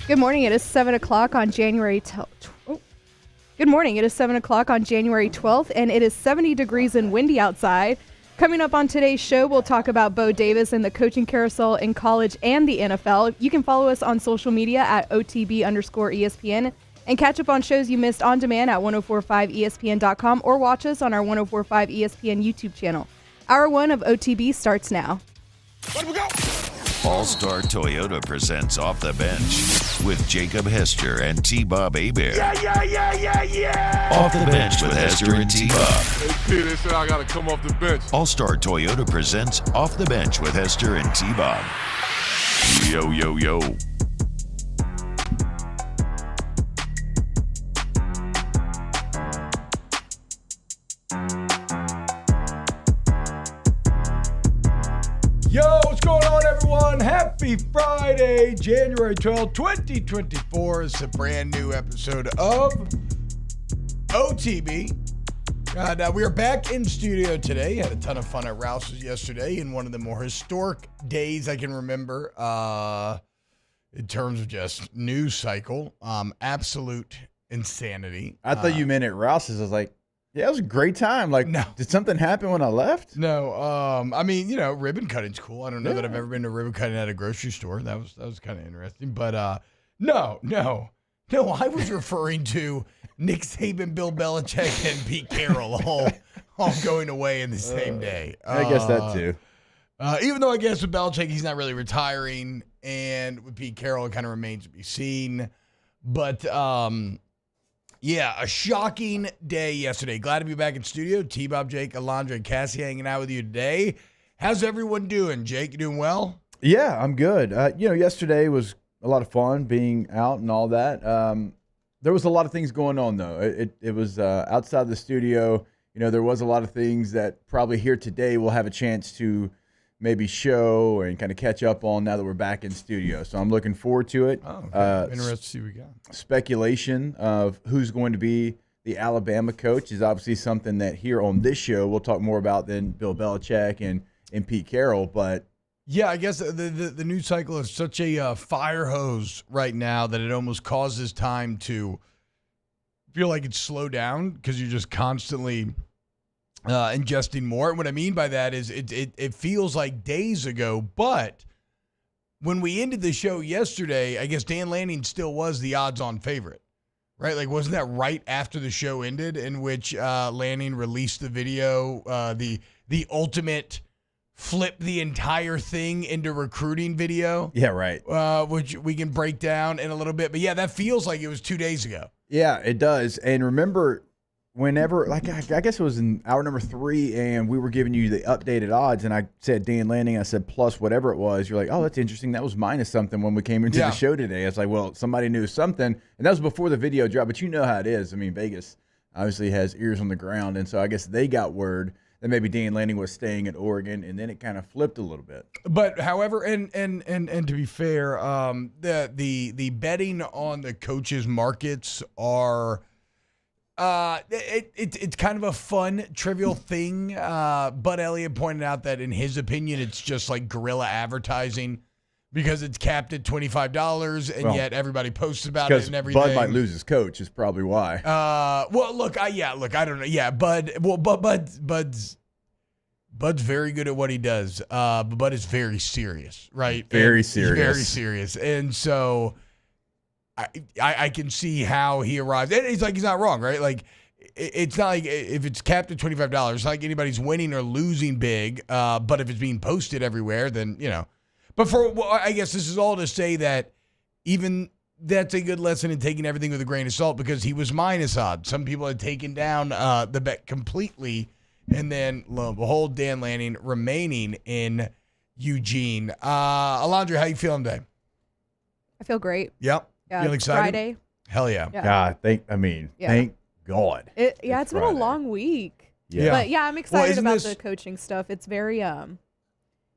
Good morning. It is 7 o'clock on January 12th. Good morning. It is 7 o'clock on January 12th, and it is 70 degrees and windy outside. Coming up on today's show, we'll talk about Bo Davis and the coaching carousel in college and the NFL. You can follow us on social media at OTB_ESPN and catch up on shows you missed on demand at 1045ESPN.com or watch us on our 1045 ESPN YouTube channel. Hour one of OTB starts now. Let we go. All-Star Toyota presents Off the Bench with Jacob Hester and T-Bob Hebert. Yeah. Off the Bench with Hester and T-Bob. Hey, they said I got to come off the bench. All-Star Toyota presents Off the Bench with Hester and T-Bob. Yo. Yo, what's going on, everyone? Happy Friday, January 12th, 2024. It's a brand new episode of OTB. We are back in studio today. Had a ton of fun at Rouse's yesterday in one of the more historic days I can remember in terms of just news cycle. Absolute insanity. I thought you meant at Rouse's. I was like, yeah, it was a great time. Like, No. Did something happen when I left? No, I mean, ribbon cutting's cool. I don't know that I've ever been to ribbon cutting at a grocery store. That was kind of interesting. But no, I was referring to Nick Saban, Bill Belichick, and Pete Carroll all going away in the same day. I guess that too. Even though I guess with Belichick, he's not really retiring, and with Pete Carroll, it kind of remains to be seen. But yeah, a shocking day yesterday. Glad to be back in studio. T-Bob, Jake, Alondra, and Cassie hanging out with you today. How's everyone doing? Jake, you doing well? Yeah, I'm good. Yesterday was a lot of fun being out and all that. There was a lot of things going on, though. It was outside the studio. There was a lot of things that probably here today we'll have a chance to maybe show and kind of catch up on now that we're back in studio. So I'm looking forward to it. Oh, okay. Interested to see what we got. Speculation of who's going to be the Alabama coach is obviously something that here on this show we'll talk more about than Bill Belichick and Pete Carroll. But yeah, I guess the news cycle is such a fire hose right now that it almost causes time to feel like it's slowed down because you're just constantly ingesting more. And what I mean by that is it feels like days ago, but when we ended the show yesterday, I guess Dan Lanning still was the odds-on favorite, right? Like, wasn't that right after the show ended in which Lanning released the video, the ultimate flip the entire thing into recruiting video? yeah, right. Which we can break down in a little bit. But yeah, that feels like it was 2 days ago. Yeah, it does. And remember, whenever, like, I guess it was in hour number 3, and we were giving you the updated odds, and I said Dan Lanning, I said plus whatever it was. You're like, oh, that's interesting. That was minus something when we came into the show today. I was like, well, somebody knew something, and that was before the video dropped. But you know how it is. I mean, Vegas obviously has ears on the ground, and so I guess they got word that maybe Dan Lanning was staying at Oregon, and then it kind of flipped a little bit. But however, and to be fair, the betting on the coaches' markets are. It's kind of a fun, trivial thing. Bud Elliott pointed out that in his opinion, it's just like guerrilla advertising because it's capped at $25, and yet everybody posts about it and everything. Bud might lose his coach is probably why. Look, I don't know. Yeah, Bud's very good at what he does. But Bud is very serious, right? Very and serious. He's very serious, and so. I can see how he arrived. And it's like he's not wrong, right? Like it's not like if it's capped at $25, it's not like anybody's winning or losing big. But if it's being posted everywhere, then But I guess this is all to say that even that's a good lesson in taking everything with a grain of salt because he was minus odds. Some people had taken down the bet completely, and then lo and behold, Dan Lanning remaining in Eugene. Alondra, how you feeling today? I feel great. Yep. Yeah, Feeling excited? Friday. Hell yeah. God, thank God. It's been a Friday. long week. Yeah. But yeah, I'm excited isn't about this- the coaching stuff. It's very it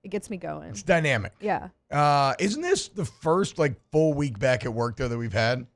gets me going. It's dynamic. Yeah. Isn't this the first full week back at work though that we've had?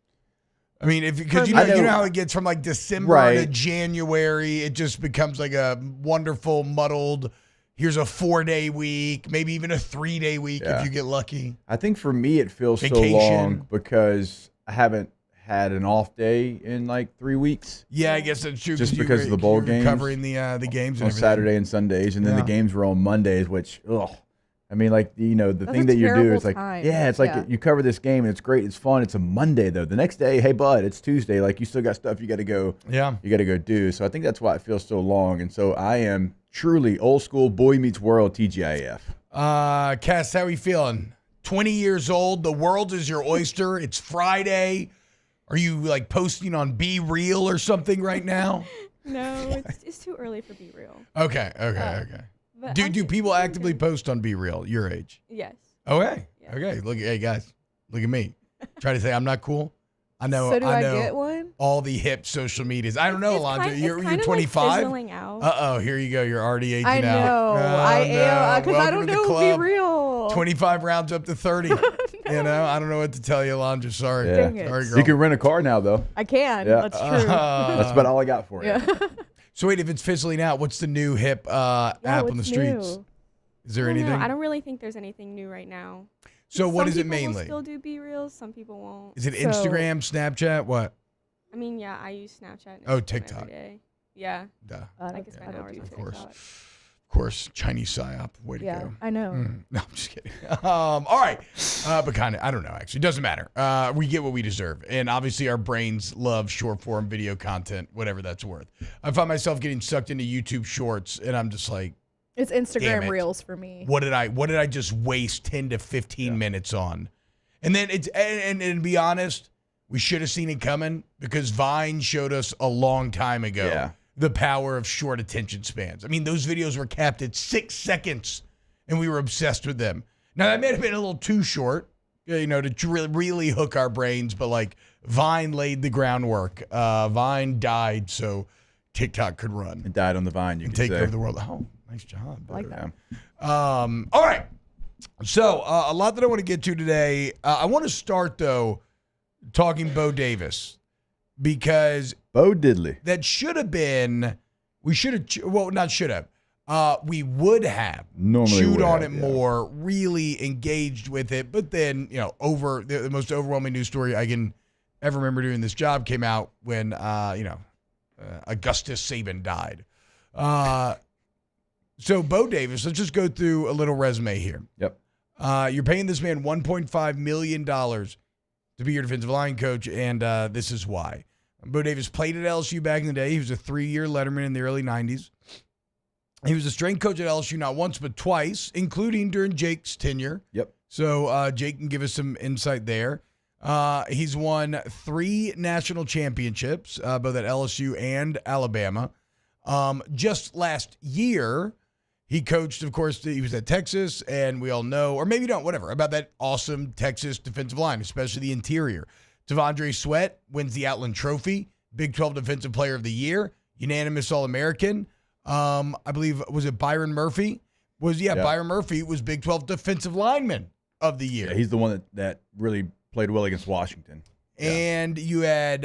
I mean, because you I know know- how it gets from December to Right. January, it just becomes like a wonderful muddled here's a 4-day week, maybe even a 3-day week if you get lucky. I think for me it feels Vacation. so long because I haven't had an off day in like 3 weeks. Yeah, I guess that's true. Just because of the bowl games. Covering the games and on everything. Saturday and Sundays, and then the games were on Mondays, which, I mean, like, the That's thing a that you do terrible is like, time. it's like you cover this game and it's great, it's fun, it's a Monday though. The next day, hey bud, it's Tuesday. Like, you still got stuff you got to go. Yeah, you got to go do. So I think that's why it feels so long. And so I am truly old school boy meets world TGIF. Cass, how are you feeling? 20 years old. The world is your oyster. It's Friday. Are you like posting on Be Real or something right now? No, it's too early for Be Real. Okay. But Do people actively post on Be Real? Your age? Yes. Okay. Yeah. Okay. Hey guys, look at me. Try to say I'm not cool. I know. So do I know get one? all the hip social medias. I don't know, Alondra. You're kind 25. Like out. Here you go. You're already aging I out. know. I am because I Welcome don't to the know. club. Be Real. 25 rounds up to 30. You know, I don't know what to tell you, Alondra. Sorry. Yeah. Dang it. Sorry, girl. You can rent a car now though. I can. Yeah. That's true. That's about all I got for you. Yeah. So wait, if it's fizzling out, what's the new hip app on the what's streets? new? Is there I don't know. anything? I don't really think there's anything new right now. So what Some is it people mainly? will still do Be Reels. Some people won't. Is it So- Instagram, Snapchat, what? I mean, yeah, I use Snapchat. And Oh, Instagram TikTok. every day. Yeah, Duh. I can spend hours on of course. TikTok. Of course, Chinese psyop. Way to Yeah, go. I know. No, I'm just kidding. All right. But kind of, I don't know, actually. Doesn't matter. We get what we deserve. And obviously, our brains love short form video content, whatever that's worth. I find myself getting sucked into YouTube shorts, and I'm just like, It's Damn Instagram it. Reels for me. what did I just waste 10 to 15 minutes on? And then and to be honest, we should have seen it coming because Vine showed us a long time ago the power of short attention spans. I mean, those videos were capped at 6 seconds, and we were obsessed with them. Now, that may have been a little too short, to really hook our brains, but like Vine laid the groundwork. Vine died so TikTok could run It died on the vine, you and could take say. over the world. Oh, nice job. I like that. All right. So a lot that I want to get to today. I want to start, though, talking Bo Davis because Bo Diddley. that should have been, we should have, well, not should have. We would have Normally chewed would on have, it yeah. more, really engaged with it. But then, over the most overwhelming news story I can ever remember doing this job came out when, Augustus Saban died. So Bo Davis, let's just go through a little resume here. Yep. You're paying this man $1.5 million to be your defensive line coach, and this is why. Bo Davis played at LSU back in the day. He was a 3-year letterman in the early 90s. He was a strength coach at LSU not once but twice, including during Jake's tenure. Yep. So Jake can give us some insight there. He's won 3 national championships, both at LSU and Alabama. Just last year, he coached, of course, he was at Texas, and we all know, or maybe don't, whatever, about that awesome Texas defensive line, especially the interior. Tavondre Sweat wins the Outland Trophy, Big 12 Defensive Player of the Year, unanimous All-American. I believe, was it Byron Murphy? Byron Murphy was Big 12 Defensive Lineman of the Year. Yeah, he's the one that really played well against Washington. And you had,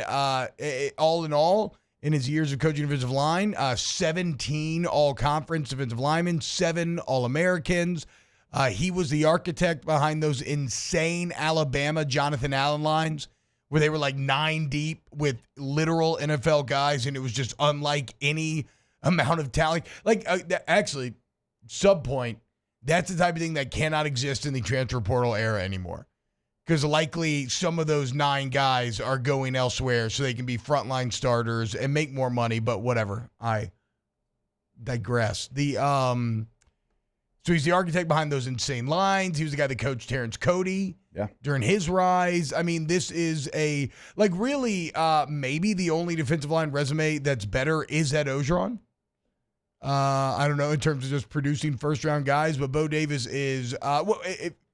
all in all, in his years of coaching defensive line, 17 all-conference defensive linemen, 7 All-Americans. He was the architect behind those insane Alabama Jonathan Allen lines where they were like 9 deep with literal NFL guys, and it was just unlike any amount of talent. Actually, sub-point, that's the type of thing that cannot exist in the transfer portal era anymore. Because likely some of those 9 guys are going elsewhere so they can be frontline starters and make more money, but whatever. I digress. So he's the architect behind those insane lines. He was the guy that coached Terrence Cody during his rise. I mean, this is maybe the only defensive line resume that's better is Ed Ogeron. I don't know in terms of just producing first-round guys, but Bo Davis is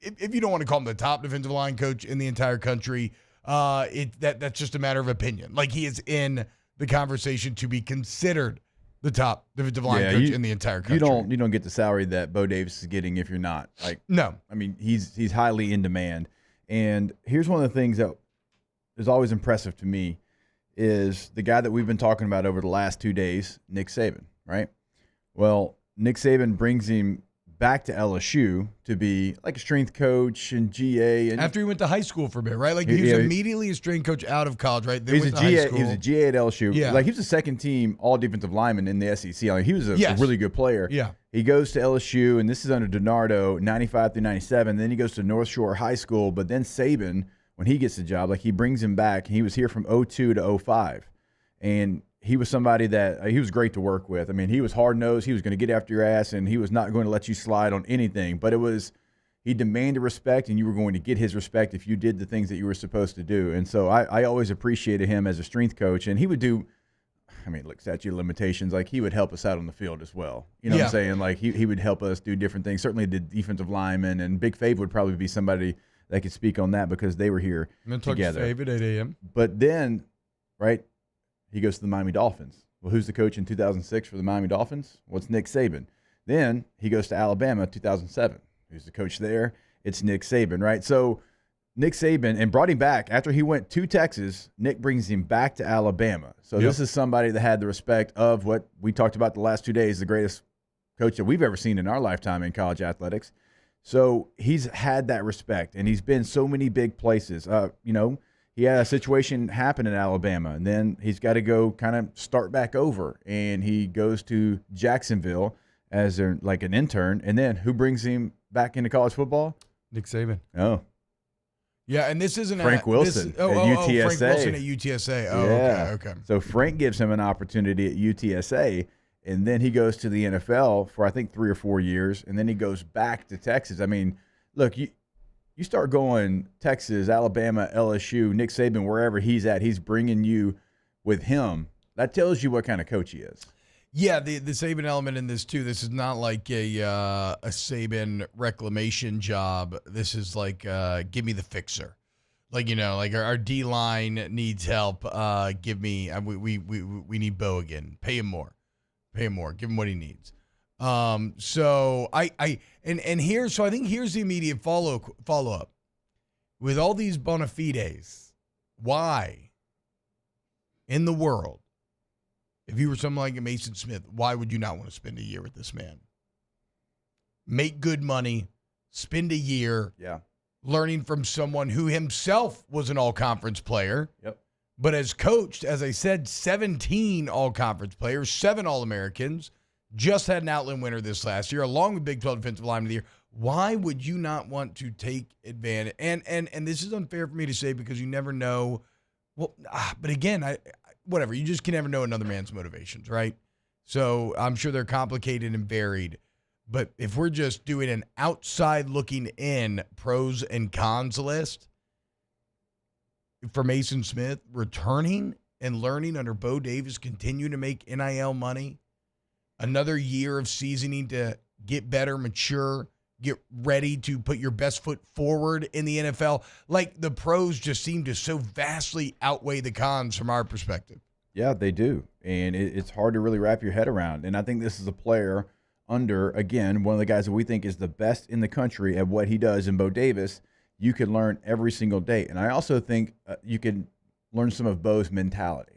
if you don't want to call him the top defensive line coach in the entire country, that's just a matter of opinion. Like, he is in the conversation to be considered the top defensive line coach in the entire country. You don't get the salary that Bo Davis is getting if you're not. No. I mean, he's highly in demand. And here's one of the things that is always impressive to me is the guy that we've been talking about over the last 2 days, Nick Saban, right? Well, Nick Saban brings him back to LSU to be like a strength coach and GA. And After he went to high school for a bit, right? Like he was immediately a strength coach out of college, right? Then he was went to high school. He was a GA at LSU. Yeah. Like he was a second team all defensive lineman in the SEC. Like he was a really good player. Yeah. He goes to LSU, and this is under DiNardo, 95 through 97. Then he goes to North Shore High School. But then Saban, when he gets the job, like he brings him back. He was here from 02 to 05. And he was somebody that he was great to work with. I mean, he was hard-nosed. He was going to get after your ass, and he was not going to let you slide on anything. But he demanded respect, and you were going to get his respect if you did the things that you were supposed to do. And so I always appreciated him as a strength coach. And he would do, look, statute of limitations, like he would help us out on the field as well. You know what I'm saying? Like he would help us do different things. Certainly the defensive linemen, and Big Fave would probably be somebody that could speak on that because they were here together. Fave at 8 a.m. But then, right, he goes to the Miami Dolphins. Well, who's the coach in 2006 for the Miami Dolphins? Well, it's Nick Saban. Then he goes to Alabama 2007. Who's the coach there? It's Nick Saban, right? So Nick Saban, and brought him back after he went to Texas. Nick brings him back to Alabama. So this is somebody that had the respect of what we talked about the last 2 days, the greatest coach that we've ever seen in our lifetime in college athletics. So he's had that respect, and he's been so many big places. He had a situation happen in Alabama, and then he's got to go kind of start back over. And he goes to Jacksonville as an intern. And then who brings him back into college football? Nick Saban. Oh. Yeah, and this isn't Frank Wilson at UTSA. Frank Wilson at UTSA. Oh, yeah. Okay. So Frank gives him an opportunity at UTSA, and then he goes to the NFL for, I think, 3 or 4 years, and then he goes back to Texas. I mean, look, you start going Texas, Alabama, LSU, Nick Saban, wherever he's at, he's bringing you with him. That tells you what kind of coach he is. Yeah, the Saban element in this too. This is not like a Saban reclamation job. This is like give me the fixer. Like our D line needs help. Give me we need Bo again. Pay him more. Give him what he needs. So I think here's the immediate follow up with all these bona fides. Why in the world, if you were someone like a Mason Smith, why would you not want to spend a year with this man? Make good money, spend a year learning from someone who himself was an all-conference player, but has coached, as I said, 17 all-conference players, 7 All-Americans, just had an Outland winner this last year, along with Big 12 Defensive Lineman of the Year. Why would you not want to take advantage? And this is unfair for me to say because you never know. Well, but again, whatever. You just can never know another man's motivations, right? So I'm sure they're complicated and varied. But if we're just doing an outside looking in pros and cons list for Mason Smith, returning and learning under Bo Davis, continuing to make NIL money, another year of seasoning to get better, mature, get ready to put your best foot forward in the NFL. Like the pros just seem to so vastly outweigh the cons from our perspective. Yeah, they do. And it's hard to really wrap your head around. And I think this is a player under, again, one of the guys that we think is the best in the country at what he does in Bo Davis. You can learn every single day. And I also think you can learn some of Bo's mentality.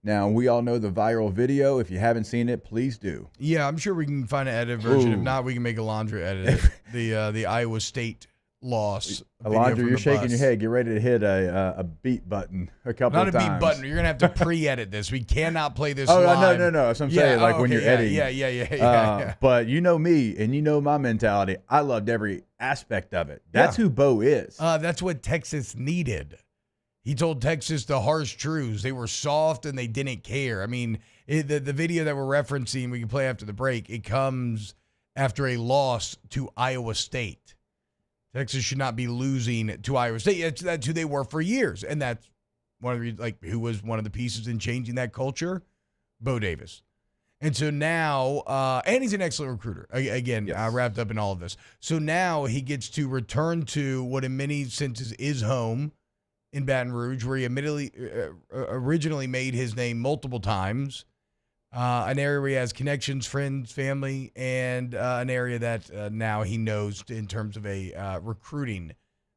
Now, we all know the viral video. If you haven't seen it, please do. Yeah, I'm sure we can find an edited version. If not, we can make a laundry edit. The Iowa State loss. Alondra, you're shaking your head. Get ready to hit a beat button a couple of times. Not a beat button. You're going to have to pre-edit this. We cannot play this live. No. That's what I'm saying. When you're editing. Yeah. But you know me, and you know my mentality. I loved every aspect of it. That's who Bo is. That's what Texas needed. He told Texas the harsh truths. They were soft and they didn't care. I mean, the video that we're referencing, we can play after the break, it comes after a loss to Iowa State. Texas should not be losing to Iowa State. That's who they were for years. And that's one of the who was one of the pieces in changing that culture? Bo Davis. And so now, and he's an excellent recruiter. Again, wrapped up in all of this. So now he gets to return to what in many senses is home in Baton Rouge, where he admittedly originally made his name multiple times, an area where he has connections, friends, family, and an area that now he knows in terms of a recruiting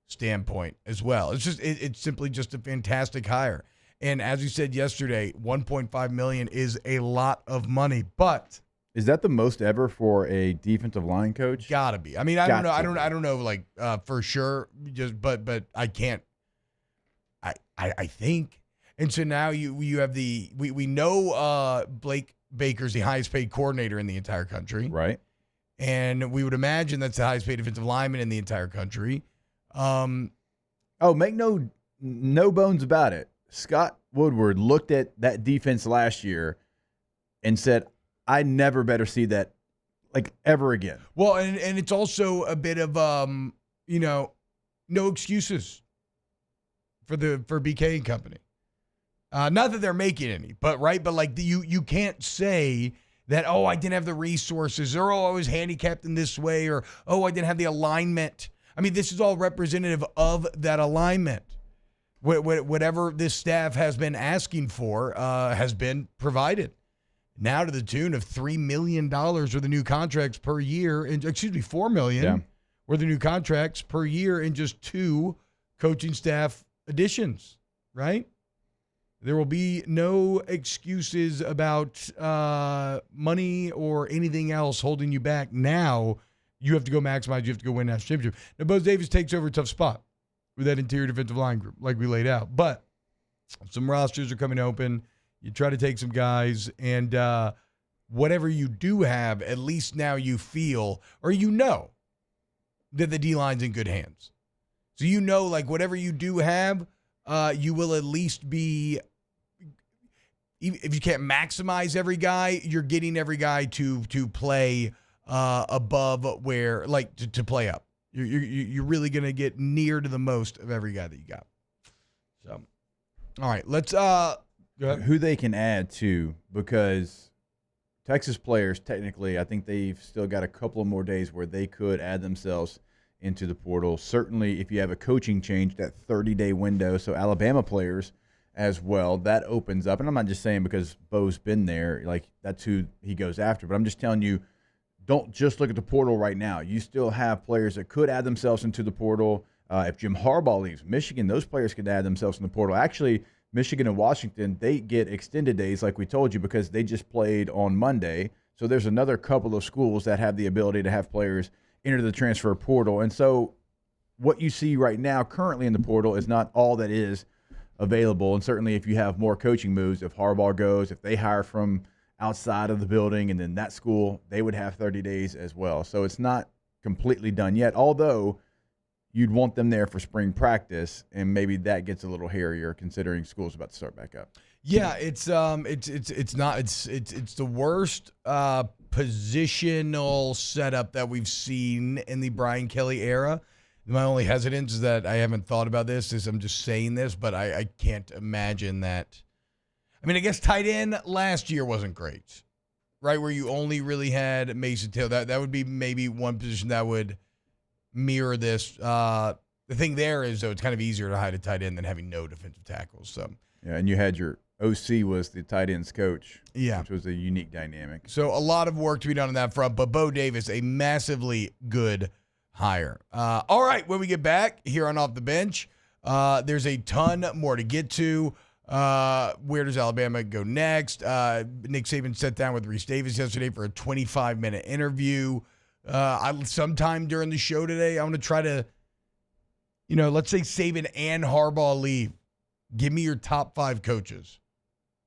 standpoint as well. It's simply just a fantastic hire. And as you said yesterday, $1.5 million is a lot of money, but Is that the most ever for a defensive line coach? Gotta be. I mean, I don't know, like for sure. But I can't. I think. And so now you have we know Blake Baker's the highest paid coordinator in the entire country, Right. and we would imagine that's the highest paid defensive lineman in the entire country. Make no bones about it. Scott Woodward looked at that defense last year and said, I never better see that like ever again. Well, and it's also a bit of no excuses for BK and company. Not that they're making any, but like you can't say that, oh, I didn't have the resources, or oh, I was handicapped in this way, or oh, I didn't have the alignment. I mean, this is all representative of that alignment. Whatever this staff has been asking for has been provided. Now to the tune of $3 million worth of new contracts per year, $4 million worth of new contracts per year in just 2 coaching staff additions, right? There will be no excuses about money or anything else holding you back. Now you have to go maximize. You have to go win that championship. Now, Bo Davis takes over a tough spot with that interior defensive line group, like we laid out. But some rosters are coming open. You try to take some guys, and whatever you do have, at least now you feel, or you know, that the D-line's in good hands. So you know, like, whatever you do have, you will at least be, if you can't maximize every guy, you're getting every guy to play above where, like, to play up. You're really going to get near to the most of every guy that you got. So, all right, let's who they can add to, because Texas players, technically, I think they've still got a couple of more days where they could add themselves into the portal. Certainly, if you have a coaching change, that 30-day window, so Alabama players as well, that opens up. And I'm not just saying because Bo's been there, like that's who he goes after, but I'm just telling you, don't just look at the portal right now. You still have players that could add themselves into the portal. If Jim Harbaugh leaves Michigan, those players could add themselves in the portal. Actually, Michigan and Washington, they get extended days like we told you because they just played on Monday. So there's another couple of schools that have the ability to have players enter the transfer portal. And so what you see right now currently in the portal is not all that is available. And certainly if you have more coaching moves, if Harbaugh goes, if they hire from outside of the building and then that school, they would have 30 days as well. So it's not completely done yet, although you'd want them there for spring practice, and maybe that gets a little hairier considering school's about to start back up. Yeah, it's the worst positional setup that we've seen in the Brian Kelly era. My only hesitance is that I haven't thought about this. I'm just saying this, but I can't imagine that. I mean, I guess tight end last year wasn't great, right? Where you only really had Mason Taylor. That would be maybe one position that would mirror this. The thing there is, though, it's kind of easier to hide a tight end than having no defensive tackles. So yeah, and you had your OC was the tight ends coach, yeah, which was a unique dynamic. So a lot of work to be done on that front, but Bo Davis, a massively good hire. All right, when we get back here on Off the Bench, there's a ton more to get to. Where does Alabama go next? Nick Saban sat down with Reese Davis yesterday for a 25-minute interview. Sometime during the show today, I want to try to, let's say Saban and Harbaugh leave. Give me your top 5 coaches.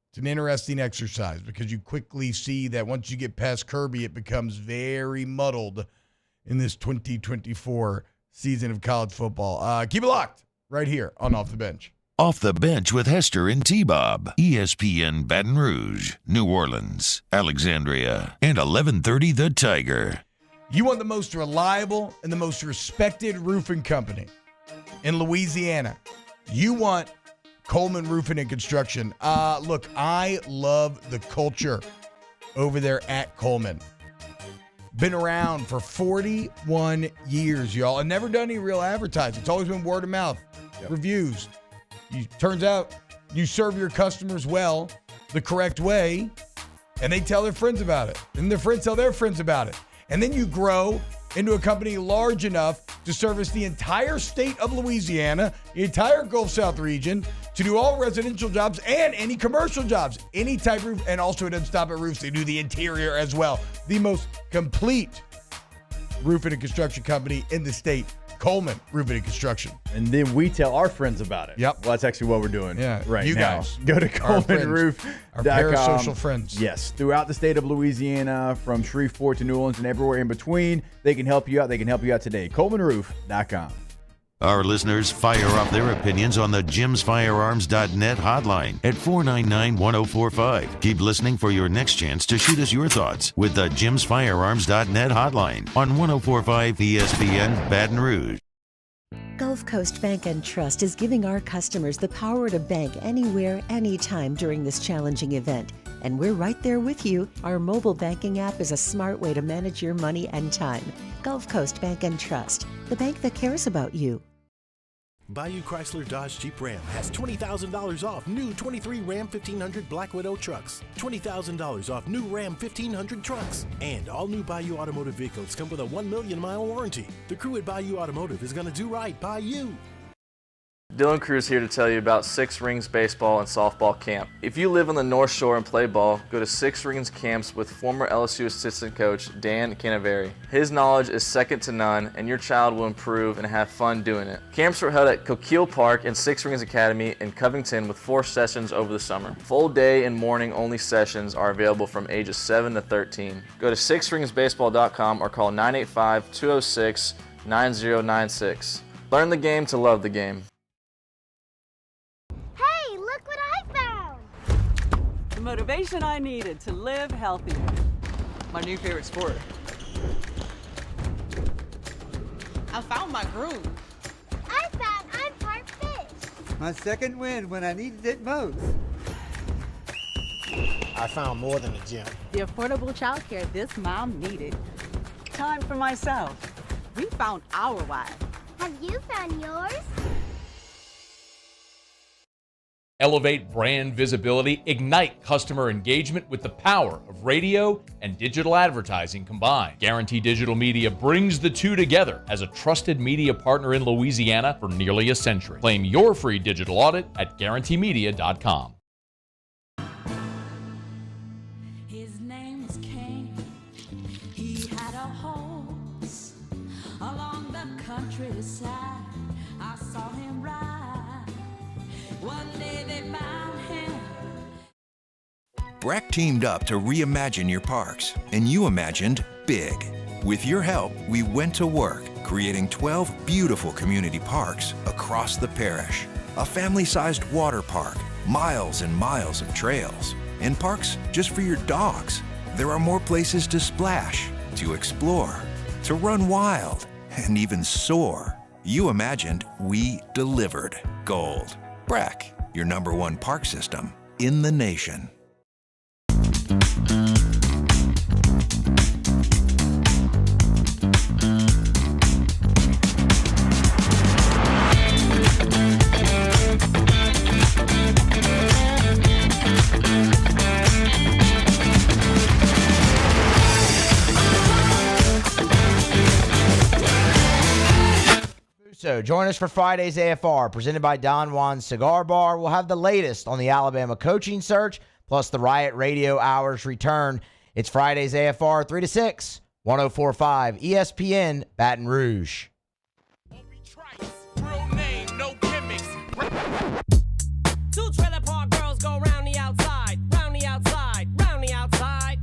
It's an interesting exercise because you quickly see that once you get past Kirby, it becomes very muddled in this 2024 season of college football. Keep it locked right here on Off the Bench. Off the Bench with Hester and T-Bob. ESPN Baton Rouge, New Orleans, Alexandria, and 1130 The Tiger. You want the most reliable and the most respected roofing company in Louisiana. You want Coleman Roofing and Construction. Look, I love the culture over there at Coleman. Been around for 41 years, y'all, and never done any real advertising. It's always been word of mouth, reviews. Turns out you serve your customers well, the correct way, and they tell their friends about it. And their friends tell their friends about it. And then you grow into a company large enough to service the entire state of Louisiana, the entire Gulf South region, to do all residential jobs and any commercial jobs, any type roof, and also it doesn't stop at roofs. They do the interior as well. The most complete roofing and construction company in the state, Coleman Roofing and Construction. And then we tell our friends about it. Yep. Well, that's actually what we're doing right you now. guys. Go to Our friends. ColemanRoof.com. Our parasocial friends. Yes. Throughout the state of Louisiana, from Shreveport to New Orleans and everywhere in between, they can help you out. They can help you out today. ColemanRoof.com. Our listeners fire off their opinions on the jimsfirearms.net hotline at 499-1045. Keep listening for your next chance to shoot us your thoughts with the jimsfirearms.net hotline on 1045 ESPN Baton Rouge. Gulf Coast Bank and Trust is giving our customers the power to bank anywhere, anytime during this challenging event. And we're right there with you. Our mobile banking app is a smart way to manage your money and time. Gulf Coast Bank and Trust, the bank that cares about you. Bayou Chrysler Dodge Jeep Ram has $20,000 off new 23 Ram 1500 Black Widow trucks, $20,000 off new Ram 1500 trucks, and all new Bayou Automotive vehicles come with a 1 million mile warranty. The crew at Bayou Automotive is going to do right by you. Dylan Cruz here to tell you about Six Rings Baseball and Softball Camp. If you live on the North Shore and play ball, go to Six Rings Camps with former LSU assistant coach Dan Canaveri. His knowledge is second to none, and your child will improve and have fun doing it. Camps were held at Coquille Park and Six Rings Academy in Covington with 4 sessions over the summer. Full day and morning only sessions are available from ages 7 to 13. Go to sixringsbaseball.com or call 985-206-9096. Learn the game to love the game. The motivation I needed to live healthier. My new favorite sport. I found my groove. I found I'm part fish. My second win when I needed it most. I found more than a gym. The affordable childcare this mom needed. Time for myself. We found our why. Have you found yours? Elevate brand visibility, ignite customer engagement with the power of radio and digital advertising combined. Guarantee Digital Media brings the two together as a trusted media partner in Louisiana for nearly a century. Claim your free digital audit at guaranteemedia.com. His name was Cain. He had a horse along the countryside. I saw him ride. One day they found him. BRAC teamed up to reimagine your parks, and you imagined big. With your help, we went to work, creating 12 beautiful community parks across the parish. A family-sized water park, miles and miles of trails, and parks just for your dogs. There are more places to splash, to explore, to run wild, and even soar. You imagined, we delivered gold. BRAC, your #1 park system in the nation. So join us for Friday's AFR, presented by Don Juan's Cigar Bar. We'll have the latest on the Alabama coaching search, plus the Riot Radio Hours return. It's Friday's AFR, 3 to 6, 104.5 ESPN Baton Rouge. Two trailer park girls go round the outside, round the outside, round the outside.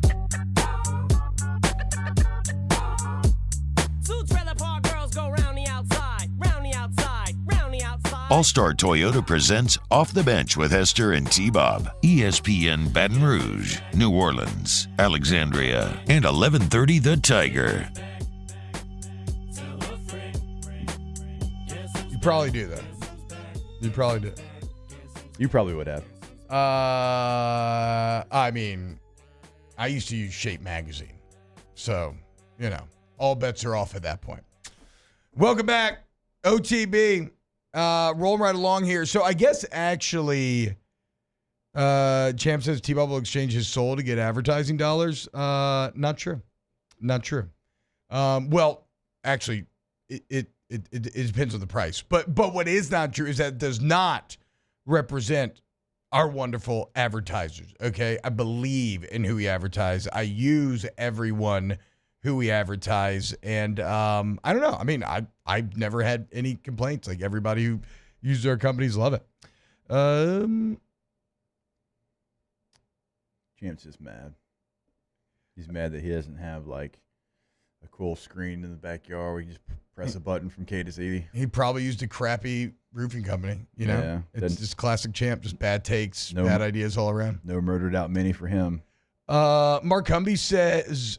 Two trailer park girls go round the outside, round the outside, round the outside. All-Star Toyota presents Off the Bench with Hester and T-Bob. ESPN Baton Rouge, New Orleans, Alexandria, and 1130 The Tiger. You probably do that. You probably do. You probably would have. I mean, I used to use Shape Magazine. So, you know, all bets are off at that point. Welcome back, OTB. Rolling right along here. So I guess actually, Champ says T-Bob will exchange his soul to get advertising dollars. Not true. Not true. Well, actually, it depends on the price. But what is not true is that it does not represent our wonderful advertisers, okay? I believe in who we advertise. I use everyone who we advertise, and I don't know. I mean, I've never had any complaints. Like, everybody who uses our companies love it. Champ's just mad. He's mad that he doesn't have, like, a cool screen in the backyard where you just press a button from K to Z. He probably used a crappy roofing company, you know? Yeah. It's just classic Champ, just bad takes, bad ideas all around. No murdered out mini for him. Mark Humby says,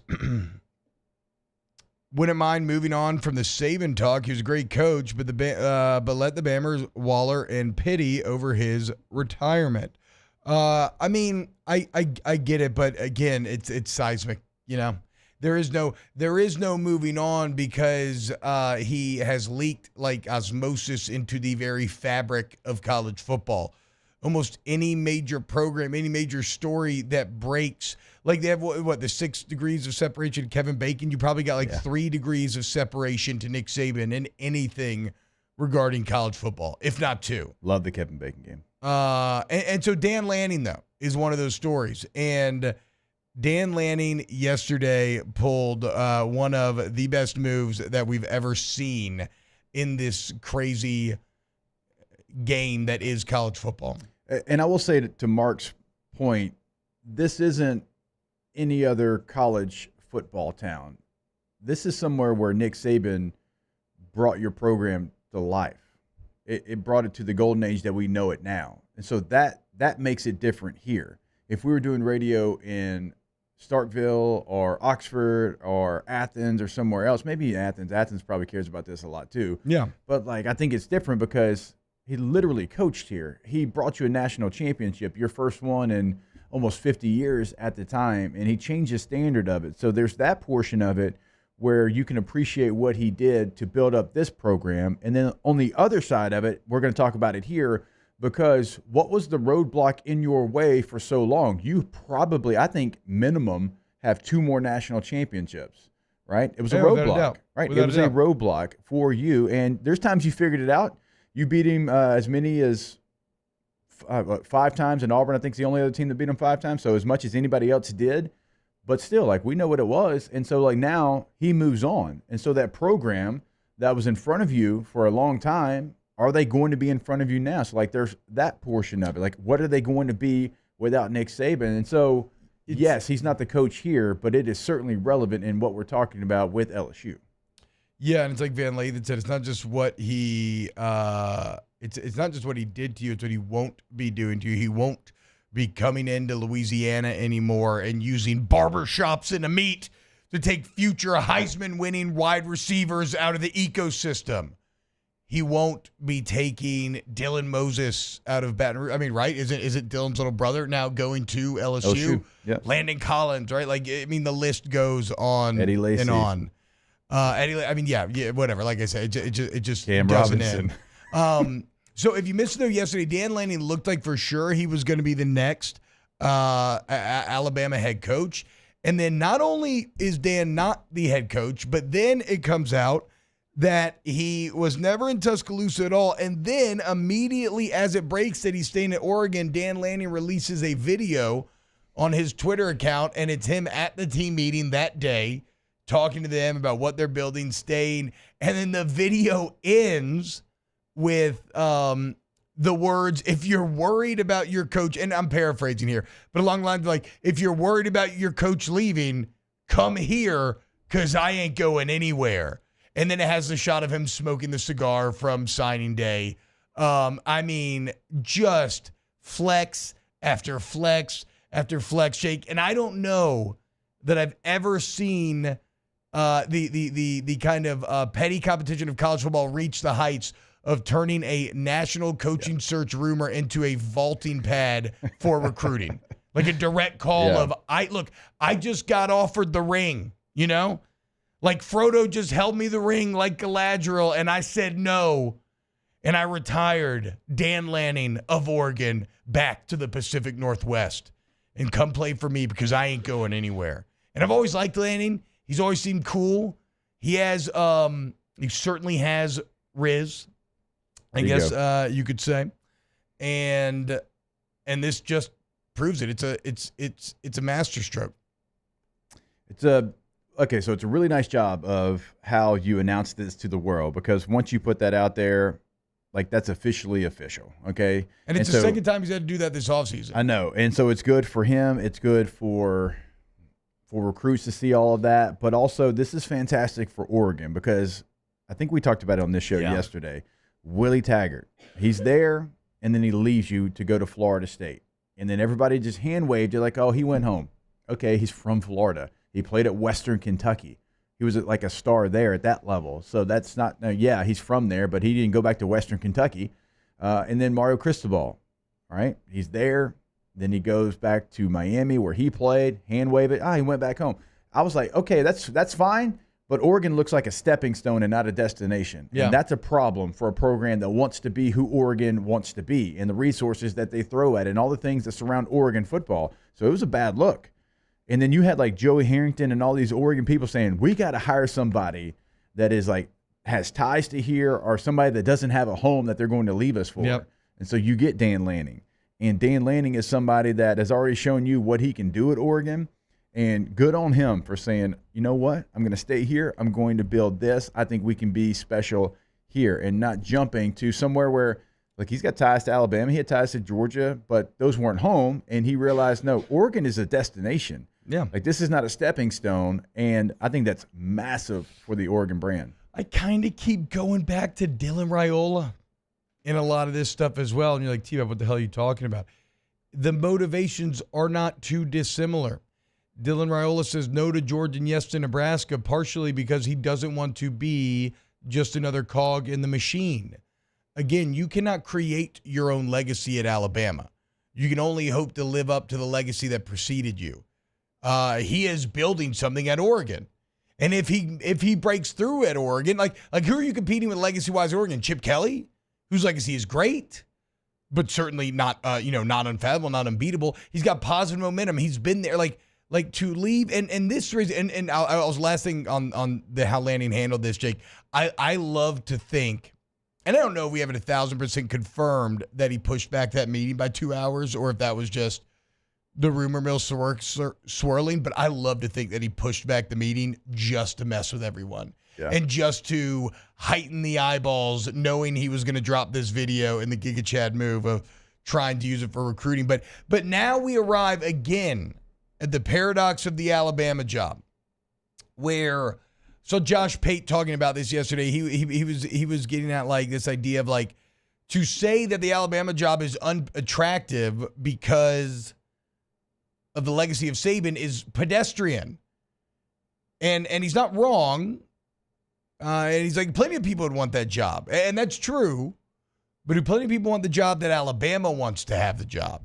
wouldn't mind moving on from the Saban talk. He was a great coach, but let the Bammers waller in pity over his retirement. I mean, I get it, but again, it's seismic, you know? There is no moving on because he has leaked like osmosis into the very fabric of college football. Almost any major program, any major story that breaks, like they have the 6 degrees of separation to Kevin Bacon. You probably got like 3 degrees of separation to Nick Saban in anything regarding college football, if not 2. Love the Kevin Bacon game. And so Dan Lanning, though, is one of those stories. And Dan Lanning yesterday pulled one of the best moves that we've ever seen in this crazy game that is college football. And I will say to Mark's point, this isn't any other college football town. This is somewhere where Nick Saban brought your program to life. It brought it to the golden age that we know it now. And so that makes it different here. If we were doing radio in Starkville or Oxford or Athens or somewhere else, maybe Athens. Athens probably cares about this a lot too. Yeah. But like, I think it's different because he literally coached here. He brought you a national championship, your first one in almost 50 years at the time, and he changed the standard of it. So there's that portion of it where you can appreciate what he did to build up this program. And then on the other side of it, we're going to talk about it here, because what was the roadblock in your way for so long? You probably, I think, minimum have 2 more national championships, right? It was a roadblock, right? It was a roadblock for you. And there's times you figured it out. You beat him as many as 5 times in Auburn. I think it's the only other team that beat him 5 times. So as much as anybody else did, but still, like, we know what it was. And so, like, now he moves on. And so that program that was in front of you for a long time, are they going to be in front of you now? So, like, there's that portion of it. Like, what are they going to be without Nick Saban? And so, yes, he's not the coach here, but it is certainly relevant in what we're talking about with LSU. Yeah, and it's like Van Lathan said, it's not just what he it's not just what he did to you, it's what he won't be doing to you. He won't be coming into Louisiana anymore and using barbershops in the meat to take future Heisman-winning wide receivers out of the ecosystem. He won't be taking Dylan Moses out of Baton Rouge. I mean, right? Is it Dylan's little brother now going to LSU? Yep. Landon Collins, right? Like, I mean, the list goes on Eddie Lacy. and on. Eddie, I mean, yeah, whatever. Like I said, it just Cam doesn't Robinson. end. So if you missed it though yesterday, Dan Lanning looked like for sure he was going to be the next Alabama head coach. And then not only is Dan not the head coach, but then it comes out that he was never in Tuscaloosa at all. And then immediately as it breaks that he's staying at Oregon, Dan Lanning releases a video on his Twitter account, and it's him at the team meeting that day talking to them about what they're building, staying. And then the video ends with the words, if you're worried about your coach, and I'm paraphrasing here, but along the lines of like, if you're worried about your coach leaving, come here because I ain't going anywhere. And then it has the shot of him smoking the cigar from signing day. I mean, just flex after flex after flex shake. And I don't know that I've ever seen the kind of petty competition of college football reach the heights of turning a national coaching search rumor into a vaulting pad for recruiting. Like a direct call of, I just got offered the ring, you know? Like Frodo just held me the ring like Galadriel, and I said no, and I retired Dan Lanning of Oregon back to the Pacific Northwest and come play for me because I ain't going anywhere. And I've always liked Lanning. He's always seemed cool. He has, he certainly has Riz, I guess you could say. and this just proves it. It's a masterstroke. So it's a really nice job of how you announce this to the world, because once you put that out there, like, that's officially official, okay? And it's the second time he's had to do that this offseason. I know. And so it's good for him. It's good for recruits to see all of that. But also, this is fantastic for Oregon, because I think we talked about it on this show yesterday. Willie Taggart, he's there, and then he leaves you to go to Florida State. And then everybody just hand-waved. You're like, oh, he went home. Okay, he's from Florida. He played at Western Kentucky. He was like a star there at that level. So that's not he's from there, but he didn't go back to Western Kentucky. And then Mario Cristobal, all right? He's there. Then he goes back to Miami where he played, hand wave it. He went back home. I was like, okay, that's fine, but Oregon looks like a stepping stone and not a destination. Yeah. And that's a problem for a program that wants to be who Oregon wants to be, and the resources that they throw at it and all the things that surround Oregon football. So it was a bad look. And then you had like Joey Harrington and all these Oregon people saying, we got to hire somebody that is like has ties to here, or somebody that doesn't have a home that they're going to leave us for. Yep. And so you get Dan Lanning. And Dan Lanning is somebody that has already shown you what he can do at Oregon. And good on him for saying, you know what, I'm going to stay here. I'm going to build this. I think we can be special here, and not jumping to somewhere where, like, he's got ties to Alabama. He had ties to Georgia, but those weren't home. And he realized, no, Oregon is a destination. Yeah. Like, this is not a stepping stone. And I think that's massive for the Oregon brand. I kind of keep going back to Dylan Raiola in a lot of this stuff as well. And you're like, T-Bob, what the hell are you talking about? The motivations are not too dissimilar. Dylan Raiola says no to Georgia and yes to Nebraska, partially because he doesn't want to be just another cog in the machine. Again, you cannot create your own legacy at Alabama. You can only hope to live up to the legacy that preceded you. He is building something at Oregon. And if he breaks through at Oregon, like who are you competing with legacy-wise at Oregon? Chip Kelly, whose legacy is great, but certainly not not unfathomable, not unbeatable. He's got positive momentum. He's been there, like to leave, and this reason, and I was last thing on the how Lanning handled this, Jake. I love to think, and I don't know if we have it 1,000% confirmed that he pushed back that meeting by 2 hours, or if that was just the rumor mill swirling. But I love to think that he pushed back the meeting just to mess with everyone. Yeah. And just to heighten the eyeballs, knowing he was going to drop this video in the Giga Chad move of trying to use it for recruiting. But now we arrive again at the paradox of the Alabama job, where so Josh Pate talking about this yesterday. He was getting at like this idea of like to say that the Alabama job is unattractive because of the legacy of Saban is pedestrian, and he's not wrong. And he's like, plenty of people would want that job. And that's true. But do plenty of people want the job that Alabama wants to have the job?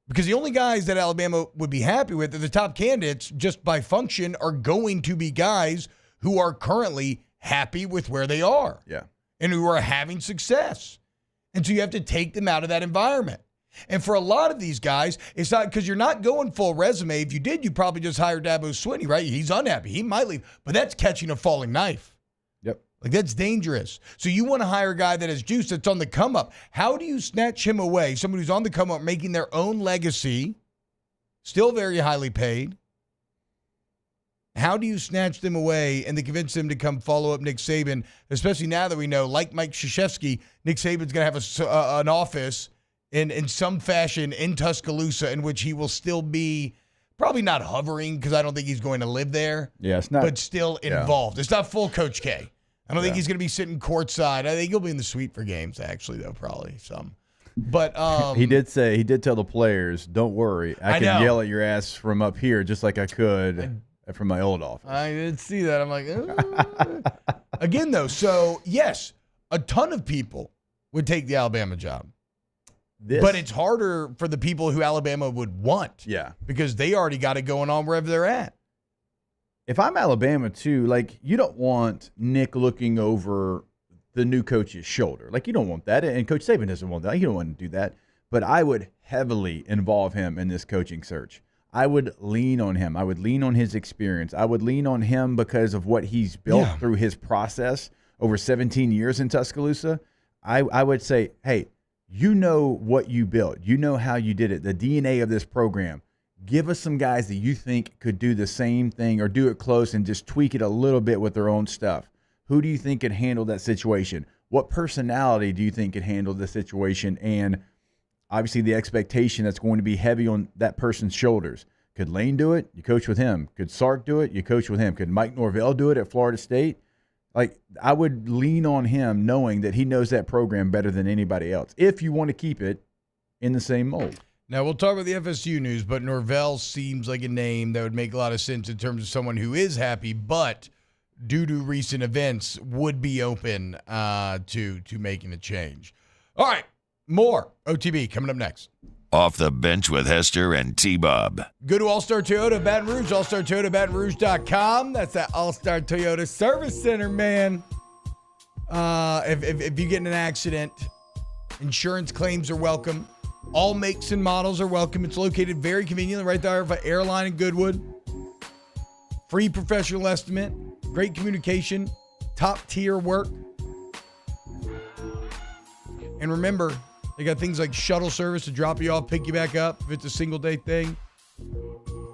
Because the only guys that Alabama would be happy with are the top candidates, just by function, are going to be guys who are currently happy with where they are. Yeah. And who are having success. And so you have to take them out of that environment. And for a lot of these guys, it's not because you're not going full resume. If you did, you'd probably just hire Dabo Swinney, right? He's unhappy. He might leave. But that's catching a falling knife. Yep. Like, that's dangerous. So you want to hire a guy that has juice, that's on the come up. How do you snatch him away? Somebody who's on the come up, making their own legacy, still very highly paid. How do you snatch them away and then convince them to come follow up Nick Saban, especially now that we know, like Mike Krzyzewski, Nick Saban's going to have an office in some fashion in Tuscaloosa, in which he will still be probably not hovering, because I don't think he's going to live there. Yeah, it's not. But still involved. It's not full Coach K. I don't think he's going to be sitting courtside. I think he'll be in the suite for games, actually, though, probably some. But he did tell the players, don't worry, I can yell at your ass from up here just like I could from my old office. I did see that. I'm like, again, though, so yes, a ton of people would take the Alabama job. But it's harder for the people who Alabama would want. Yeah. Because they already got it going on wherever they're at. If I'm Alabama, too, like, you don't want Nick looking over the new coach's shoulder. Like, you don't want that. And Coach Saban doesn't want that. You don't want to do that. But I would heavily involve him in this coaching search. I would lean on him. I would lean on his experience. I would lean on him because of what he's built through his process over 17 years in Tuscaloosa. I would say, hey, You know what you built. You know how you did it, the DNA of this program. Give us some guys that you think could do the same thing or do it close and just tweak it a little bit with their own stuff. Who do you think could handle that situation? What personality do you think could handle the situation? And obviously the expectation that's going to be heavy on that person's shoulders. Could Lane do it? You coach with him. Could Sark do it? You coach with him. Could Mike Norvell do it at Florida State? Like, I would lean on him knowing that he knows that program better than anybody else if you want to keep it in the same mold. Now, we'll talk about the FSU news, but Norvell seems like a name that would make a lot of sense in terms of someone who is happy, but due to recent events would be open to making a change. All right, more OTB coming up next. Off the Bench with Hester and T-Bob. Go to All-Star Toyota Baton Rouge, allstartoyotabatonrouge.com. That's that All-Star Toyota Service Center, man. If you get in an accident, insurance claims are welcome. All makes and models are welcome. It's located very conveniently right there by Airline and Goodwood. Free professional estimate, great communication, top-tier work. And remember, they got things like shuttle service to drop you off, pick you back up if it's a single-day thing.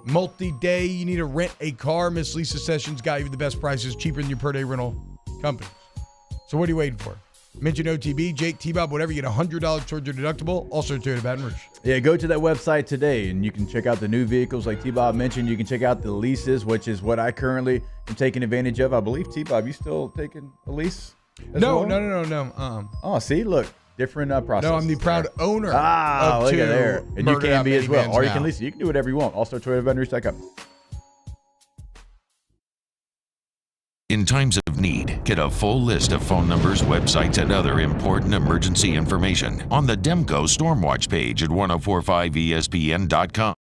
Multi-day, you need to rent a car. Miss Lisa Sessions got you the best prices, cheaper than your per-day rental companies. So what are you waiting for? Mention OTB, Jake, T-Bob, whatever. You get $100 towards your deductible. Also Toyota Baton Rouge. Yeah, go to that website today, and you can check out the new vehicles like T-Bob mentioned. You can check out the leases, which is what I currently am taking advantage of. I believe, T-Bob, you still taking a lease? No. Oh, see, look. Different process. No, I'm the proud owner. Of look at there. And you can be as well. Or you now. can lease it. You can do whatever you want. Also, ToyotaBatonRouge.com. In times of need, get a full list of phone numbers, websites, and other important emergency information on the Demco Stormwatch page at 1045ESPN.com.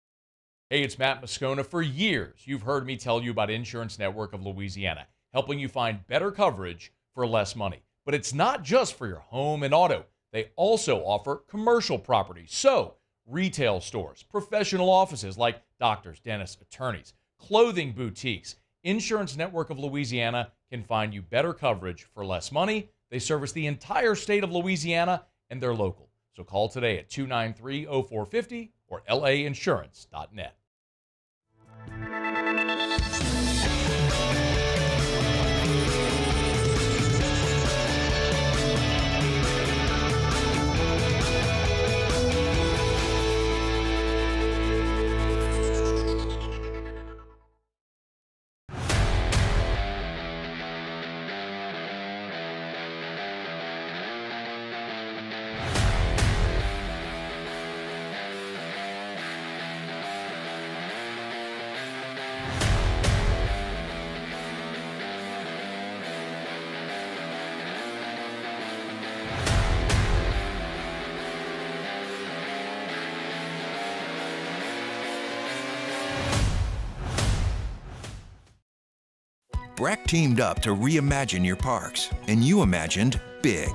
Hey, it's Matt Moscona. For years, you've heard me tell you about Insurance Network of Louisiana, helping you find better coverage for less money. But it's not just for your home and auto. They also offer commercial property. So, retail stores, professional offices like doctors, dentists, attorneys, clothing boutiques. Insurance Network of Louisiana can find you better coverage for less money. They service the entire state of Louisiana, and they're local. So call today at 293-0450 or lainsurance.net. Breck teamed up to reimagine your parks, and you imagined big.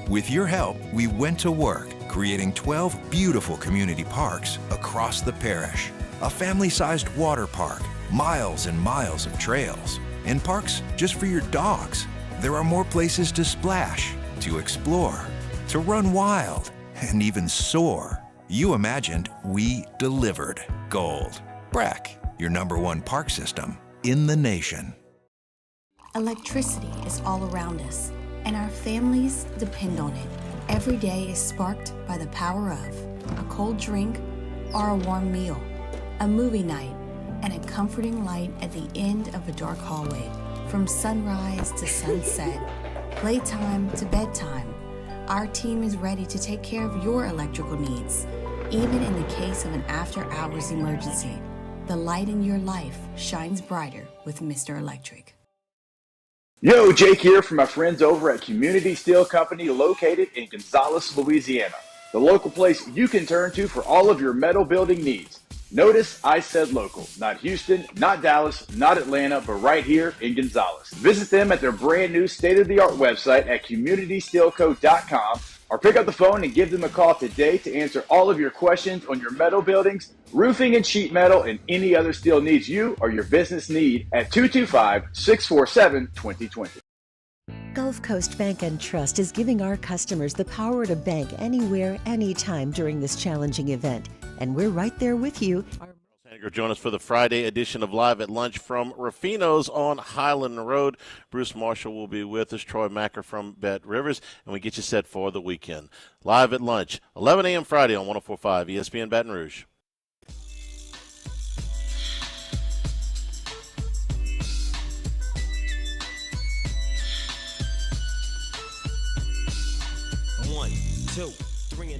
With your help, we went to work, creating 12 beautiful community parks across the parish. A family-sized water park, miles and miles of trails, and parks just for your dogs. There are more places to splash, to explore, to run wild, and even soar. You imagined, we delivered. Gold. Breck, your #1 park system in the nation. Electricity is all around us, and our families depend on it. Every day is sparked by the power of a cold drink or a warm meal, a movie night, and a comforting light at the end of a dark hallway. From sunrise to sunset, playtime to bedtime, our team is ready to take care of your electrical needs, even in the case of an after-hours emergency. The light in your life shines brighter with Mr. Electric. Yo, Jake here from my friends over at Community Steel Company located in Gonzales, Louisiana. The local place you can turn to for all of your metal building needs. Notice I said local, not Houston, not Dallas, not Atlanta, but right here in Gonzales. Visit them at their brand new state-of-the-art website at communitysteelco.com or pick up the phone and give them a call today to answer all of your questions on your metal buildings, roofing and sheet metal, and any other steel needs you or your business need at 225-647-2020. Gulf Coast Bank and Trust is giving our customers the power to bank anywhere, anytime during this challenging event. And we're right there with you. Join us for the Friday edition of Live at Lunch from Rufino's on Highland Road. Bruce Marshall will be with us, Troy Macker from Bet Rivers, and we get you set for the weekend. Live at Lunch, 11 a.m. Friday on 104.5 ESPN Baton Rouge.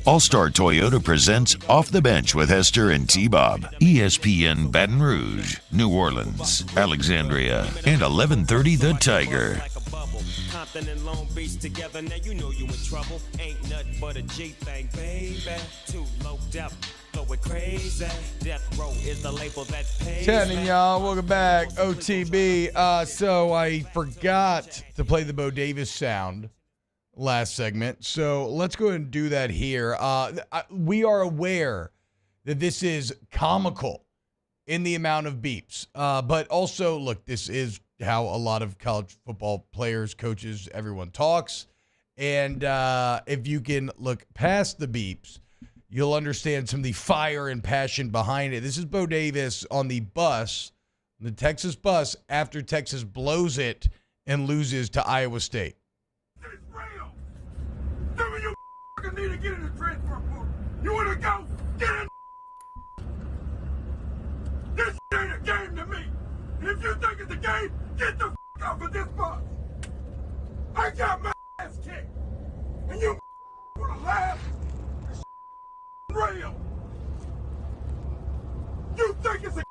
All-Star Toyota presents Off the Bench with Hester and T-Bob. ESPN Baton Rouge, New Orleans, Alexandria, and 1130 The Tiger. Compton and Long Beach together, now you know you in trouble. Ain't nothing but a G thing, baby. Too low depth, going crazy. Death Row is the label that pays. Channing, y'all. Welcome back. OTB. So I forgot to play the Bo Davis sound last segment. So let's go ahead and do that here. We are aware that this is comical in the amount of beeps. But also, look, this is how a lot of college football players, coaches, everyone talks. And if you can look past the beeps, you'll understand some of the fire and passion behind it. This is Bo Davis on the bus, the Texas bus, after Texas blows it and loses to Iowa State. Some of you need to get in the transfer portal. You want to go? Get in. This ain't a game to me. And if you think it's a game, get the off of this bus. I got my ass kicked. And you want to laugh? This real. You think it's a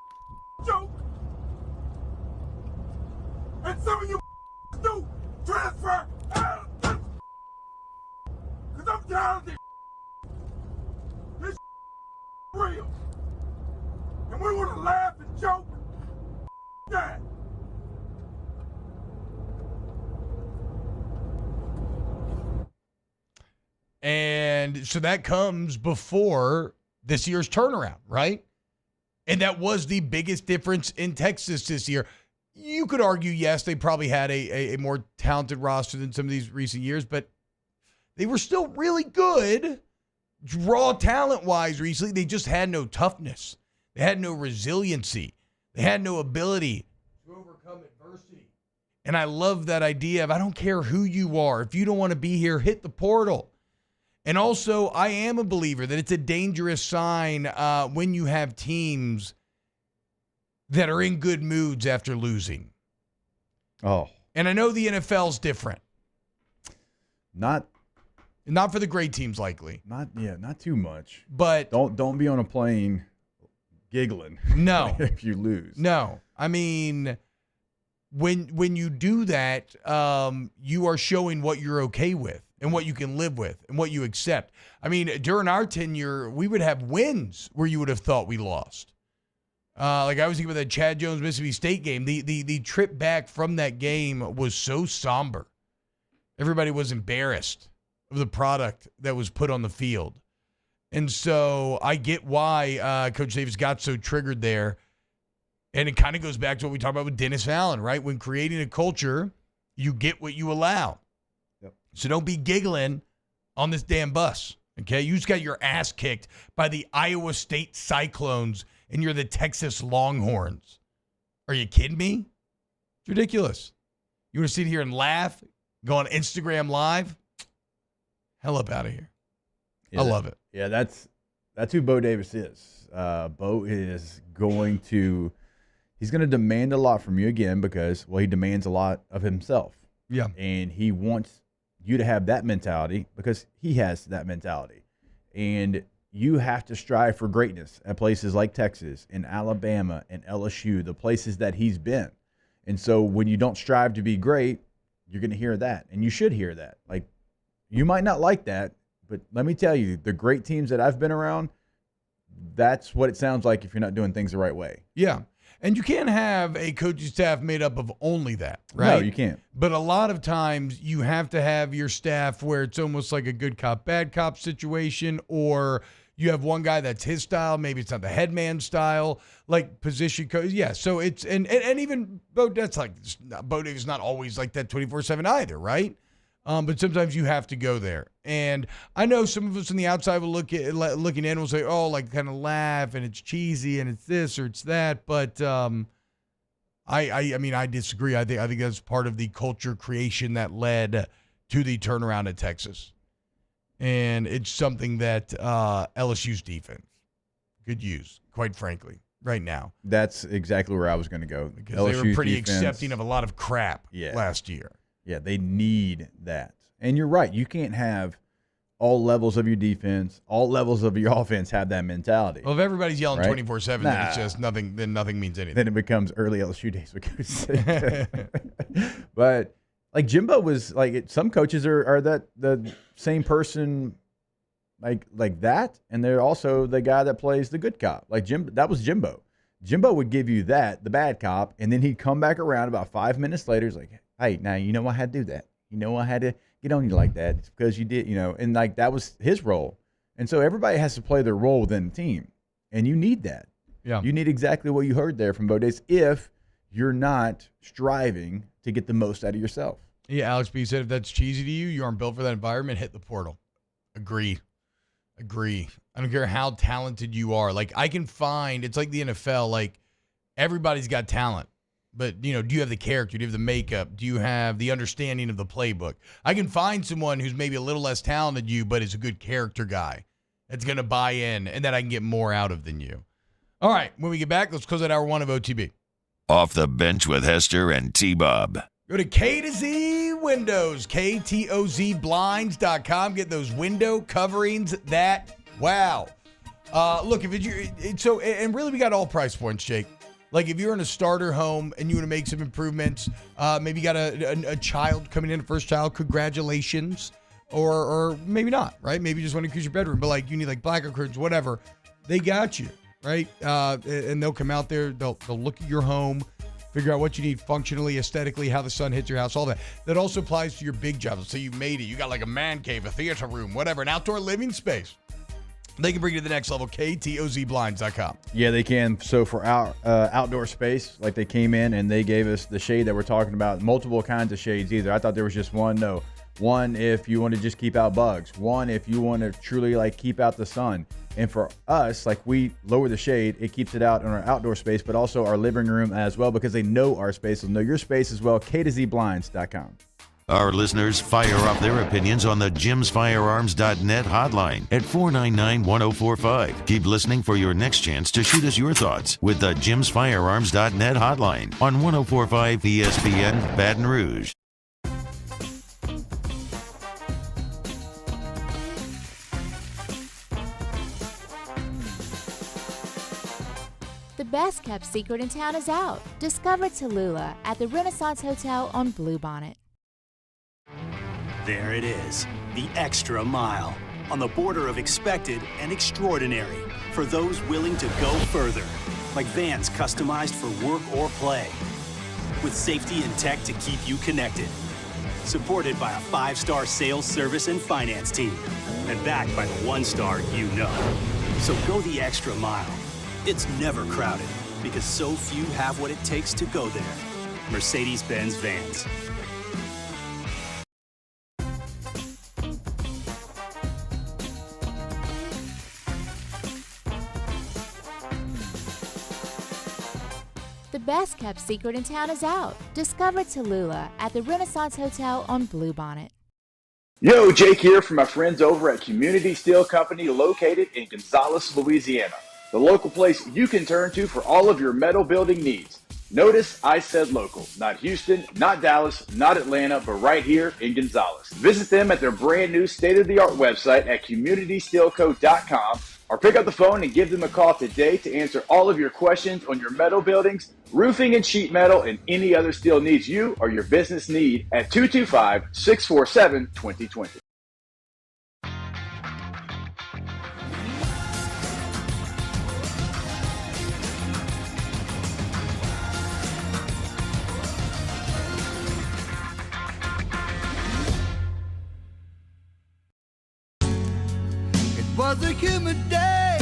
joke? And some of you do transfer out of this. Because I'm tired of this. This real. And we want to laugh and joke. That. And so that comes before this year's turnaround, right? And that was the biggest difference in Texas this year. You could argue, yes, they probably had a more talented roster than some of these recent years, but they were still really good, raw talent-wise recently. They just had no toughness. They had no resiliency. They had no ability to overcome adversity. And I love that idea of I don't care who you are. If you don't want to be here, hit the portal. And also, I am a believer that it's a dangerous sign when you have teams that are in good moods after losing. Oh. And I know the NFL's different. Not for the great teams, likely. Not too much. But don't be on a plane giggling. No. If you lose. No. I mean, when you do that, you are showing what you're okay with and what you can live with and what you accept. I mean, during our tenure, we would have wins where you would have thought we lost. Like I was thinking about that Chad Jones Mississippi State game. The trip back from that game was so somber. Everybody was embarrassed of the product that was put on the field. And so I get why Coach Davis got so triggered there. And it kind of goes back to what we talked about with Dennis Allen, right? When creating a culture, you get what you allow. Yep. So don't be giggling on this damn bus, okay? You just got your ass kicked by the Iowa State Cyclones, and you're the Texas Longhorns. Are you kidding me? It's ridiculous. You want to sit here and laugh, go on Instagram Live? Hell up out of here. Yeah, I love it. Yeah, that's who Bo Davis is. Bo is he's going to demand a lot from you again because, well, he demands a lot of himself. Yeah. And he wants you to have that mentality because he has that mentality. And you have to strive for greatness at places like Texas and Alabama and LSU, the places that he's been. And so when you don't strive to be great, you're going to hear that. And you should hear that. Like, you might not like that, but let me tell you, the great teams that I've been around, that's what it sounds like if you're not doing things the right way. Yeah. And you can't have a coaching staff made up of only that, right? No, you can't. But a lot of times you have to have your staff where it's almost like a good cop, bad cop situation, or You have one guy that's his style. Maybe it's not the headman style, like position coach. Yeah, so it's and even Bodette's like Bodette is not always like that 24/7 either, right? But sometimes you have to go there. And I know some of us on the outside will looking in and will say, oh, like kind of laugh and it's cheesy and it's this or it's that. But I mean, I disagree. I think that's part of the culture creation that led to the turnaround at Texas. And it's something that LSU's defense could use, quite frankly, right now. That's exactly where I was going to go. Because they were pretty accepting of a lot of crap last year. Yeah, they need that. And you're right. You can't have all levels of your defense, all levels of your offense have that mentality. Well, if everybody's yelling 24/7, then it's just nothing. Then nothing means anything. Then it becomes early LSU days. But like Jimbo was like, some coaches are that the same person, like that, and they're also the guy that plays the good cop. Like that was Jimbo. Jimbo would give you the bad cop, and then he'd come back around about 5 minutes later. He's like, hey, now you know I had to do that. You know I had to get on you like that. It's because you did, and like that was his role. And so everybody has to play their role within the team, and you need that. Yeah, you need exactly what you heard there from Bodette if you're not striving to get the most out of yourself. Yeah, Alex B said if that's cheesy to you, you aren't built for that environment, hit the portal. Agree. I don't care how talented you are. Like I can find, it's like the NFL, like everybody's got talent. But, do you have the character? Do you have the makeup? Do you have the understanding of the playbook? I can find someone who's maybe a little less talented than you, but is a good character guy that's going to buy in and that I can get more out of than you. All right, when we get back, let's close out hour one of OTB. Off the Bench with Hester and T-Bob. Go to K to Z Windows, KTOZBlinds.com. Get those window coverings that, wow. Look, and really we got all price points, Jake. Like if you're in a starter home and you want to make some improvements, maybe you got a child coming in, a first child, congratulations, or maybe not, right? Maybe you just want to increase your bedroom, but like you need like blackout curtains, whatever. They got you, right? And they'll come out there, they'll look at your home, figure out what you need functionally, aesthetically, how the sun hits your house, all that. That also applies to your big jobs. So you made it. You got like a man cave, a theater room, whatever, an outdoor living space. They can bring you to the next level, KTOZBlinds.com. Yeah, they can. So for our outdoor space, like they came in and they gave us the shade that we're talking about, multiple kinds of shades either. I thought there was just one. No. One if you want to just keep out bugs. One if you want to truly like keep out the sun. And for us, like we lower the shade, it keeps it out in our outdoor space, but also our living room as well because they know our space. They'll know your space as well, KTOZBlinds.com. Our listeners fire off their opinions on the jimsfirearms.net hotline at 499-1045. Keep listening for your next chance to shoot us your thoughts with the jimsfirearms.net hotline on 1045 ESPN Baton Rouge. The best kept secret in town is out. Discover Tallulah at the Renaissance Hotel on Bluebonnet. There it is, the extra mile, on the border of expected and extraordinary for those willing to go further, like vans customized for work or play, with safety and tech to keep you connected, supported by a 5-star sales, service, and finance team, and backed by the 1-star you know. So go the extra mile. It's never crowded because so few have what it takes to go there. Mercedes-Benz Vans. The best kept secret in town is out. Discover Tallulah at the Renaissance Hotel on Bluebonnet. Yo, Jake here from my friends over at Community Steel Company located in Gonzales, Louisiana. The local place you can turn to for all of your metal building needs. Notice I said local, not Houston, not Dallas, not Atlanta, but right here in Gonzales. Visit them at their brand new state-of-the-art website at communitysteelco.com or pick up the phone and give them a call today to answer all of your questions on your metal buildings, roofing and sheet metal, and any other steel needs you or your business need at 225-647-2020. was a humid day.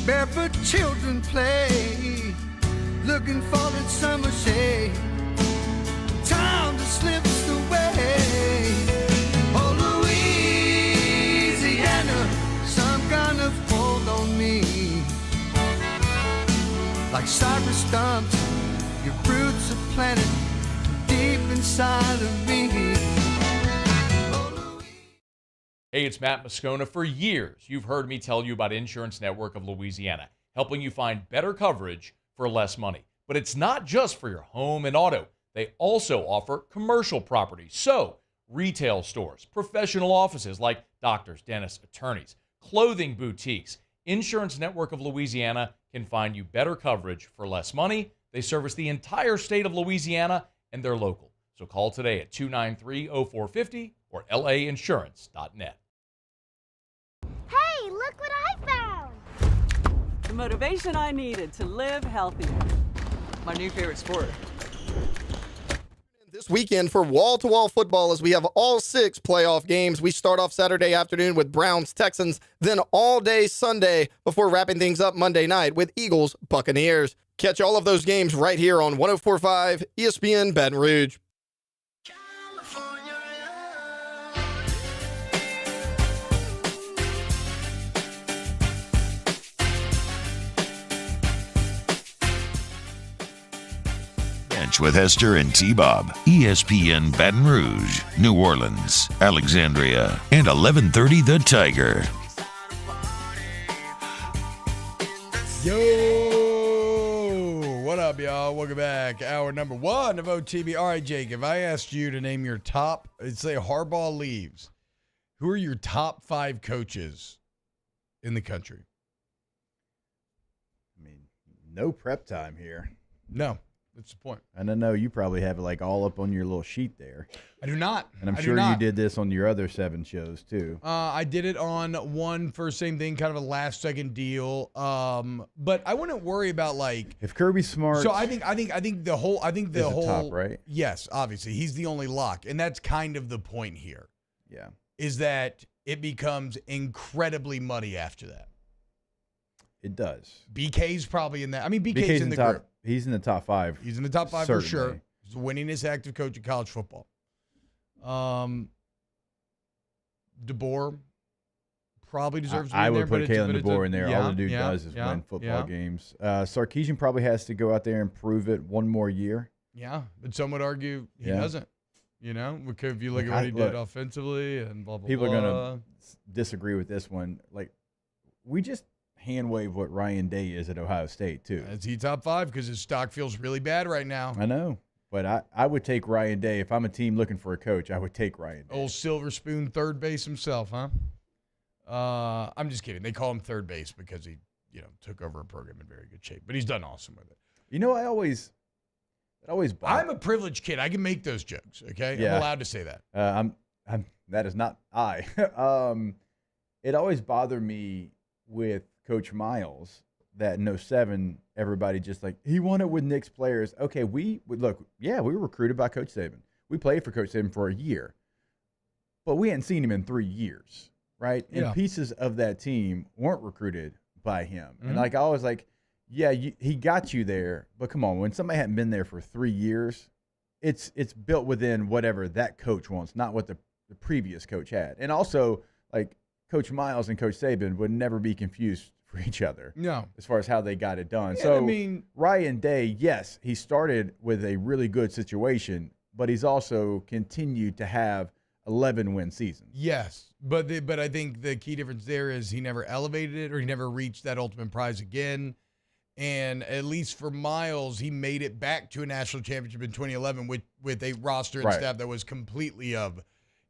Barefoot children play, looking for that summer shade. Time just slips away. Oh, Louisiana, some kind of hold on me. Like cypress stumps, your roots are planted deep inside of me. Hey, it's Matt Moscona. For years, you've heard me tell you about Insurance Network of Louisiana, helping you find better coverage for less money. But it's not just for your home and auto. They also offer commercial properties. So, retail stores, professional offices like doctors, dentists, attorneys, clothing boutiques. Insurance Network of Louisiana can find you better coverage for less money. They service the entire state of Louisiana, and they're local. So call today at 293-0450 or lainsurance.net. Hey, look what I found! The motivation I needed to live healthy. My new favorite sport. This weekend for wall-to-wall football as we have all 6 playoff games. We start off Saturday afternoon with Browns-Texans, then all day Sunday before wrapping things up Monday night with Eagles-Buccaneers. Catch all of those games right here on 104.5 ESPN Baton Rouge. With Hester and T-Bob, ESPN Baton Rouge, New Orleans, Alexandria, and 1130 The Tiger. Yo, what up, y'all? Welcome back. Hour number 1 of OTB. All right, Jake, if I asked you to name your top, say Harbaugh leaves, who are your top 5 coaches in the country? I mean, no prep time here. No. That's the point. And I know you probably have it like all up on your little sheet there. I do not. And I'm sure you did this on your other 7 shows too. I did it on one for same thing, kind of a last second deal. But I wouldn't worry about like if Kirby's smart. So I think the whole top, right? Yes, obviously he's the only lock, and that's kind of the point here. Yeah, is that it becomes incredibly muddy after that. It does. BK's probably in that. I mean, BK's in the top, group. He's in the top 5. He's in the top 5 certainly. for sure. He's the winningest active coach in college football. DeBoer probably deserves to be I in there. would put Kalen DeBoer in there. Yeah, All the dude does is win football games. Sarkisian probably has to go out there and prove it one more year. Yeah, but some would argue he doesn't. You know, because if you look at what he did offensively and blah, blah, people blah. People are going to disagree with this one. Like, we just hand wave what Ryan Day is at Ohio State, too. Is he top 5? Because his stock feels really bad right now. I know. But I would take Ryan Day. If I'm a team looking for a coach, I would take Ryan Day. Old silver spoon third base himself, huh? I'm just kidding. They call him third base because he, took over a program in very good shape. But he's done awesome with it. I always I'm a privileged kid. I can make those jokes, okay? Yeah. I'm allowed to say that. That is not I. It always bothered me with Coach Miles that in 07, everybody just like, he won it with Knicks players. Okay, we were recruited by Coach Saban. We played for Coach Saban for a year, but we hadn't seen him in 3 years, right? Yeah. And pieces of that team weren't recruited by him. Mm-hmm. And I was like, yeah, he got you there, but come on, when somebody hadn't been there for 3 years, it's built within whatever that coach wants, not what the previous coach had. And also, like, Coach Miles and Coach Saban would never be confused for each other. No. As far as how they got it done. Yeah, so, I mean, Ryan Day, yes, he started with a really good situation, but he's also continued to have 11-win seasons. Yes, but I think the key difference there is he never elevated it or he never reached that ultimate prize again. And at least for Miles, he made it back to a national championship in 2011 with a roster and staff that was completely of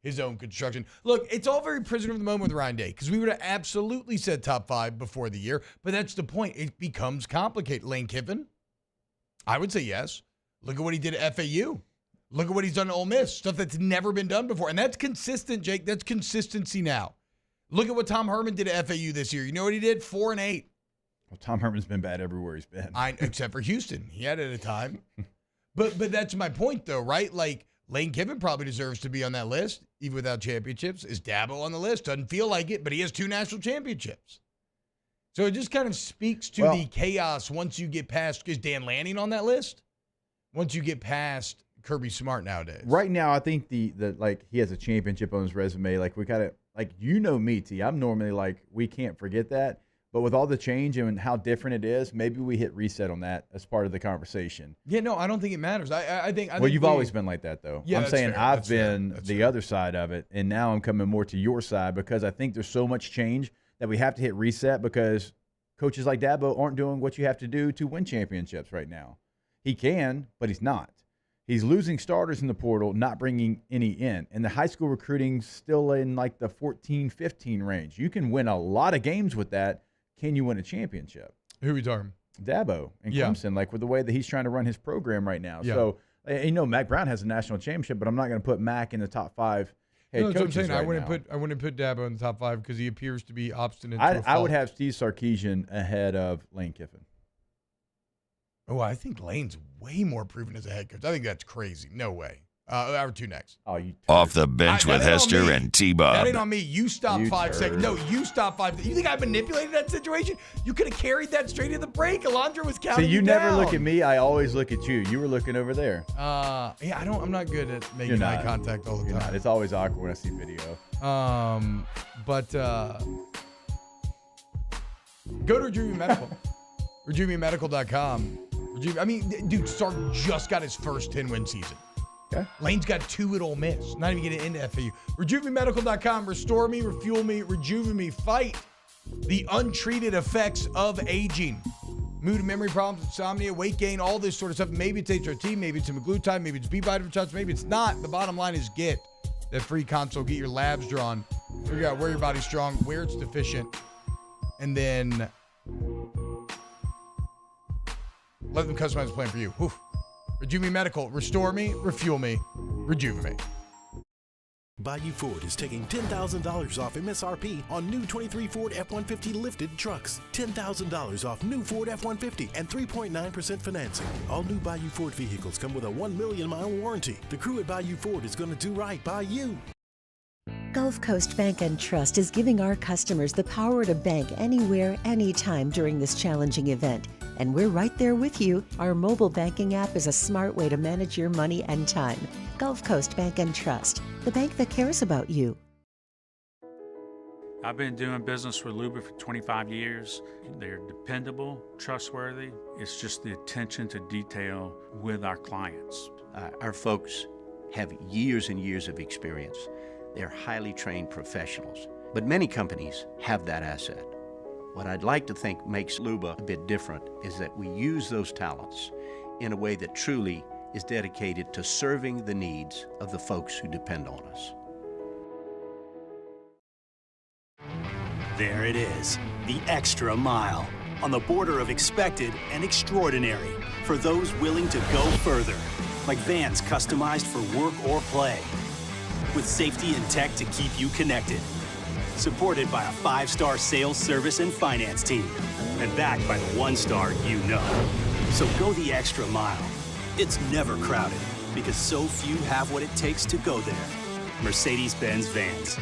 his own construction. Look, it's all very prisoner of the moment with Ryan Day because we would have absolutely said top 5 before the year, but that's the point. It becomes complicated. Lane Kiffin, I would say yes. Look at what he did at FAU. Look at what he's done at Ole Miss, stuff that's never been done before. And that's consistent, Jake. That's consistency now. Look at what Tom Herman did at FAU this year. You know what he did? 4-8. Well, Tom Herman's been bad everywhere he's been. Except for Houston. He had it at a time. But that's my point, though, right? Like, Lane Kiffin probably deserves to be on that list, even without championships. Is Dabo on the list? Doesn't feel like it, but he has 2 national championships. So it just kind of speaks to the chaos once you get past. Is Dan Lanning on that list? Once you get past Kirby Smart nowadays. Right now, I think the like he has a championship on his resume. Like we gotta, like, you know me, T. I'm normally like, we can't forget that. But with all the change and how different it is, maybe we hit reset on that as part of the conversation. Yeah, no, I don't think it matters. I think. Well, you've always been like that, though. Yeah, I'm saying fair. I've been the other side of it, and now I'm coming more to your side because I think there's so much change that we have to hit reset because coaches like Dabo aren't doing what you have to do to win championships right now. He can, but he's not. He's losing starters in the portal, not bringing any in. And the high school recruiting's still in like the 14-15 range. You can win a lot of games with that. Can you win a championship? Who are we talking? Dabo and Clemson, like with the way that he's trying to run his program right now. Yeah. So, Mac Brown has a national championship, but I'm not going to put Mac in the top 5 head coaches. That's what I'm saying. Right I wouldn't put Dabo in the top 5 because he appears to be obstinate. I would have Steve Sarkisian ahead of Lane Kiffin. Oh, I think Lane's way more proven as a head coach. I think that's crazy. No way. Hour 2 next. Oh, you Off the bench with Hester and T-Bob. That ain't on me. You stop 5 seconds. No, you stop 5. You think I manipulated that situation? You could have carried that straight to the break. Alondra was counting. So you never down. look at me. I always look at you. You were looking over there. Yeah, I'm not good at making eye contact all the time. You're not. It's always awkward when I see video. But go to Rejuvenate Medical. RejuvenateMedical.com. I mean, dude, Stark just got his first 10-win season. Okay. Lane's got 2 at Ole Miss. Not even getting into FAU. RejuvenateMedical.com. Restore me, refuel me, rejuvenate me. Fight the untreated effects of aging. Mood and memory problems, insomnia, weight gain, all this sort of stuff. Maybe it's HRT, maybe it's semaglutide, maybe it's B vitamin shots, maybe it's not. The bottom line is get that free consult, get your labs drawn, figure out where your body's strong, where it's deficient, and then let them customize a plan for you. Whew. Rejuvenate Medical. Restore me, refuel me, rejuvenate. Bayou Ford is taking $10,000 off MSRP on new 23 Ford F-150 lifted trucks. $10,000 off new Ford F-150 and 3.9% financing. All new Bayou Ford vehicles come with a 1 million mile warranty. The crew at Bayou Ford is going to do right by you. Gulf Coast Bank and Trust is giving our customers the power to bank anywhere, anytime during this challenging event. And we're right there with you. Our mobile banking app is a smart way to manage your money and time. Gulf Coast Bank and Trust, the bank that cares about you. I've been doing business with Luba for 25 years. They're dependable, trustworthy. It's just the attention to detail with our clients. Our folks have years and years of experience. They're highly trained professionals, but many companies have that asset. What I'd like to think makes Luba a bit different is that we use those talents in a way that truly is dedicated to serving the needs of the folks who depend on us. There it is, the extra mile, on the border of expected and extraordinary for those willing to go further, like vans customized for work or play, with safety and tech to keep you connected. Supported by a 5-star sales, service, and finance team. And backed by the 1-star you know. So go the extra mile. It's never crowded because so few have what it takes to go there. Mercedes-Benz Vans.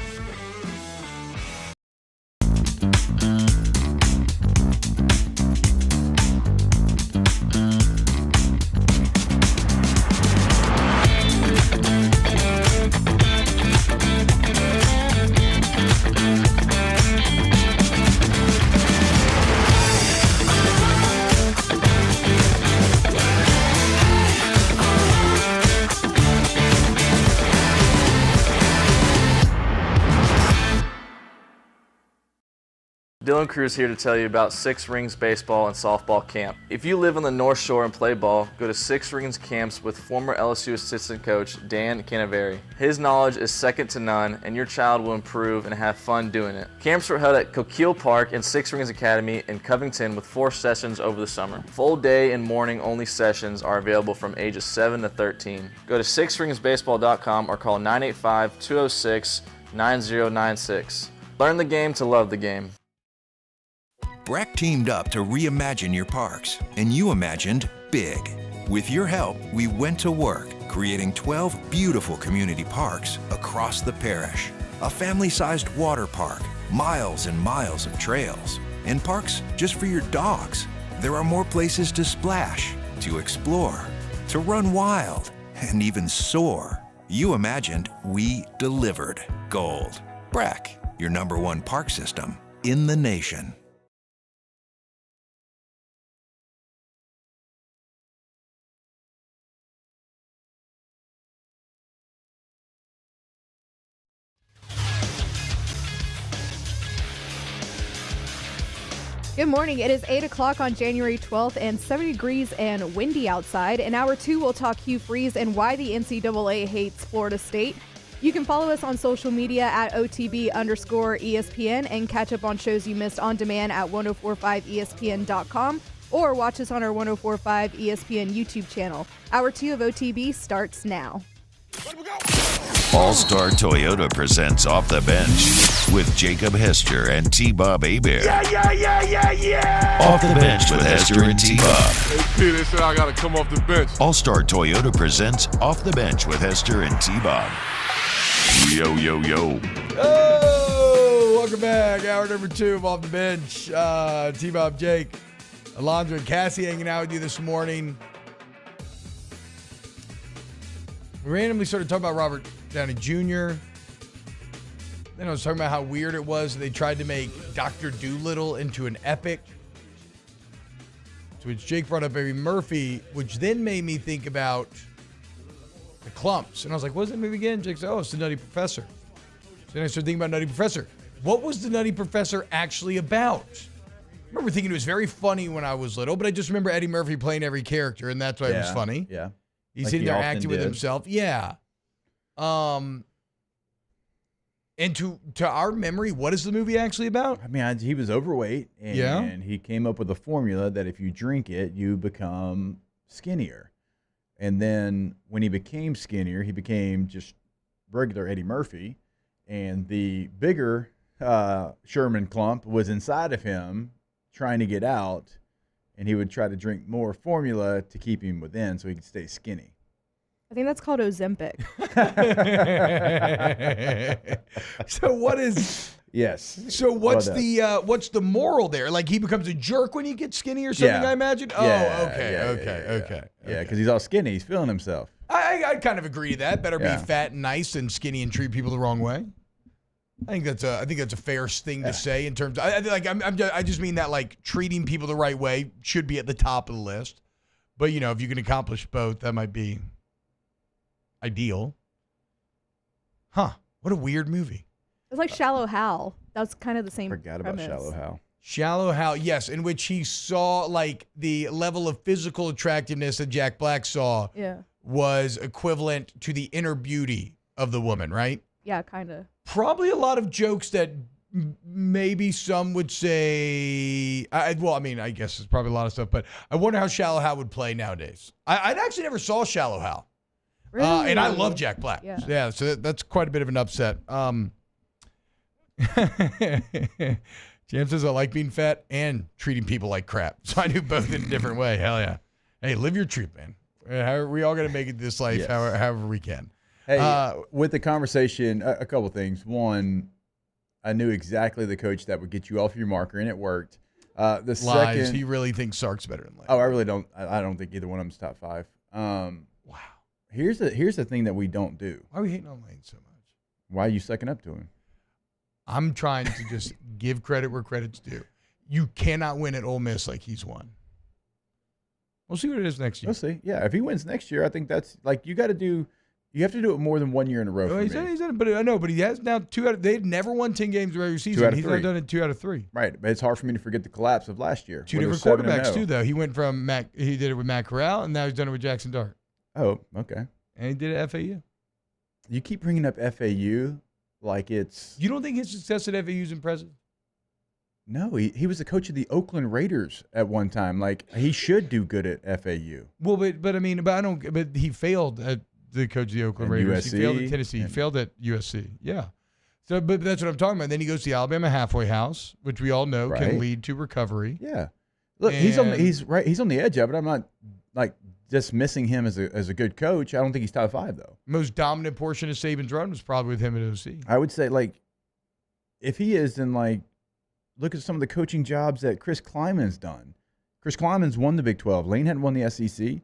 Dylan Cruz here to tell you about Six Rings Baseball and Softball Camp. If you live on the North Shore and play ball, go to Six Rings Camps with former LSU assistant coach Dan Canaveri. His knowledge is second to none, and your child will improve and have fun doing it. Camps were held at Coquille Park and Six Rings Academy in Covington with 4 sessions over the summer. Full day and morning only sessions are available from ages 7 to 13. Go to sixringsbaseball.com or call 985-206-9096. Learn the game to love the game. BRAC teamed up to reimagine your parks, and you imagined big. With your help, we went to work, creating 12 beautiful community parks across the parish. A family-sized water park, miles and miles of trails, and parks just for your dogs. There are more places to splash, to explore, to run wild, and even soar. You imagined, we delivered. Gold. Breck, your #1 park system in the nation. Good morning. It is 8 o'clock on January 12th and 70 degrees and windy outside. In hour 2, we'll talk Hugh Freeze and why the NCAA hates Florida State. You can follow us on social media at OTB_ESPN and catch up on shows you missed on demand at 1045ESPN.com or watch us on our 1045 ESPN YouTube channel. Hour 2 of OTB starts now. All-Star Toyota presents Off the Bench with Jacob Hester and T-Bob Hebert. Yeah. Off the Bench with Hester and T-Bob. Hey, P, they said I got to come off the bench. All-Star Toyota presents Off the Bench with Hester and T-Bob. Yo, yo, yo. Oh, welcome back. Hour number 2 of Off the Bench. T-Bob, Jake, Alondra, and Cassie hanging out with you this morning. We randomly started talking about Robert Downey Jr. Then I was talking about how weird it was they tried to make Dr. Dolittle into an epic. To which Jake brought up Eddie Murphy, which then made me think about the Clumps. And I was like, what was that movie again? Jake said, oh, it's The Nutty Professor. So then I started thinking about Nutty Professor. What was The Nutty Professor actually about? I remember thinking it was very funny when I was little, but I just remember Eddie Murphy playing every character, and that's why it was funny. Yeah. He's Like sitting he there often acting with did. himself. Yeah. And to our memory, what is the movie actually about? I mean, he was overweight, and he came up with a formula that if you drink it, you become skinnier. And then when he became skinnier, he became just regular Eddie Murphy, and the bigger Sherman clump was inside of him trying to get out, and he would try to drink more formula to keep him within so he could stay skinny. I think that's called Ozempic. So what is? Yes. So what's the moral there? Like he becomes a jerk when he gets skinny or something? I imagine. Oh, okay. Yeah, because he's all skinny. He's feeling himself. I kind of agree to that. Better be fat and nice than skinny and treat people the wrong way. I think that's a fair thing to say in terms of, I just mean that like treating people the right way should be at the top of the list. But you know, if you can accomplish both, that might be ideal. Huh. What a weird movie. It's like Shallow Hal. That's kind of the same Forgot premise. about Shallow Hal. Shallow Hal, yes, in which he saw like the level of physical attractiveness that Jack Black saw was equivalent to the inner beauty of the woman, right? Yeah, kind of. Probably a lot of jokes that maybe some would say, I guess it's probably a lot of stuff, but I wonder how Shallow Hal would play nowadays. I actually never saw Shallow Hal. Really? And I love Jack Black. Yeah, so that's quite a bit of an upset. Jam says, I like being fat and treating people like crap. So I do both in a different way. Hell yeah. Hey, live your truth, man. We all got to make it this life however we can. Hey, with the conversation, a couple things. One, I knew exactly the coach that would get you off your marker, and it worked. The Lies. second, He really thinks Sark's better than Lane. Oh, I really don't. I don't think either one of them's top 5. Wow. Here's the thing that we don't do. Why are we hating on Lane so much? Why are you sucking up to him? I'm trying to just give credit where credit's due. You cannot win at Ole Miss like he's won. We'll see what it is next year. We'll see. Yeah, if he wins next year, I think that's like you have to do it more than 1 year in a row. Oh, he's done it, but I know, but he has now they've never won 10 games in the regular season. He's now done it 2 out of 3. Right, but it's hard for me to forget the collapse of last year. 2 different quarterbacks too, though. He went from he did it with Matt Corral, and now he's done it with Jackson Dart. Oh, okay. And he did it at FAU. You keep bringing up FAU like it's. You don't think his success at FAU is impressive? No, he was the coach of the Oakland Raiders at one time. Like he should do good at FAU. Well, but he failed at the coach of the Oakland Raiders. USC, he failed at Tennessee. He failed at USC. Yeah. So, but that's what I'm talking about. Then he goes to the Alabama halfway house, which we all know can lead to recovery. Yeah. Look, he's on the edge of it. I'm not like dismissing him as a good coach. I don't think he's top 5 though. Most dominant portion of Saban's run was probably with him at OC. I would say like, if he is, then like, look at some of the coaching jobs that Chris Kleiman's done. Chris Kleiman's won the Big 12. Lane hadn't won the SEC.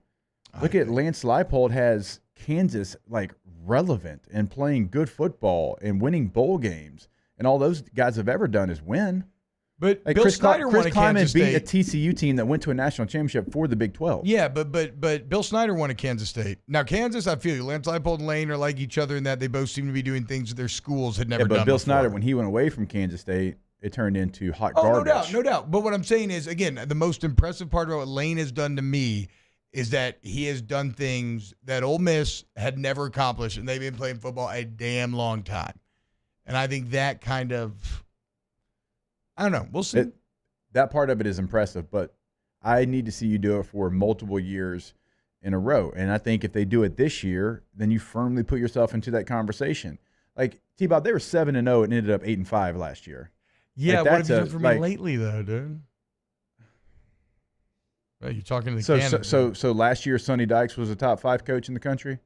Look at Lance Leipold has Kansas like relevant and playing good football and winning bowl games. And all those guys have ever done is win. But like Bill Snyder won at Kansas beat State. a TCU team that went to a national championship for the Big 12. Yeah, but Bill Snyder won at Kansas State. Now Kansas, I feel you. Lance Leipold and Lane are like each other in that they both seem to be doing things that their schools had never done. But Bill before. Snyder, when he went away from Kansas State, it turned into hot Oh, garbage. no doubt. But what I'm saying is, again, the most impressive part about what Lane has done to me is that he has done things that Ole Miss had never accomplished, and they've been playing football a damn long time. And I think that kind of, I don't know. We'll see. That part of it is impressive, but I need to see you do it for multiple years in a row. And I think if they do it this year, then you firmly put yourself into that conversation. Like T-Bob, they were 7-0 and ended up 8-5 last year. Yeah, like, what have you done for me lately, though, dude? Well, you're talking to the candidate. So last year, Sonny Dykes was a top 5 coach in the country?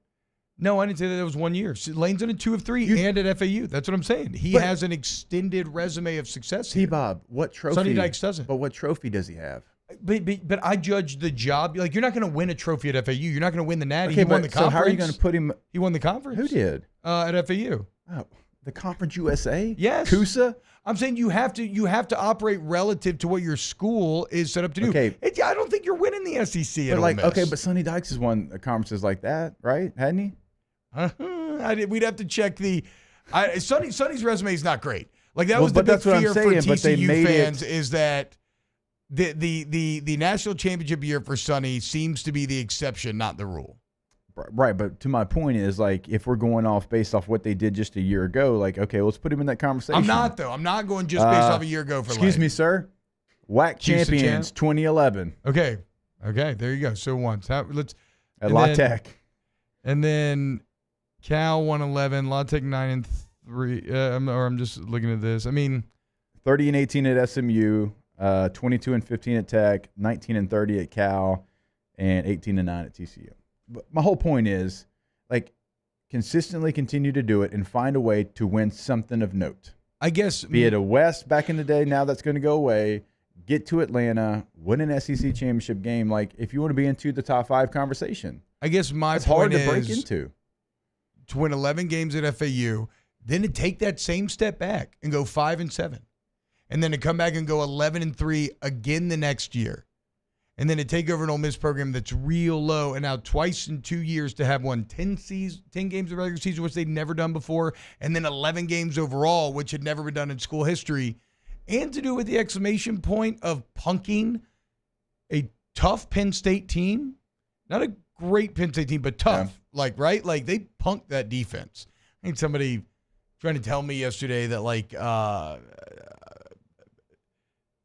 No, I didn't say that. It was 1 year. Lane's in a 2 of 3 and at FAU. That's what I'm saying. He has an extended resume of success here. T-Bob, what trophy? Sonny Dykes doesn't. But what trophy does he have? But I judge the job. Like, you're not going to win a trophy at FAU. You're not going to win the Natty. Okay, He won the conference. So how are you going to put him? He won the conference. Who did? At FAU. Oh, the Conference USA? Yes. Coosa? I'm saying you have to operate relative to what your school is set up to do. Okay. I don't think you're winning the SEC at But Ole Miss. okay, but Sonny Dykes has won conferences like that, right? Hadn't he? We'd have to check the. Sonny's resume is not great. Like that was the big that's what I'm fear saying, for but they TCU made fans it- is that the national championship year for Sonny seems to be the exception, not the rule. Right, but to my point is, like, if we're going off based off what they did just a year ago, like, okay, let's put him in that conversation. I'm not though. I'm not going just based off a year ago for. Excuse Lane. me, sir. WAC Houston champions, champ? 2011 Okay, there you go. So once let's at La Tech. And then Cal 111, La Tech 9-3. I'm just looking at this. I mean, 30-18 at SMU, 22-15 at Tech, 19-30 at Cal, and 18-9 at TCU. But my whole point is, like, consistently continue to do it and find a way to win something of note. I guess be it a West back in the day, now that's going to go away. Get to Atlanta, win an SEC championship game. Like, if you want to be into the top 5 conversation, I guess my it's point hard to is break into. To win 11 games at FAU, then to take that same step back and go 5-7, and then to come back and go 11-3 again the next year, and then to take over an Ole Miss program that's real low, and now twice in 2 years to have won 10 games of regular season, which they'd never done before, and then 11 games overall, which had never been done in school history, and to do with the exclamation point of punking a tough Penn State team, not a great Penn State team, but tough, right? Like, they punked that defense. I think somebody trying to tell me yesterday that, like, I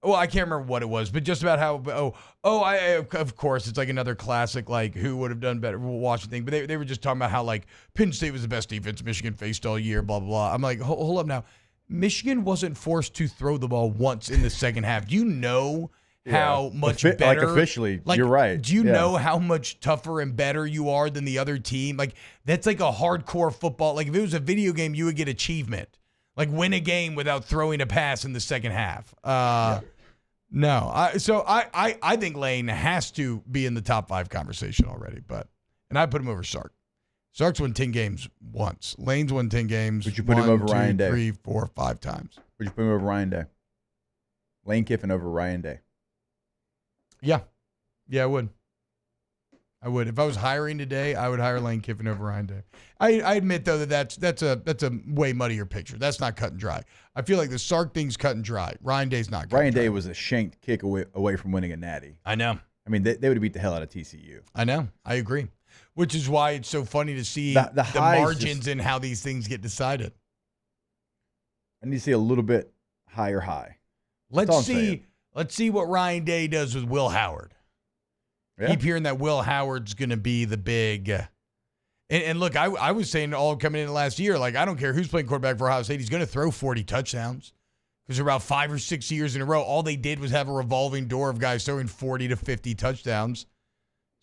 can't remember what it was, but just about how, of course, it's like another classic, like, who would have done better, Washington thing. But they were just talking about how, like, Penn State was the best defense Michigan faced all year, blah, blah, blah. I'm like, hold up now. Michigan wasn't forced to throw the ball once in the second half. Do you know how much better? Like, officially, you're right. Do you know how much tougher and better you are than the other team? Like, that's like a hardcore football. Like, if it was a video game, you would get achievement. Like, win a game without throwing a pass in the second half. No. I think Lane has to be in the top 5 conversation already, and I put him over Sark. Sark's won 10 games once. Lane's won 10 games. Would you put him over Ryan Day? 3, 4, 5 times. Would you put him over Ryan Day? Lane Kiffin over Ryan Day. Yeah, I would. If I was hiring today, I would hire Lane Kiffin over Ryan Day. I admit though that's a way muddier picture. That's not cut and dry. I feel like the Sark thing's cut and dry. Ryan Day's not. Ryan Day was a shanked kick away from winning a Natty. I know. I mean, they would have beat the hell out of TCU. I know. I agree. Which is why it's so funny to see the margins and how these things get decided. I need to see a little bit higher high. Let's see what Ryan Day does with Will Howard. Yeah. Keep hearing that Will Howard's going to be the big. And look, I was saying all coming in last year, like, I don't care who's playing quarterback for Ohio State. He's going to throw 40 touchdowns. Because about 5 or 6 years in a row, all they did was have a revolving door of guys throwing 40 to 50 touchdowns.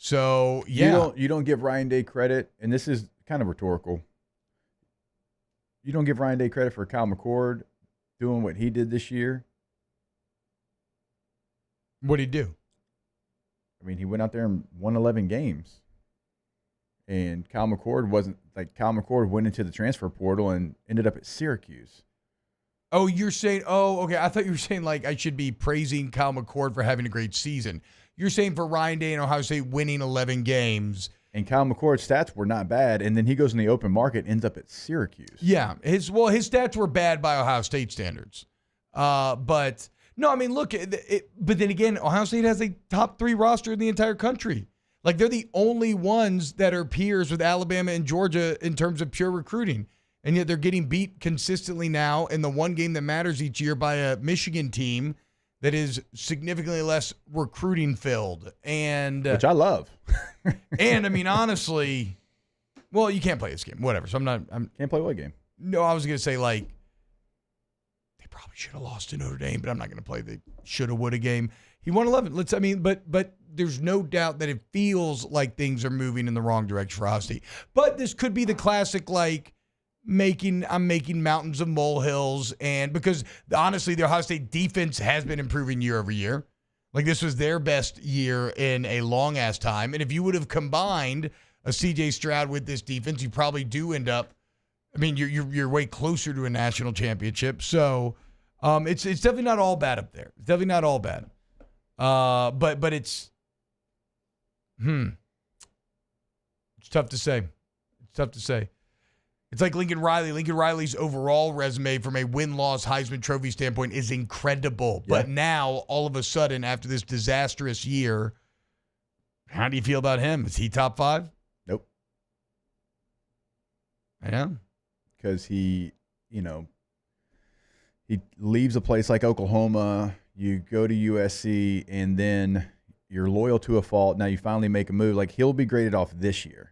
So, yeah. You don't give Ryan Day credit, and this is kind of rhetorical. You don't give Ryan Day credit for Kyle McCord doing what he did this year. What'd he do? I mean, he went out there and won 11 games. And Kyle McCord went into the transfer portal and ended up at Syracuse. Oh, you're saying, okay. I thought you were saying, like, I should be praising Kyle McCord for having a great season. You're saying for Ryan Day and Ohio State winning 11 games. And Kyle McCord's stats were not bad, and then he goes in the open market, ends up at Syracuse. Yeah, his stats were bad by Ohio State standards. But no, I mean, look, but then again, Ohio State has a top 3 roster in the entire country. Like, they're the only ones that are peers with Alabama and Georgia in terms of pure recruiting. And yet they're getting beat consistently now in the one game that matters each year by a Michigan team that is significantly less recruiting filled. And which I love. And I mean, honestly, well, you can't play this game. Whatever. So can't play what game? No, I was going to say, like, they probably should have lost to Notre Dame, but I'm not going to play the shoulda, woulda game. He won 11. But there's no doubt that it feels like things are moving in the wrong direction for Ohio State. But this could be the classic, like, I'm making mountains of molehills, and because honestly, the Ohio State defense has been improving year over year. Like, this was their best year in a long ass time. And if you would have combined a CJ Stroud with this defense, you probably do end up. I mean, you're way closer to a national championship. So it's definitely not all bad up there. It's definitely not all bad. But it's it's tough to say. It's tough to say. It's like Lincoln Riley. Lincoln Riley's overall resume from a win-loss Heisman Trophy standpoint is incredible. Yeah. But now, all of a sudden, after this disastrous year, how do you feel about him? Is he top 5? Nope. Yeah. Because he leaves a place like Oklahoma, you go to USC, and then you're loyal to a fault. Now you finally make a move. Like, he'll be graded off this year.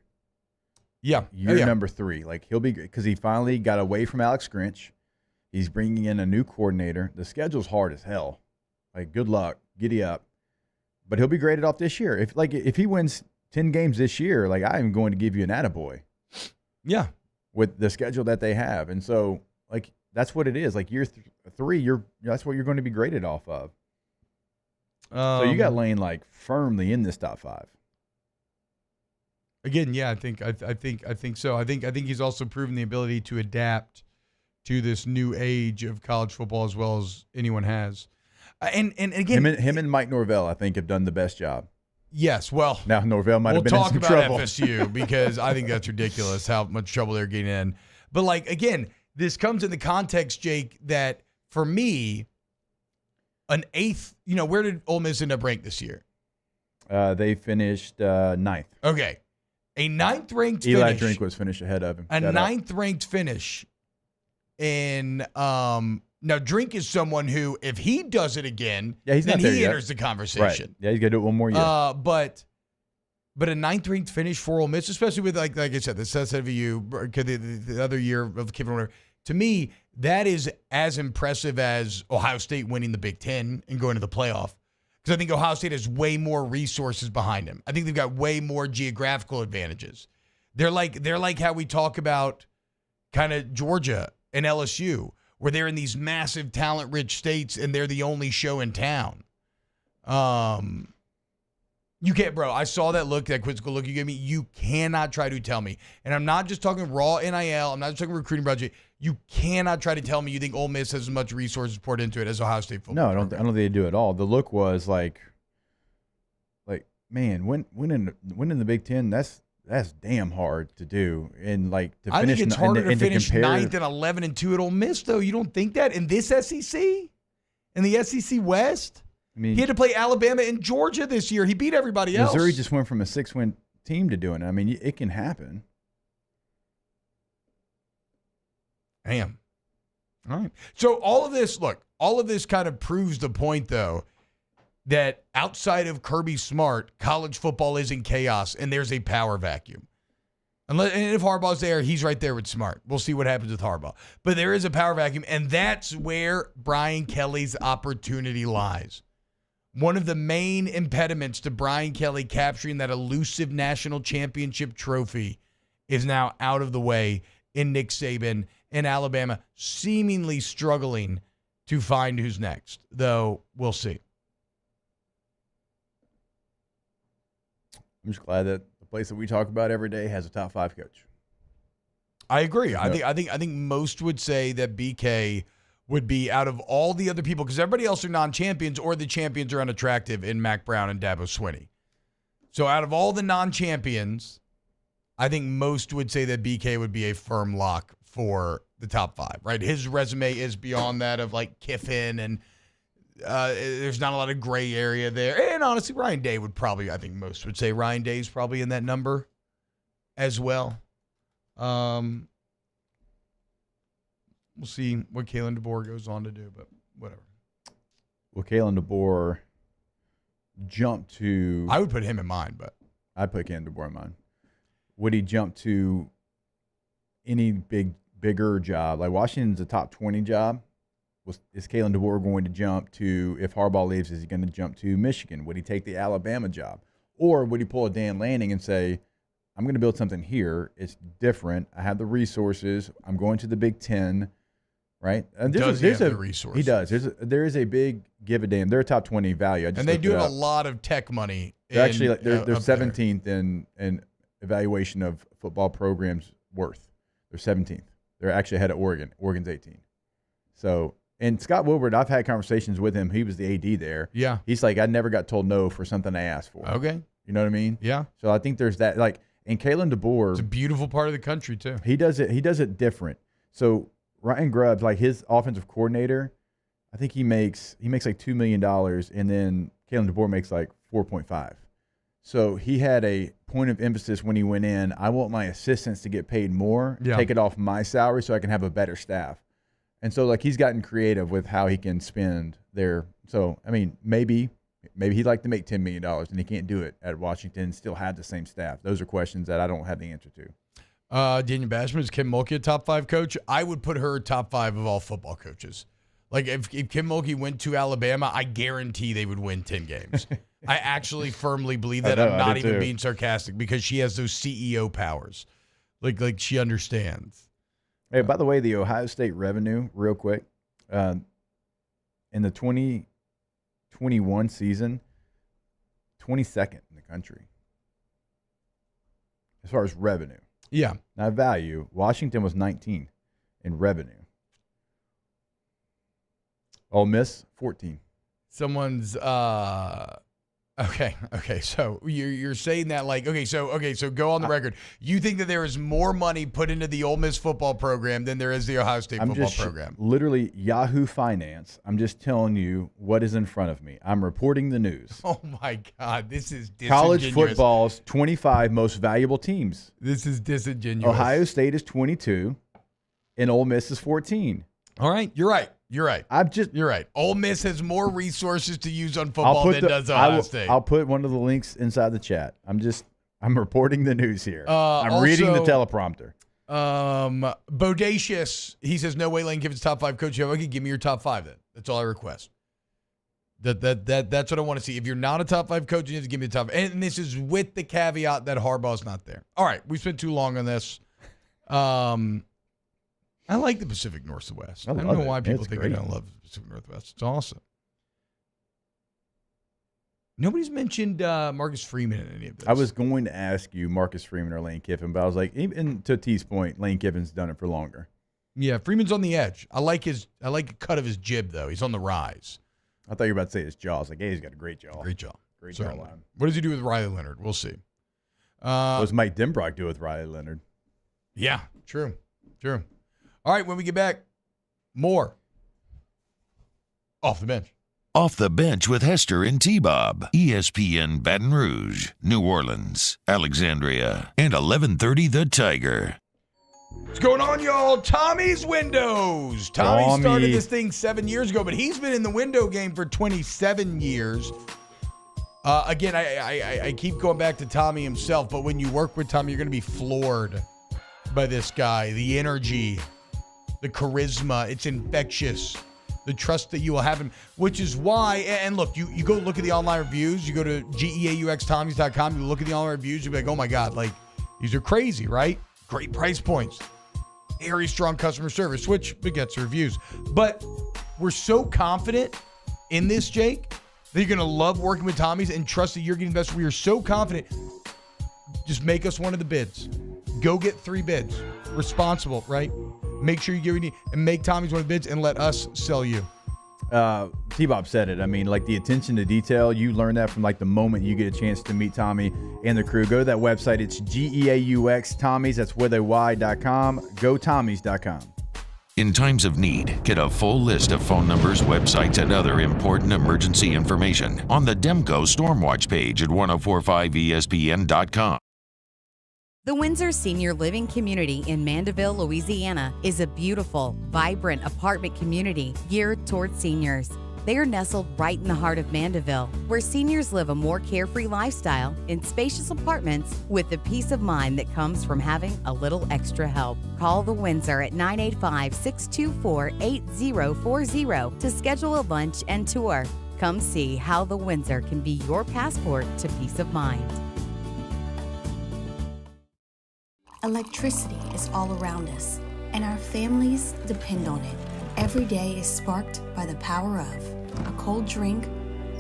Yeah. You're number 3. Like, he'll be, because he finally got away from Alex Grinch. He's bringing in a new coordinator. The schedule's hard as hell. Like, good luck. Giddy up. But he'll be graded off this year. If he wins 10 games this year, like, I'm going to give you an attaboy. Yeah. With the schedule that they have. And so, like, that's what it is. Like, year 3, that's what you're going to be graded off of. So you got Lane, like, firmly in this top 5. Again, yeah, I think so. I think he's also proven the ability to adapt to this new age of college football as well as anyone has. And again, him and Mike Norvell, I think, have done the best job. Yes, well, now Norvell might have been in some trouble. We'll talk about FSU because I think that's ridiculous how much trouble they're getting in. But, like, again, this comes in the context, Jake, that for me, an 8th. Where did Ole Miss end up ranked this year? They finished 9th. Okay. A 9th ranked finish. Eli Drink was finished ahead of him. A 9th ranked finish. And now Drink is someone who, if he does it again, then he enters the conversation. Right. Yeah, he's got to do it one more year. But a 9th ranked finish for Ole Miss, especially with like I said, the SSVU, the other year of Kevin Warner. To me, that is as impressive as Ohio State winning the Big Ten and going to the playoff. Because I think Ohio State has way more resources behind them. I think they've got way more geographical advantages. They're like how we talk about kind of Georgia and LSU, where they're in these massive talent-rich states and they're the only show in town. You can't, bro. I saw that quizzical look you gave me. You cannot try to tell me, and I'm not just talking raw NIL. I'm not just talking recruiting budget. You cannot try to tell me you think Ole Miss has as much resources poured into it as Ohio State football. No, I don't think they do at all. The look was like, man, winning the Big Ten, that's damn hard to do. And like to I finish, think it's harder to finish 9th and 11-2 at Ole Miss, though. You don't think that in this SEC, in the SEC West? I mean, he had to play Alabama and Georgia this year. He beat everybody else. Missouri just went from a 6-win team to doing it. I mean, it can happen. Damn. All right. So all of this kind of proves the point, though, that outside of Kirby Smart, college football is in chaos, and there's a power vacuum. And if Harbaugh's there, he's right there with Smart. We'll see what happens with Harbaugh. But there is a power vacuum, and that's where Brian Kelly's opportunity lies. one of the main impediments to Brian Kelly capturing that elusive national championship trophy is now out of the way in Nick Saban and Alabama seemingly struggling to find who's next, though we'll see. I'm just glad that the place that we talk about every day has a top 5 coach. I agree. I think most would say that BK would be out of all the other people, because everybody else are non-champions or the champions are unattractive in Mac Brown and Dabo Swinney. So out of all the non-champions, I think most would say that BK would be a firm lock for the top 5, right? His resume is beyond that of like Kiffin, and there's not a lot of gray area there. And honestly, Ryan Day would probably, I think most would say Ryan Day's probably in that number as well. We'll see what Kalen DeBoer goes on to do, but whatever. Well, Kalen DeBoer jumped to... I would put him in mine, but... I'd put Kalen DeBoer in mine. Would he jump to any bigger job? Like Washington's a top 20 job. Is Kalen DeBoer going to jump to, if Harbaugh leaves, is he going to jump to Michigan? Would he take the Alabama job? Or would he pull a Dan Lanning and say, I'm going to build something here. It's different. I have the resources. I'm going to the Big Ten. Right? And does he have the resources? He does. There is a big give a damn. They're a top 20 value. And they do have a lot of tech money. They're actually they're 17th in evaluation of football programs worth. They're 17th. They're actually ahead of Oregon. Oregon's 18. So, and Scott Wilbert, I've had conversations with him. He was the AD there. Yeah. He's like, I never got told no for something I asked for. Okay. You know what I mean? Yeah. So I think there's that. Like, and Kalen DeBoer. It's a beautiful part of the country too. He does it different. So Ryan Grubbs, like his offensive coordinator, I think he makes like $2 million, and then Kalen DeBoer makes like 4.5. So he had a point of emphasis when he went in. I want my assistants to get paid more, take it off my salary so I can have a better staff. And so like he's gotten creative with how he can spend there. So I mean, maybe he'd like to make $10 million and he can't do it at Washington and still have the same staff. Those are questions that I don't have the answer to. Daniel Basham, is Kim Mulkey a top 5 coach? I would put her top 5 of all football coaches. Like if Kim Mulkey went to Alabama, I guarantee they would win 10 games. I actually firmly believe that. I'm not even being sarcastic, because she has those CEO powers. Like she understands. Hey, by the way, the Ohio State revenue, real quick, in the 2021 season, 22nd in the country as far as revenue. Yeah. Now, value, Washington was 19 in revenue. Ole Miss, 14. Someone's okay. So you're saying that like so go on the record. You think that there is more money put into the Ole Miss football program than there is the Ohio State football program? Literally Yahoo Finance. I'm just telling you what is in front of me. I'm reporting the news. Oh my God, this is disingenuous. College football's 25 most valuable teams. This is disingenuous. Ohio State is 22, and Ole Miss is 14. All right, you're right. You're right. You're right. Ole Miss has more resources to use on football than does Ohio State. I'll put one of the links inside the chat. I'm reporting the news here. I'm also, reading the teleprompter. Bodacious, he says, no way Lane Kiffin's top 5 coach. Okay, give me your top 5 then. That's all I request. That's what I want to see. If you're not a top 5 coach, you need to give me the top 5. And this is with the caveat that Harbaugh's not there. All right, we spent too long on this. I like the Pacific Northwest. I don't know why people think I don't love the Pacific Northwest. It's awesome. Nobody's mentioned Marcus Freeman in any of this. I was going to ask you Marcus Freeman or Lane Kiffin, but I was like, even to T's point, Lane Kiffin's done it for longer. Yeah, Freeman's on the edge. I like the cut of his jib, though. He's on the rise. I thought you were about to say his jaw. I was like, hey, he's got a great jaw. Great jaw. Great Certainly. jawline. What does he do with Riley Leonard? We'll see. What does Mike Denbrock do with Riley Leonard? Yeah, true. All right, when we get back, more Off the Bench. Off the Bench with Hester and T-Bob. ESPN Baton Rouge, New Orleans, Alexandria, and 1130 The Tiger. What's going on, y'all? Tommy's Windows. Tommy started this thing 7 years ago, but he's been in the window game for 27 years. Again, I keep going back to Tommy himself, but when you work with Tommy, you're going to be floored by this guy. The energy, the charisma, it's infectious. the trust that you will have him, which is why, and look, you go look at the online reviews, you go to geauxtommies.com, you look at the online reviews, you'll be like, oh my God, like, these are crazy, right? Great price points, very strong customer service, which begets reviews. But we're so confident in this, Jake, that you're going to love working with Tommy's and trust that you're getting the best. We are so confident. Just make us one of the bids. Go get 3 bids. Responsible, right? Make sure you get what you need and make Tommy's one of the bids and let us sell you. T-Bob said it. I mean, like the attention to detail, you learn that from like the moment you get a chance to meet Tommy and the crew. Go to that website. It's GEAUX Tommy's. That's with a Y.com. GoTommys.com. In times of need, get a full list of phone numbers, websites, and other important emergency information on the Demco Stormwatch page at 1045ESPN.com. The Windsor Senior Living Community in Mandeville, Louisiana is a beautiful, vibrant apartment community geared toward seniors. They are nestled right in the heart of Mandeville, where seniors live a more carefree lifestyle in spacious apartments with the peace of mind that comes from having a little extra help. Call the Windsor at 985-624-8040 to schedule a lunch and tour. Come see how the Windsor can be your passport to peace of mind. Electricity is all around us, and our families depend on it. Every day is sparked by the power of a cold drink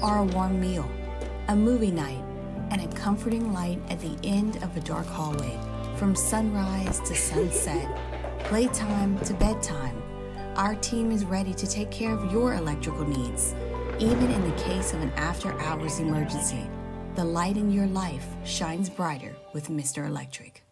or a warm meal, a movie night, and a comforting light at the end of a dark hallway. From sunrise to sunset, playtime to bedtime, our team is ready to take care of your electrical needs. Even in the case of an after-hours emergency, the light in your life shines brighter with Mr. Electric.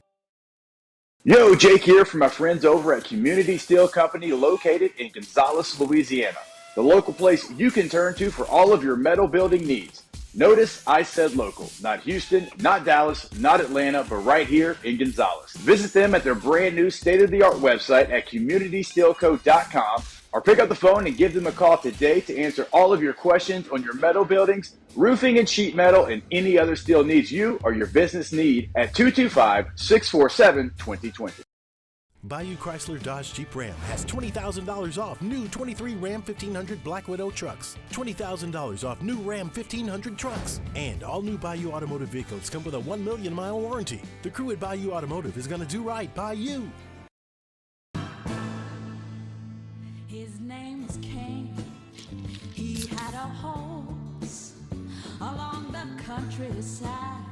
Yo, Jake here from my friends over at Community Steel Company located in Gonzales, Louisiana. The local place you can turn to for all of your metal building needs. Notice I said local, not Houston, not Dallas, not Atlanta, but right here in Gonzales. Visit them at their brand new state-of-the-art website at communitysteelco.com or pick up the phone and give them a call today to answer all of your questions on your metal buildings, roofing and sheet metal, and any other steel needs you or your business need at 225-647-2020. Bayou Chrysler Dodge Jeep Ram has $20,000 off new 23 Ram 1500 Black Widow trucks, $20,000 off new Ram 1500 trucks, and all new Bayou Automotive vehicles come with a 1 million mile warranty. The crew at Bayou Automotive is going to do right by you. His name was King. He had a horse along the countryside.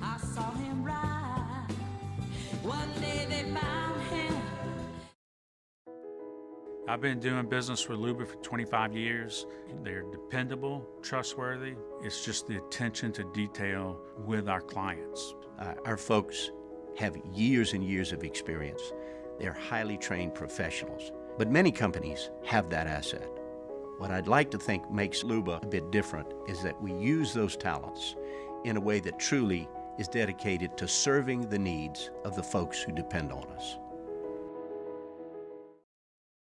I saw him ride. One day they found him. I've been doing business with Luba for 25 years. They're dependable, trustworthy. It's just the attention to detail with our clients. Our folks have years and years of experience. They're highly trained professionals. But many companies have that asset. What I'd like to think makes Luba a bit different is that we use those talents in a way that truly is dedicated to serving the needs of the folks who depend on us.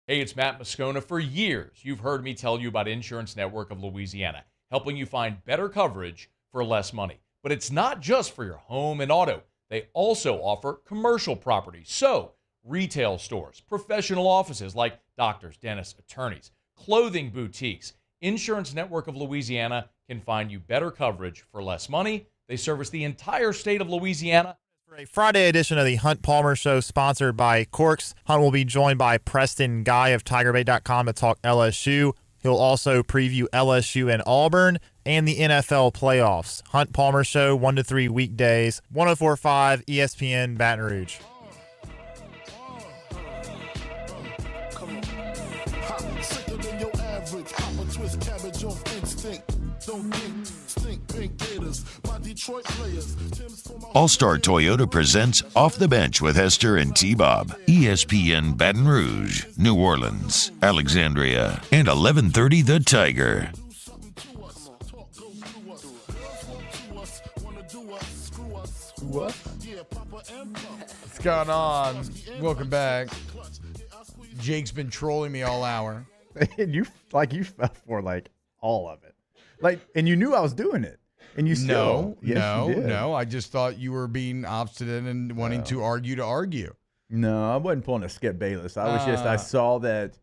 Hey, it's Matt Moscona. For years, you've heard me tell you about Insurance Network of Louisiana, helping you find better coverage for less money. But it's not just for your home and auto. They also offer commercial property. So, retail stores, professional offices like doctors, dentists, attorneys, clothing boutiques. Insurance Network of Louisiana can find you better coverage for less money. They service the entire state of Louisiana. For a Friday edition of the Hunt Palmer Show, sponsored by Corks, Hunt will be joined by Preston Guy of TigerBait.com to talk LSU. He'll also preview LSU and Auburn and the NFL playoffs. Hunt Palmer Show, 1 to 3 weekdays, 104.5 ESPN Baton Rouge. All-Star Toyota presents Off the Bench with Hester and T-Bob. ESPN Baton Rouge, New Orleans, Alexandria, and 1130 The Tiger. What? What's going on? Welcome back. Jake's been trolling me all hour. And you fell for all of it. And you knew I was doing it. And you still. No. I just thought you were being obstinate and wanting to argue. No, I wasn't pulling a Skip Bayless. I saw that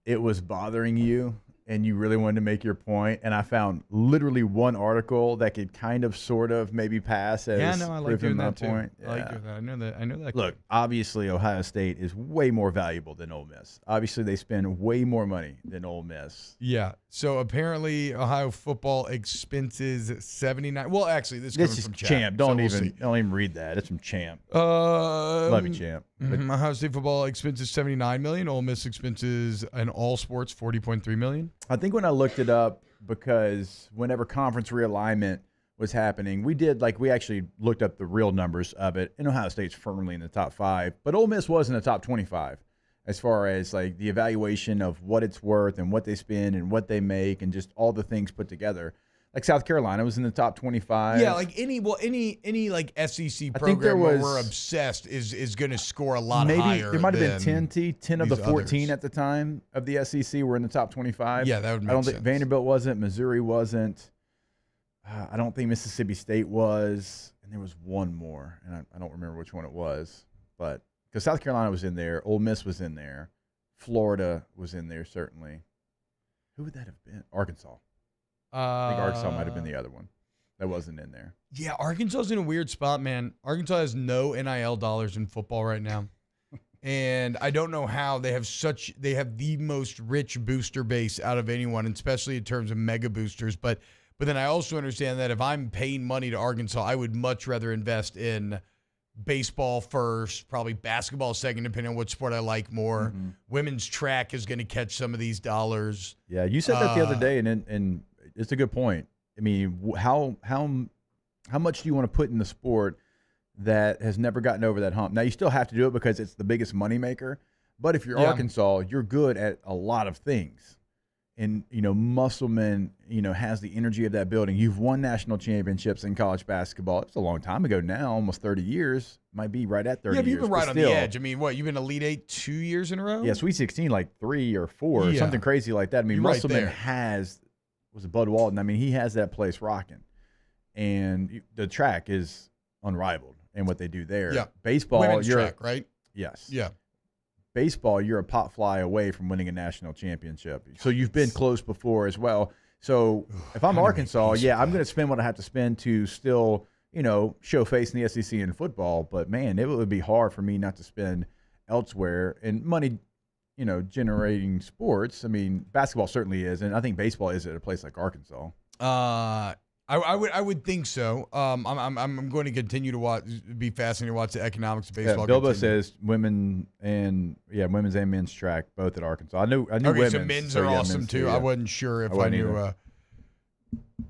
it was bothering you and you really wanted to make your point, and I found literally one article that could kind of sort of maybe pass as I like proving doing my that too. point. I like doing that. I know that. Look, obviously Ohio State is way more valuable than Ole Miss. Obviously they spend way more money than Ole Miss. Yeah. So apparently Ohio football expenses 79. Well, actually, this This comes is from Champ. So Don't we'll even read that. It's from Champ. Love you, Champ. But Ohio State football expenses 79 million. Ole Miss expenses in all sports 40.3 million. I think when I looked it up, because whenever conference realignment was happening, we actually looked up the real numbers of it, and Ohio State's firmly in the top 5, but Ole Miss was in the top 25 as far as like the evaluation of what it's worth and what they spend and what they make and just all the things put together. Like South Carolina was in the top 25. Yeah, like any like SEC I think there program where was- we're obsessed is going to score a lot Maybe higher. there might have than been 10 of the these 14 others. at the time of the SEC were in the top 25. Yeah, that would I make don't sense. think Vanderbilt wasn't, Missouri wasn't. I don't think Mississippi State was, and there was one more, and I don't remember which one it was, but because South Carolina was in there, Ole Miss was in there, Florida was in there certainly. Who would that have been? Arkansas. I think Arkansas might have been the other one that wasn't in there. Yeah, Arkansas's in a weird spot, man. Arkansas has no NIL dollars in football right now. And I don't know how they have the most rich booster base out of anyone, especially in terms of mega boosters. But then I also understand that if I'm paying money to Arkansas, I would much rather invest in baseball first, probably basketball second, depending on what sport I like more. Mm-hmm. Women's track is going to catch some of these dollars. Yeah, you said that the other day, and it's a good point. I mean, how much do you want to put in the sport that has never gotten over that hump? Now, you still have to do it because it's the biggest moneymaker. But if you're Arkansas, you're good at a lot of things. And, Musselman, has the energy of that building. You've won national championships in college basketball. It's a long time ago now, almost 30 years. Might be right at 30 Yeah, but years. you've been right on still, the edge. I mean, what, you've been Elite Eight 2 years in a row? Yeah, Sweet 16 like 3 or 4 or Yeah. something crazy like that. I mean, You're right Musselman there. was Bud Walton. I mean, he has that place rocking. And the track is unrivaled in what they do there. Yeah. Baseball, Women's track, right? Yes. Yeah. Baseball, you're a pop fly away from winning a national championship. So you've been close before as well. So if I'm Arkansas, I'm going to spend what I have to spend to still, show face in the SEC in football. But, man, it would be hard for me not to spend elsewhere. And money, generating sports, I mean, basketball certainly is. And I think baseball is at a place like Arkansas. I would think so. I'm going to continue to be fascinated to watch the economics of baseball. Yeah, Bilbo continue. says women's and men's track both at Arkansas. I knew women's. So men's are awesome men's too. yeah. I wasn't sure if I I wasn't knew. either.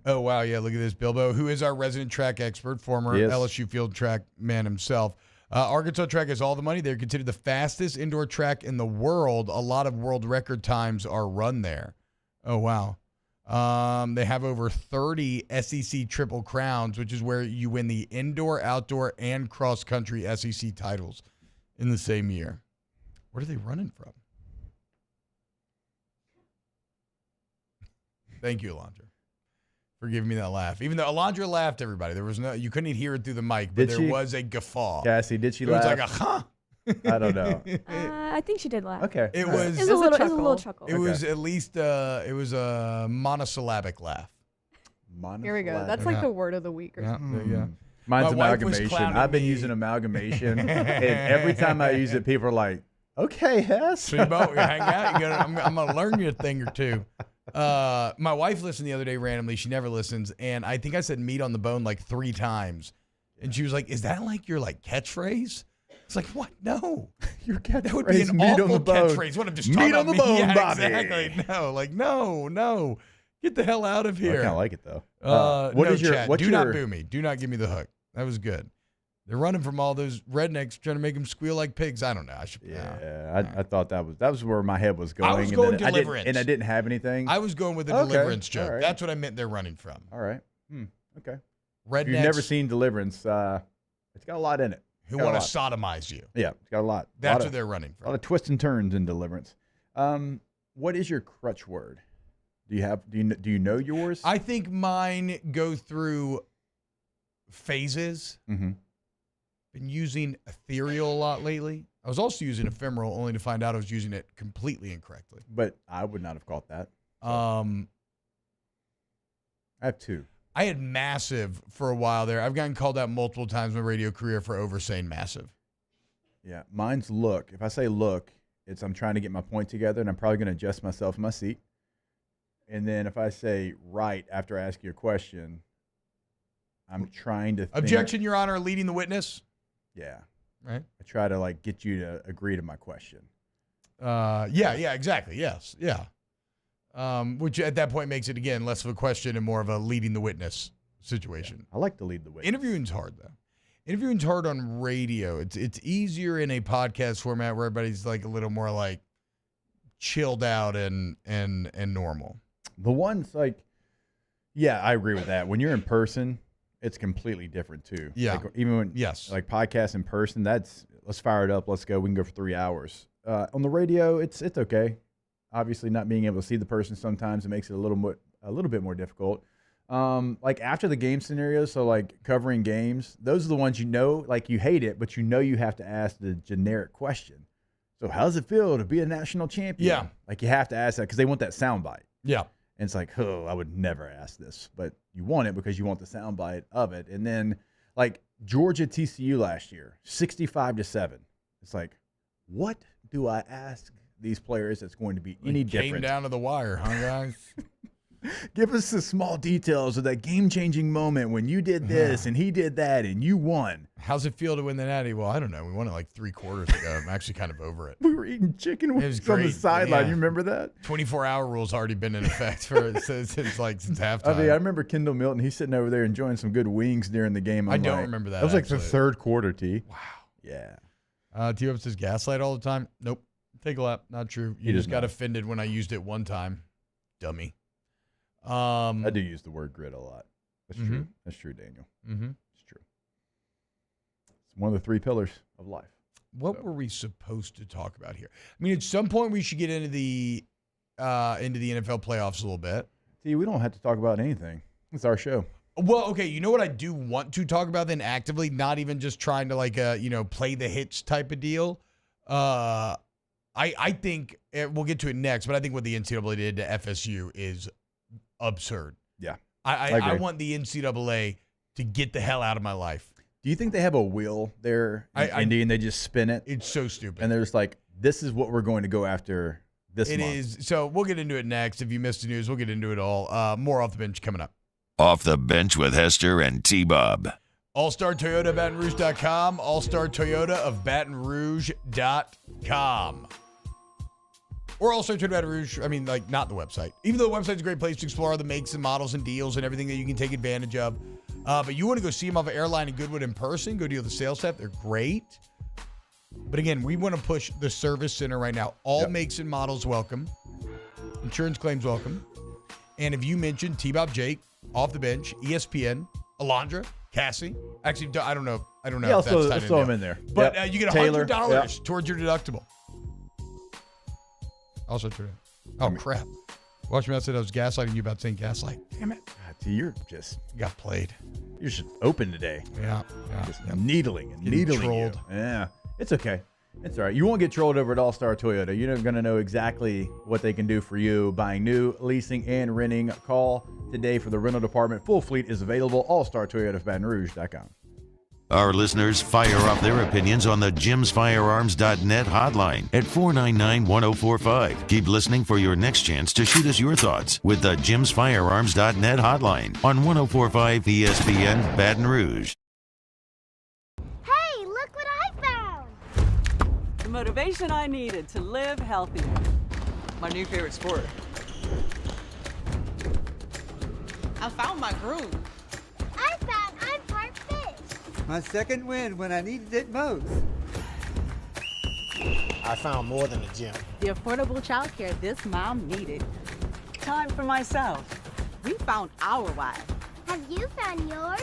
Oh wow, yeah. Look at this, Bilbo, who is our resident track expert, former Yes. LSU field track man himself. Arkansas track has all the money. They're considered the fastest indoor track in the world. A lot of world record times are run there. Oh wow. They have over 30 SEC Triple Crowns, which is where you win the indoor, outdoor, and cross-country SEC titles in the same year. What are they running from? Thank you, Alondra, for giving me that laugh. Even though Alondra laughed, everybody, you couldn't hear it through the mic, but Did there she? was a guffaw. Cassie, did she It laugh? was like a huh. I don't know. I think she did laugh. Okay. It All right. was It was a little chuckle. It was at least it was a monosyllabic laugh. Here we go. That's like the word of the week or Yeah, something. there you go. Mine's My wife was amalgamation. clowning I've been me. using amalgamation, and every time I use it, people are like, "Okay, Hess." So you both hang out. I'm gonna learn you a thing or two. My wife listened the other day randomly. She never listens, and I think I said "meat on the bone" like 3 times, and she was like, "Is that like your catchphrase?" It's like, what? No, your catchphrase. That would be an meat on awful the bone. catchphrase. What I'm just Meat talking on about the bone, yeah, Bobby. Exactly. No. Get the hell out of I here. kind of like it though. What is your? Chat. What's Do your? not boo me. Do not give me the hook. That was good. They're running from all those rednecks trying to make them squeal like pigs. I don't know. I thought that was where my head was going. I was and going then Deliverance. I didn't have anything. I was going with the Okay, Deliverance joke. all right. That's what I meant they're running from. All right. Okay. Rednecks If you've never seen Deliverance, it's got a lot in it. who Got a want to lot. sodomize you. Yeah, it's got a lot. That's Lot what of- they're running A lot from. of twists and turns in Deliverance. What is your crutch word? Do you know yours? I think mine go through phases. Mm-hmm. Been using ethereal a lot lately. I was also using ephemeral only to find out I was using it completely incorrectly. But I would not have caught that. I have 2. I had massive for a while there. I've gotten called out multiple times in my radio career for oversaying massive. Yeah, mine's look. If I say look, it's I'm trying to get my point together, and I'm probably going to adjust myself in my seat. And then if I say right after I ask you a question, I'm trying to think. Objection, Your Honor, leading the witness. Yeah. Right. I try to like get you to agree to my question. Yeah, exactly. Yes. Yeah. Which at that point makes it, again, less of a question and more of a leading the witness situation. Yeah, I like to lead the witness. Interviewing's hard, though. Interviewing's hard on radio. It's easier in a podcast format where everybody's like a little more like chilled out and normal. The ones like, yeah, I agree with that. When you're in person, it's completely different too. Yeah. Like, even when, like podcasts in person, let's fire it up. Let's go. We can go for 3 hours. On the radio, it's okay. Obviously, not being able to see the person sometimes it makes it a little bit more difficult. Like after the game scenario, so like covering games, those are the ones like you hate it, but you have to ask the generic question. So how does it feel to be a national champion? Yeah. Like you have to ask that because they want that soundbite. Yeah. And it's like, oh, I would never ask this, but you want it because you want the soundbite of it. And then like Georgia TCU last year, 65-7. It's like, what do I ask these players that's going to be any different? Came down to the wire, huh, guys? Give us the small details of that game-changing moment when you did this and he did that and you won. How's it feel to win the Natty? Well, I don't know. We won it like 3 quarters ago. I'm actually kind of over it. We were eating chicken wings on the sideline. You remember that? 24-hour rule's already been in effect since halftime. I mean, I remember Kendall Milton. He's sitting over there enjoying some good wings during the game. I don't remember that. That was like the actually. third quarter, T. Wow. Yeah. T-Up says gaslight all the time. Nope. Take a lap. Not true. You just got offended when I used it one time. Dummy. I do use the word grit a lot. That's true. That's true, Daniel. It's true. It's one of the 3 pillars of life. What were we supposed to talk about here? I mean, at some point we should get into the NFL playoffs a little bit. See, we don't have to talk about anything. It's our show. Well, okay, you know what I do want to talk about then actively, not even just trying to like play the hits type of deal. I think we'll get to it next, but I think what the NCAA did to FSU is absurd. Yeah. I want the NCAA to get the hell out of my life. Do you think they have a wheel there in Indy and they just spin it? It's so stupid. And they're just like, this is what we're going to go after this month. It is. So we'll get into it next. If you missed the news, we'll get into it all. More Off the Bench coming up. Off the Bench with Hester and T-Bob. All-Star Toyota of BatonRouge.com. All-Star Toyota of BatonRouge.com. Or All-Star Toyota Baton Rouge. I mean, like, not the website. Even though the website's a great place to explore all the makes and models and deals and everything that you can take advantage of. But you want to go see them off of Airline and Goodwood in person, go deal with the sales staff. They're great. But again, we want to push the service center right now. All makes and models welcome. Insurance claims welcome. And if you mention T-Bob Jake, Off the Bench, ESPN, Alondra, Cassie. Actually, I don't know. Yeah, if I'll that's throw them in there. But you get Taylor, $100 towards your deductible. Also true. Oh, crap. Watch me. I said I was gaslighting you about saying gaslight. Damn it. God, you're just... You got played. You're just open today. Yeah. Just needling and Getting needling trolled. you. Yeah. It's okay. It's all right. You won't get trolled over at All-Star Toyota. You're going to know exactly what they can do for you. Buying new, leasing, and renting. Call today for the rental department. Full fleet is available. All-Star Toyota of BatonRouge.com. Our listeners fire off their opinions on the JimsFirearms.net hotline at 499-1045. Keep listening for your next chance to shoot us your thoughts with the JimsFirearms.net hotline on 1045 ESPN Baton Rouge. Hey, look what I found! The motivation I needed to live healthier. My new favorite sport. I found my groove. I found I'm part fish. My second win when I needed it most. I found more than a gym. The affordable childcare this mom needed. Time for myself. We found our why. Have you found yours?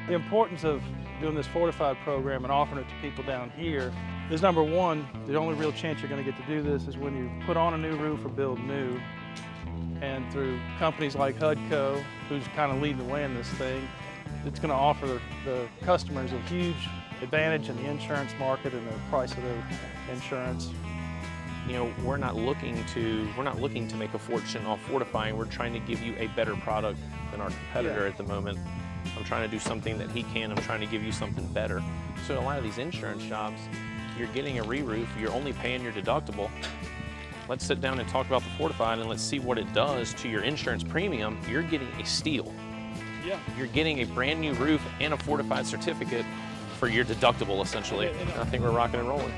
The importance of doing this fortified program and offering it to people down here is, number one, the only real chance you're going to get to do this is when you put on a new roof or build new. And through companies like HUDCO, who's kind of leading the way in this thing, it's going to offer the customers a huge advantage in the insurance market and the price of their insurance. You know, we're not looking to make a fortune off fortifying. We're trying to give you a better product than our competitor at the moment. I'm trying to do something that he can. I'm trying to give you something better. So a lot of these insurance jobs, you're getting a re-roof, you're only paying your deductible. Let's sit down and talk about the fortified and let's see what it does to your insurance premium. You're getting a steal. Yeah. You're getting a brand new roof and a fortified certificate for your deductible, essentially. And I think we're rocking and rolling.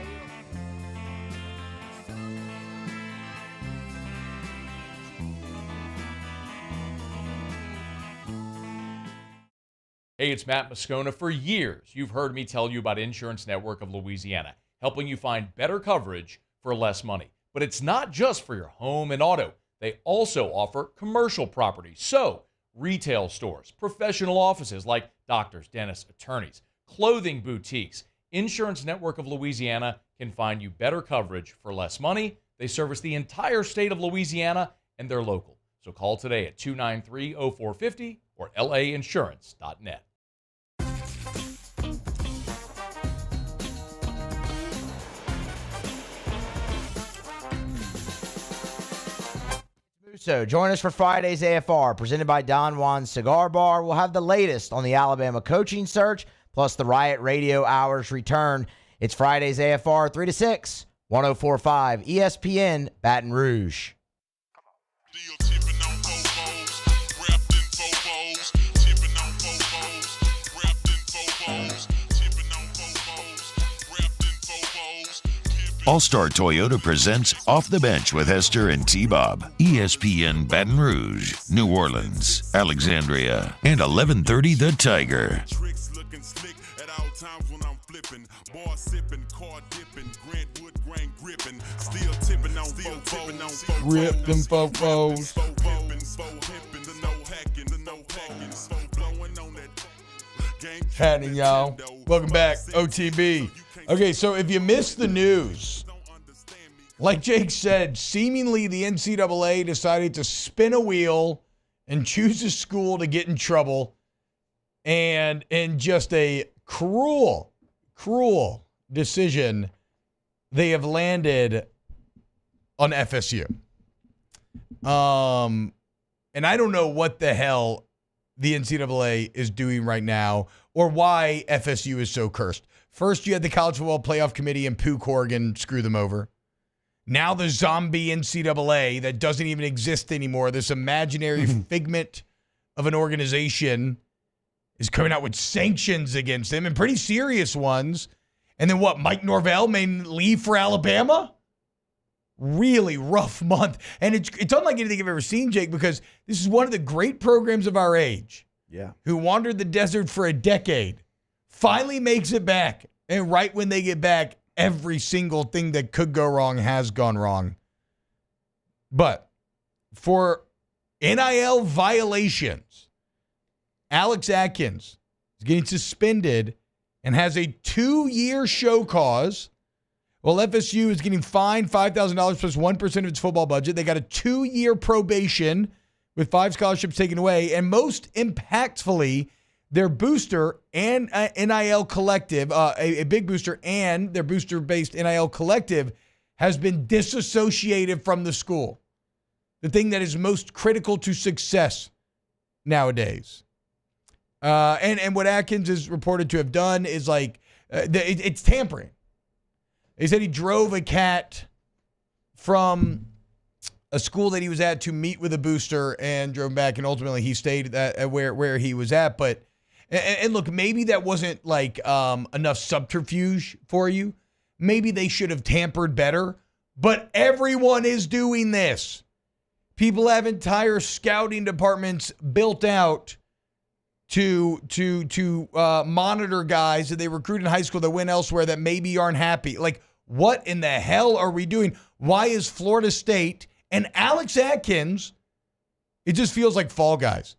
Hey, it's Matt Moscona. For years, you've heard me tell you about Insurance Network of Louisiana, helping you find better coverage for less money. But it's not just for your home and auto. They also offer commercial property. So, retail stores, professional offices like doctors, dentists, attorneys, clothing boutiques. Insurance Network of Louisiana can find you better coverage for less money. They service the entire state of Louisiana, and they're local. So call today at 293-0450 or lainsurance.net. So join us for Friday's AFR, presented by Don Juan's Cigar Bar. We'll have the latest on the Alabama coaching search, plus the Riot Radio Hours return. It's Friday's AFR, 3 to 6, 104.5 ESPN, Baton Rouge. All-Star Toyota presents Off the Bench with Hester and T-Bob. ESPN Baton Rouge, New Orleans, Alexandria, and 1130 The Tiger. Rip them fofos. Happening, y'all. Welcome back, OTB. Okay, so if you missed the news, like Jake said, seemingly the NCAA decided to spin a wheel and choose a school to get in trouble, and in just a cruel decision, they have landed on FSU. And I don't know what the hell the NCAA is doing right now or why FSU is so cursed. First, you had the College Football Playoff Committee and Pooh Corrigan screw them over. Now the zombie NCAA that doesn't even exist anymore, this imaginary figment of an organization, is coming out with sanctions against them, and pretty serious ones. And then what, Mike Norvell may leave for Alabama? Really rough month. And it's unlike anything I've ever seen, Jake, because this is one of the great programs of our age. Yeah. Who wandered the desert for a decade, finally makes it back. And right when they get back, every single thing that could go wrong has gone wrong. But for NIL violations, Alex Atkins is getting suspended and has a 2-year show cause. Well, FSU is getting fined $5,000 plus 1% of its football budget. They got a 2-year probation with 5 scholarships taken away. And most impactfully, their booster and NIL collective, a big booster and their booster-based NIL collective has been disassociated from the school. The thing that is most critical to success nowadays. And what Atkins is reported to have done is it's tampering. He said he drove a cat from a school that he was at to meet with a booster and drove back, and ultimately he stayed at where he was at. But and look, maybe that wasn't enough subterfuge for you. Maybe they should have tampered better. But everyone is doing this. People have entire scouting departments built out to monitor guys that they recruit in high school that went elsewhere that maybe aren't happy. What in the hell are we doing? Why is Florida State and Alex Atkins, it just feels like Fall Guys.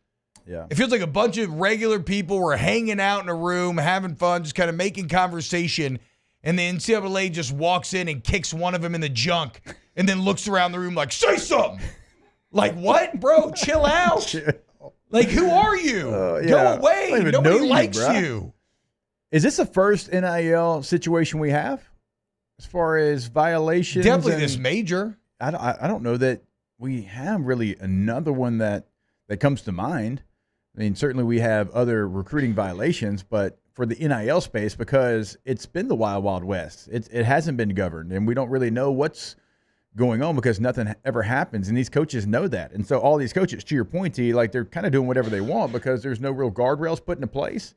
Yeah. It feels like a bunch of regular people were hanging out in a room, having fun, just kind of making conversation, and the NCAA just walks in and kicks one of them in the junk and then looks around the room like, say something. Like, what, bro? Chill out. Like, who are you? Go away. Nobody likes you. Is this the first NIL situation we have as far as violations? Definitely this major. I don't know that we have really another one that comes to mind. I mean, certainly we have other recruiting violations, but for the NIL space, because it's been the wild, wild west, it hasn't been governed, and we don't really know what's going on because nothing ever happens, and these coaches know that. And so all these coaches, to your point, T, like they're kind of doing whatever they want because there's no real guardrails put into place.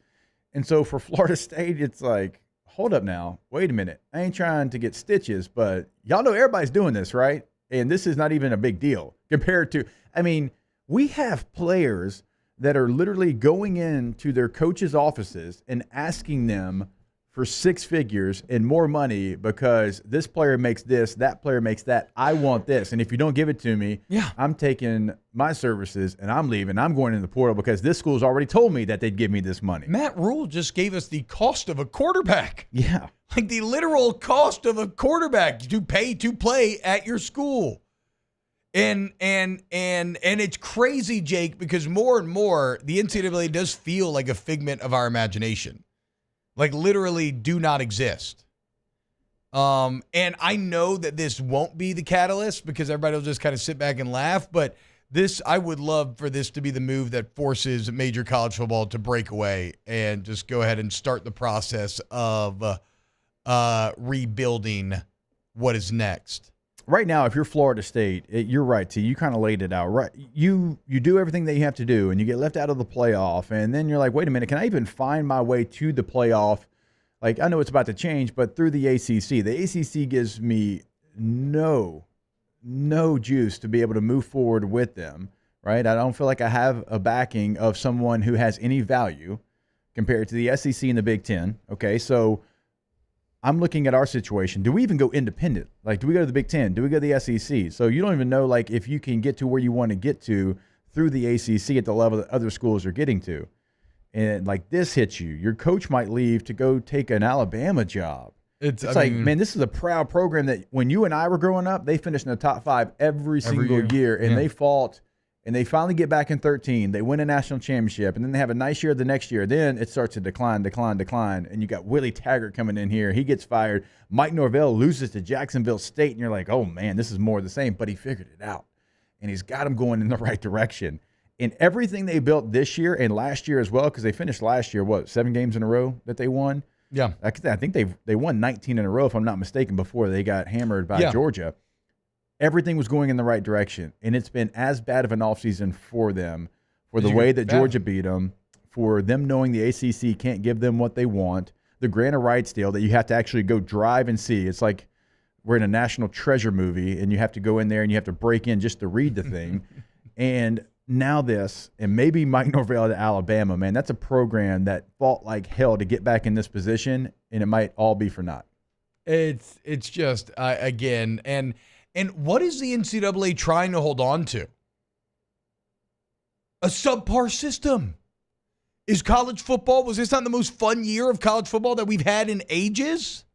And so for Florida State, it's like, hold up now, wait a minute. I ain't trying to get stitches, but y'all know everybody's doing this, right? And this is not even a big deal compared to, I mean, we have players that are literally going into their coaches' offices and asking them for six figures and more money because this player makes this, that player makes that. I want this. And if you don't give it to me, I'm taking my services and I'm leaving. I'm going in the portal because this school's already told me that they'd give me this money. Matt Rule just gave us the cost of a quarterback. Yeah. Like the literal cost of a quarterback to pay to play at your school. And it's crazy, Jake, because more and more the NCAA does feel like a figment of our imagination. Like literally do not exist. And I know that this won't be the catalyst because everybody will just kind of sit back and laugh. But I would love for this to be the move that forces major college football to break away and just go ahead and start the process of rebuilding what is next. Right now, if you're Florida State, you're right, T. You kind of laid it out. Right, you do everything that you have to do, and you get left out of the playoff, and then you're like, wait a minute, can I even find my way to the playoff? Like, I know it's about to change, but through the ACC. The ACC gives me no juice to be able to move forward with them, right? I don't feel like I have a backing of someone who has any value compared to the SEC and the Big Ten, okay? So I'm looking at our situation. Do we even go independent? Like, do we go to the Big Ten? Do we go to the SEC? So you don't even know, like, if you can get to where you want to get to through the ACC at the level that other schools are getting to. And, like, this hits you. Your coach might leave to go take an Alabama job. It's like, man, this is a proud program that when you and I were growing up, they finished in the top 5 every single year. And they fought. And they finally get back in 13. They win a national championship. And then they have a nice year the next year. Then it starts to decline. And you got Willie Taggart coming in here. He gets fired. Mike Norvell loses to Jacksonville State. And you're like, oh, man, this is more of the same. But he figured it out. And he's got them going in the right direction. And everything they built this year and last year as well, because they finished last year, 7 games in a row that they won? Yeah. I think they won 19 in a row, if I'm not mistaken, before they got hammered by Georgia. Everything was going in the right direction, and it's been as bad of an offseason for them, for the way that Georgia beat them, for them knowing the ACC can't give them what they want, the grant of rights deal that you have to actually go drive and see. It's like we're in a National Treasure movie, and you have to go in there and you have to break in just to read the thing. And now this, and maybe Mike Norvell to Alabama, man, that's a program that fought like hell to get back in this position, and it might all be for naught. It's just, again, and what is the NCAA trying to hold on to? A subpar system. Is college football, was this not the most fun year of college football that we've had in ages?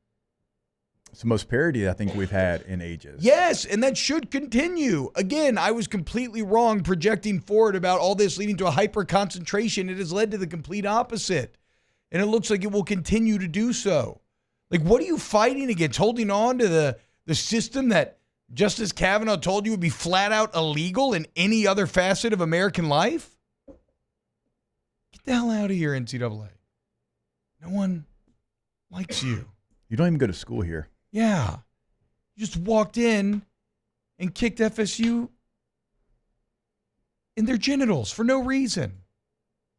It's the most parity I think we've had in ages. Yes, and that should continue. Again, I was completely wrong projecting forward about all this leading to a hyper-concentration. It has led to the complete opposite. And it looks like it will continue to do so. Like, what are you fighting against? Holding on to the system that Justice Kavanaugh told you would be flat out illegal in any other facet of American life? Get the hell out of here, NCAA. No one likes you. You don't even go to school here. Yeah. You just walked in and kicked FSU in their genitals for no reason.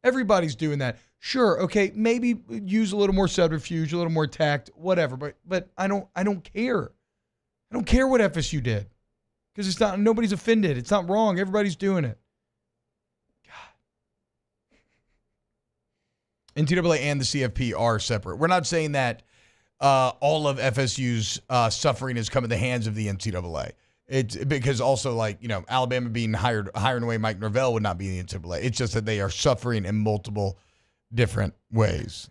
Everybody's doing that. Sure, okay, maybe use a little more subterfuge, a little more tact, whatever, but I don't care. I don't care what FSU did because it's not, nobody's offended. It's not wrong. Everybody's doing it. God. NCAA and the CFP are separate. We're not saying that all of FSU's suffering has come at the hands of the NCAA. It's because also, like, Alabama being hiring away Mike Norvell would not be in the NCAA. It's just that they are suffering in multiple different ways.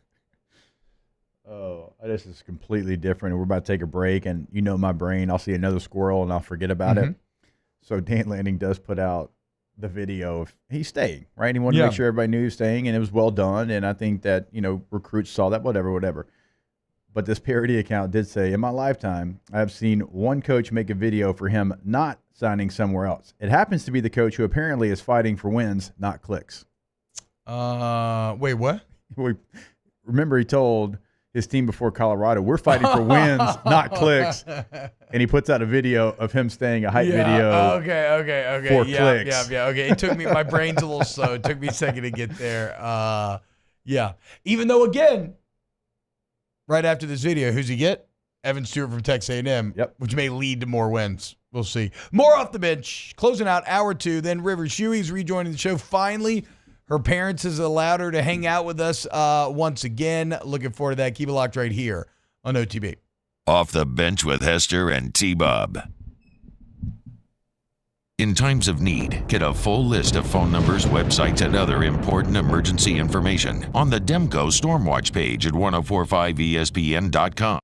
Oh, this is completely different. We're about to take a break, and my brain, I'll see another squirrel, and I'll forget about it. So Dan Lanning does put out the video of he's staying, right? He wanted to make sure everybody knew he was staying, and it was well done, and I think that, recruits saw that, whatever. But this parody account did say, in my lifetime, I have seen one coach make a video for him not signing somewhere else. It happens to be the coach who apparently is fighting for wins, not clicks. Wait, what? Remember, he told his team before Colorado, we're fighting for wins, not clicks. And he puts out a video of him staying, a hype video. Okay. For clicks. Yeah. Okay. It took me, my brain's a little slow. It took me a second to get there. Yeah. Even though, again, right after this video, who's he get? Evan Stewart from Texas A&M, which may lead to more wins. We'll see. More off the bench. Closing out hour 2. Then River Shuey's rejoining the show. Finally, her parents has allowed her to hang out with us once again. Looking forward to that. Keep it locked right here on OTB. Off the bench with Hester and T-Bob. In times of need, get a full list of phone numbers, websites, and other important emergency information on the Demco Stormwatch page at 1045ESPN.com.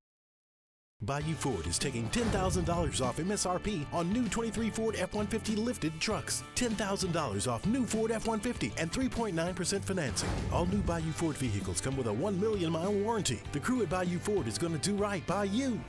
Bayou Ford is taking $10,000 off MSRP on new 23 Ford F-150 lifted trucks. $10,000 off new Ford F-150 and 3.9% financing. All new Bayou Ford vehicles come with a 1 million mile warranty. The crew at Bayou Ford is going to do right by you.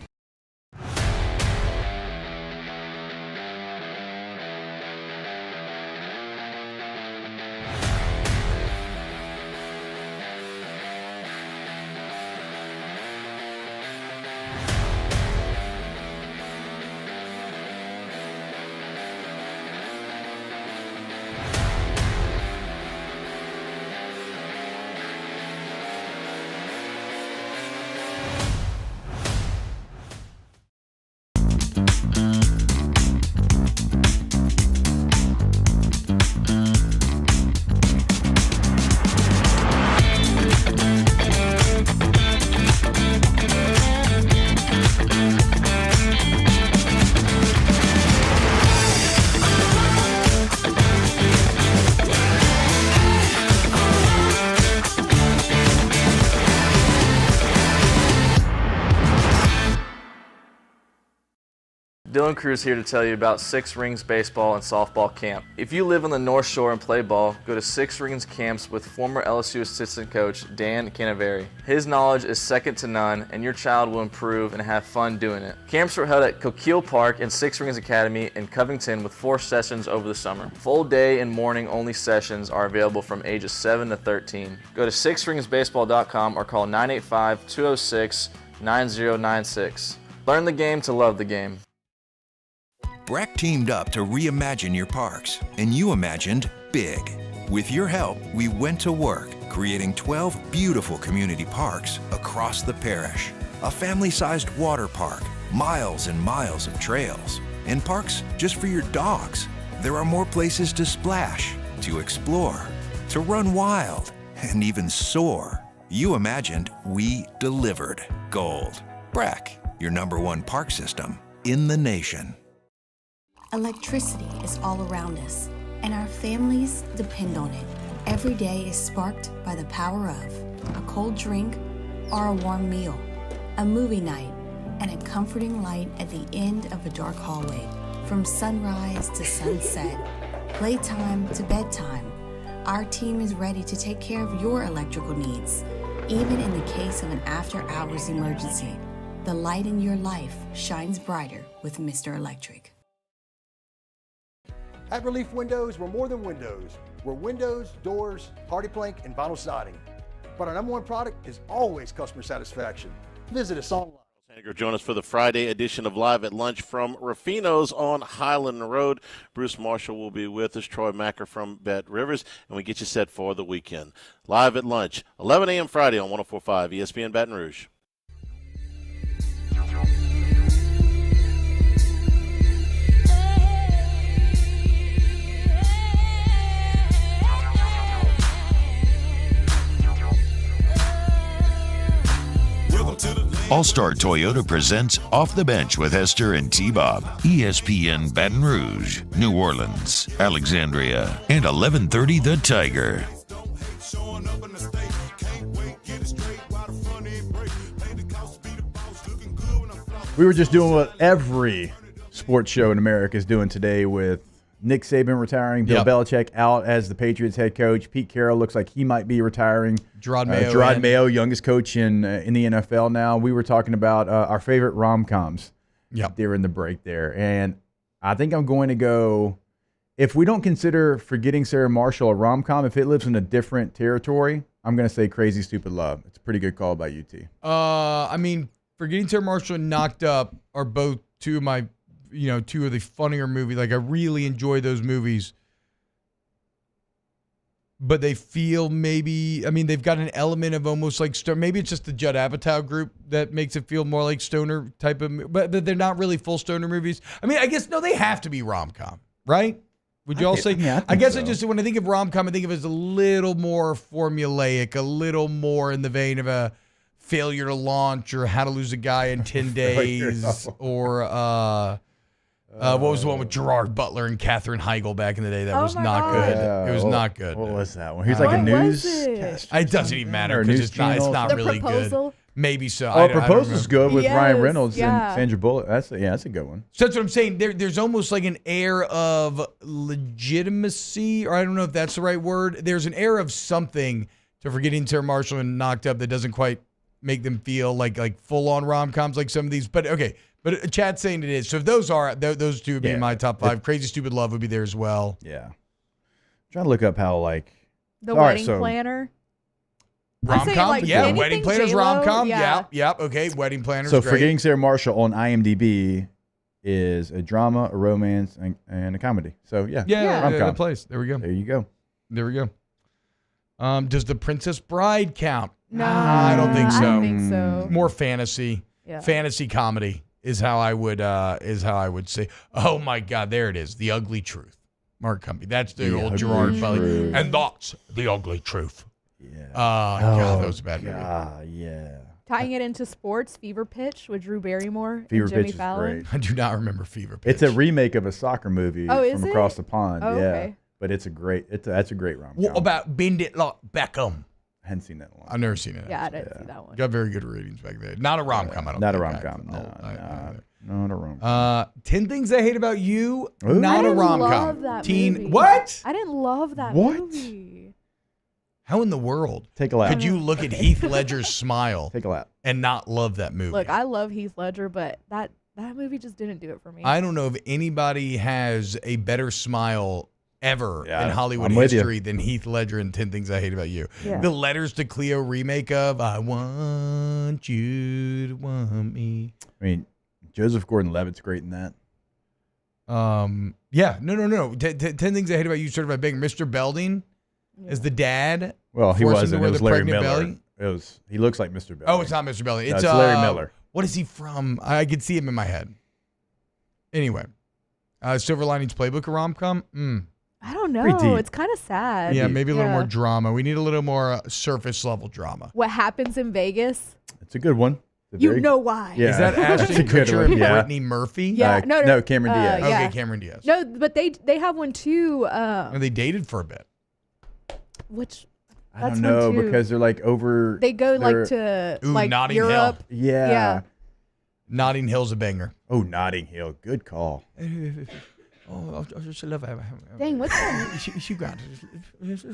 Dylan Cruz here to tell you about Six Rings Baseball and Softball Camp. If you live on the North Shore and play ball, go to Six Rings Camps with former LSU assistant coach Dan Canaveri. His knowledge is second to none, and your child will improve and have fun doing it. Camps were held at Coquille Park and Six Rings Academy in Covington with 4 sessions over the summer. Full day and morning only sessions are available from ages 7 to 13. Go to sixringsbaseball.com or call 985-206-9096. Learn the game to love the game. Breck teamed up to reimagine your parks, and you imagined big. With your help, we went to work, creating 12 beautiful community parks across the parish. A family-sized water park, miles and miles of trails, and parks just for your dogs. There are more places to splash, to explore, to run wild, and even soar. You imagined, we delivered. Gold. Breck, your #1 park system in the nation. Electricity is all around us, and our families depend on it. Every day is sparked by the power of a cold drink or a warm meal, a movie night, and a comforting light at the end of a dark hallway. From sunrise to sunset, playtime to bedtime, our team is ready to take care of your electrical needs. Even in the case of an after-hours emergency, the light in your life shines brighter with Mr. Electric. At Relief Windows, we're more than windows. We're windows, doors, hardy plank, and vinyl siding. But our #1 product is always customer satisfaction. Visit us online. Join us for the Friday edition of Live at Lunch from Rufino's on Highland Road. Bruce Marshall will be with us, Troy Macker from Bet Rivers, and we get you set for the weekend. Live at Lunch, 11 a.m. Friday on 104.5 ESPN Baton Rouge. To the All-Star Toyota presents Off the Bench with Esther and T-Bob. ESPN Baton Rouge, New Orleans, Alexandria, and 1130 The Tiger. We were just doing what every sports show in America is doing today with Nick Saban retiring, Bill Belichick out as the Patriots head coach. Pete Carroll looks like he might be retiring. Gerard Mayo, youngest coach in the NFL now. We were talking about our favorite rom-coms during the break there. And I think I'm going to go, if we don't consider Forgetting Sarah Marshall a rom-com, if it lives in a different territory, I'm going to say Crazy Stupid Love. It's a pretty good call by UT. I mean, Forgetting Sarah Marshall and Knocked Up are both two of the funnier movies. Like, I really enjoy those movies. But they feel they've got an element of almost like maybe it's just the Judd Apatow group that makes it feel more like stoner type of, but they're not really full stoner movies. I mean, I guess, no, they have to be rom-com, right? Would you all say? Yeah, I guess so. When I think of rom-com, I think of it as a little more formulaic, a little more in the vein of a Failure to Launch or How to Lose a Guy in 10 Days or what was the one with Gerard Butler and Katherine Heigl back in the day that was not good? It was not good. What was that one? He was like a news. It doesn't even matter because it's not really good. Maybe so. Proposal's good with Ryan Reynolds and Sandra Bullock. That's a good one. So that's what I'm saying. There's almost like an air of legitimacy, or I don't know if that's the right word. There's an air of something to Forgetting Sarah Marshall and Knocked Up that doesn't quite make them feel like full-on rom-coms like some of these. But okay. But Chad's saying it is. So if those two would be in my top five. Crazy Stupid Love would be there as well. Yeah. I'm trying to look up how The Wedding Planner. Rom-com? Wedding Planner's rom-com. Yep. Okay, Wedding Planner's So great. Forgetting Sarah Marshall on IMDb is a drama, a romance, and a comedy. So rom-com. The place. There we go. There you go. There we go. Does The Princess Bride count? No, I don't think so. I don't think so. More fantasy. Yeah. Fantasy comedy is how I would say. Oh my God, there it is. The Ugly Truth. Mark Cumbie. That's the old Gerard Butler. And that's The Ugly Truth. Yeah. God, that was a bad movie. Yeah. Tying it into sports, Fever Pitch with Drew Barrymore Fever and Jimmy Pitch is Fallon. great. I do not remember Fever Pitch. It's a remake of a soccer movie is from it? across the pond. Oh, yeah. okay. But it's that's a great rom-com. What about Bend It Like Beckham? I hadn't seen that in a long I've never seen it. Yeah, I didn't see that one. Got very good ratings back then. Not a rom-com, I don't Not think. a rom-com. Not a rom-com. 10 Things I Hate About You, Ooh. not a rom-com. Love that movie. What? I didn't love that What? movie. How in the world Take a lap. could you look at Heath Ledger's smile Take a lap. and not love that movie? Look, I love Heath Ledger, but that movie just didn't do it for me. I don't know if anybody has a better smile ever in Hollywood I'm with you. history than Heath Ledger in 10 Things I Hate About You. Yeah. The Letters to Cleo remake of I Want You to Want Me. I mean, Joseph Gordon-Levitt's great in that. Yeah, no. 10 Things I Hate About You, Certified Banger. Mr. Belding is the dad. Well, he forced him to wasn't. wear It was the Larry pregnant Miller. belly. He looks like Mr. Belding. Oh, it's not Mr. Belding. No, it's Larry Miller. What is he from? I could see him in my head. Anyway, Silver Linings Playbook, a rom-com? I don't Pretty know. deep. It's kind of sad. Yeah, maybe a little more drama. We need a little more surface level drama. What Happens in Vegas? It's a good one. It's a You very- know why. Yeah. Is that It's a Ashton good Kutcher one, and yeah. Brittany Murphy? Yeah, no, Cameron Diaz. yeah. Okay, Cameron Diaz. No, but they have one too. And they dated for a bit. Which I that's don't know one too. because they're like over. They go they're- like to Ooh, like Notting Europe. Yeah. Yeah. Notting Hill's a banger. Oh, Notting Hill. Good call. Oh, I just love it. Dang, what's that? She got it.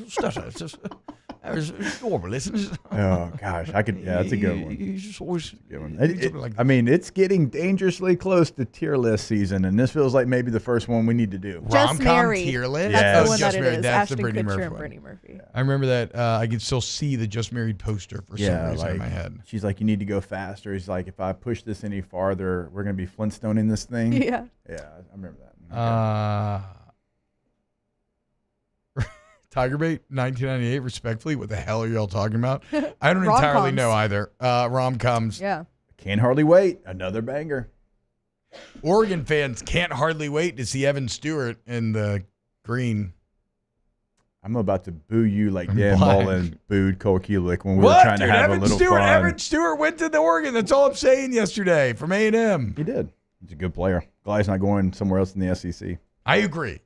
It's normal, isn't it? Oh gosh, I could. Yeah, that's a good one. You just always Good one. I mean, it's getting dangerously close to tier list season, and this feels like maybe the first one we need to do. Just Rom-com Married. tier list? That's Yes. the one Just that it Married. is. That's the Ashton Brittany Kutcher Murphy and one. Brittany Murphy. I remember that. I could still see the Just Married poster for some reason in my head. She's like, you need to go faster. He's like, if I push this any farther, we're gonna be Flintstoning this thing. Yeah. Yeah, I remember that. Tiger Bait, 1998, respectfully. What the hell are y'all talking about? I don't Rom-coms. entirely know either. Rom-coms. Yeah. Can't hardly wait. Another banger. Oregon fans can't hardly wait to see Evan Stewart in the green. I'm about to boo you like Dan Mullen booed Cole Kulick when we were What? trying to have Evan a little Stewart, fun. Evan Stewart went to the Oregon. That's all I'm saying yesterday from A&M. He did. He's a good player. Glad he's not going somewhere else in the SEC. I agree.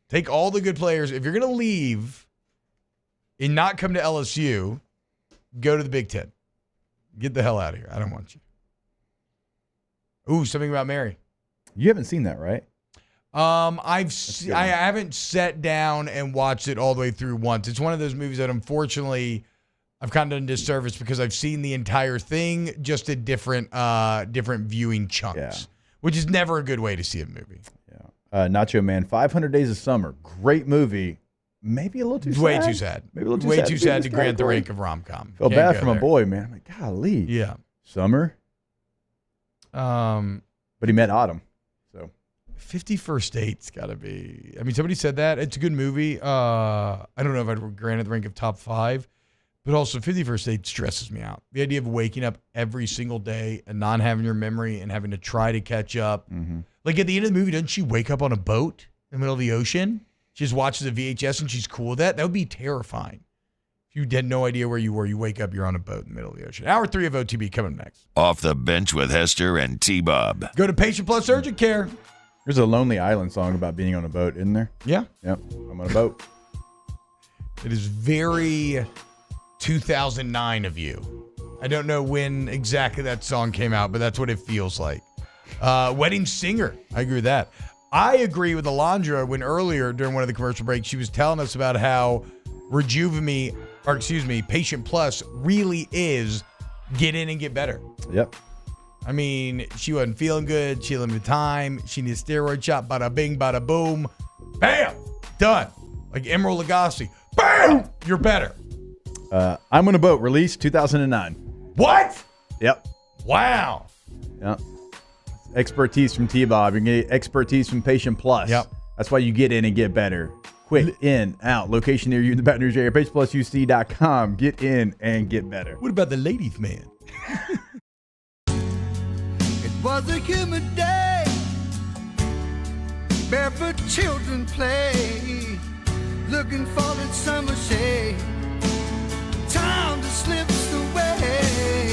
Take all the good players. If you're going to leave and not come to LSU, go to the Big Ten. Get the hell out of here. I don't want you. Ooh, something about Mary. You haven't seen that, right? I haven't sat down and watched it all the way through once. It's one of those movies that unfortunately I've kind of done disservice because I've seen the entire thing just at different viewing chunks, which is never a good way to see a movie. Yeah. Nacho Man, 500 Days of Summer. Great movie. Maybe a little too sad. Way too sad. Maybe a little too way sad. too sad to grant the rank of rom-com. Felt bad for my boy, man. I'm like, golly. Yeah. Summer. But he met Autumn. So 50 First Dates got to be. I mean, somebody said that. It's a good movie. I don't know if I'd grant it the rank of top 5, but also 50 First Dates stresses me out. The idea of waking up every single day and not having your memory and having to try to catch up. Mm-hmm. Like at the end of the movie, doesn't she wake up on a boat in the middle of the ocean? She just watches a VHS and she's cool with that. That would be terrifying. If you had no idea where you were, you wake up, you're on a boat in the middle of the ocean. Hour 3 of OTB coming next. Off the Bench with Hester and T-Bob. Go to Patient Plus Urgent Care. There's a Lonely Island song about being on a boat, isn't there? Yeah. Yep. I'm on a boat. It is very 2009 of you. I don't know when exactly that song came out, but that's what it feels like. Wedding Singer. I agree with that. I agree with Alondra when earlier during one of the commercial breaks, she was telling us about how Patient Plus really is get in and get better. Yep. I mean, she wasn't feeling good. She limited time. She needs a steroid shot. Bada bing, bada boom. Bam! Done. Like Emerald Lagasse. Bam! You're better. I'm on a Boat, released 2009. What? Yep. Wow. Yep. Expertise from T-Bob. You're going to get expertise from Patient Plus. Yep. That's why you get in and get better. Quick, in, out. Location near you in the Baton Rouge area. PatientPlusUC.com. Get in and get better. What about the ladies' man? It was a humid day. Barefoot children play. Looking for that summer shade. Time to slip away.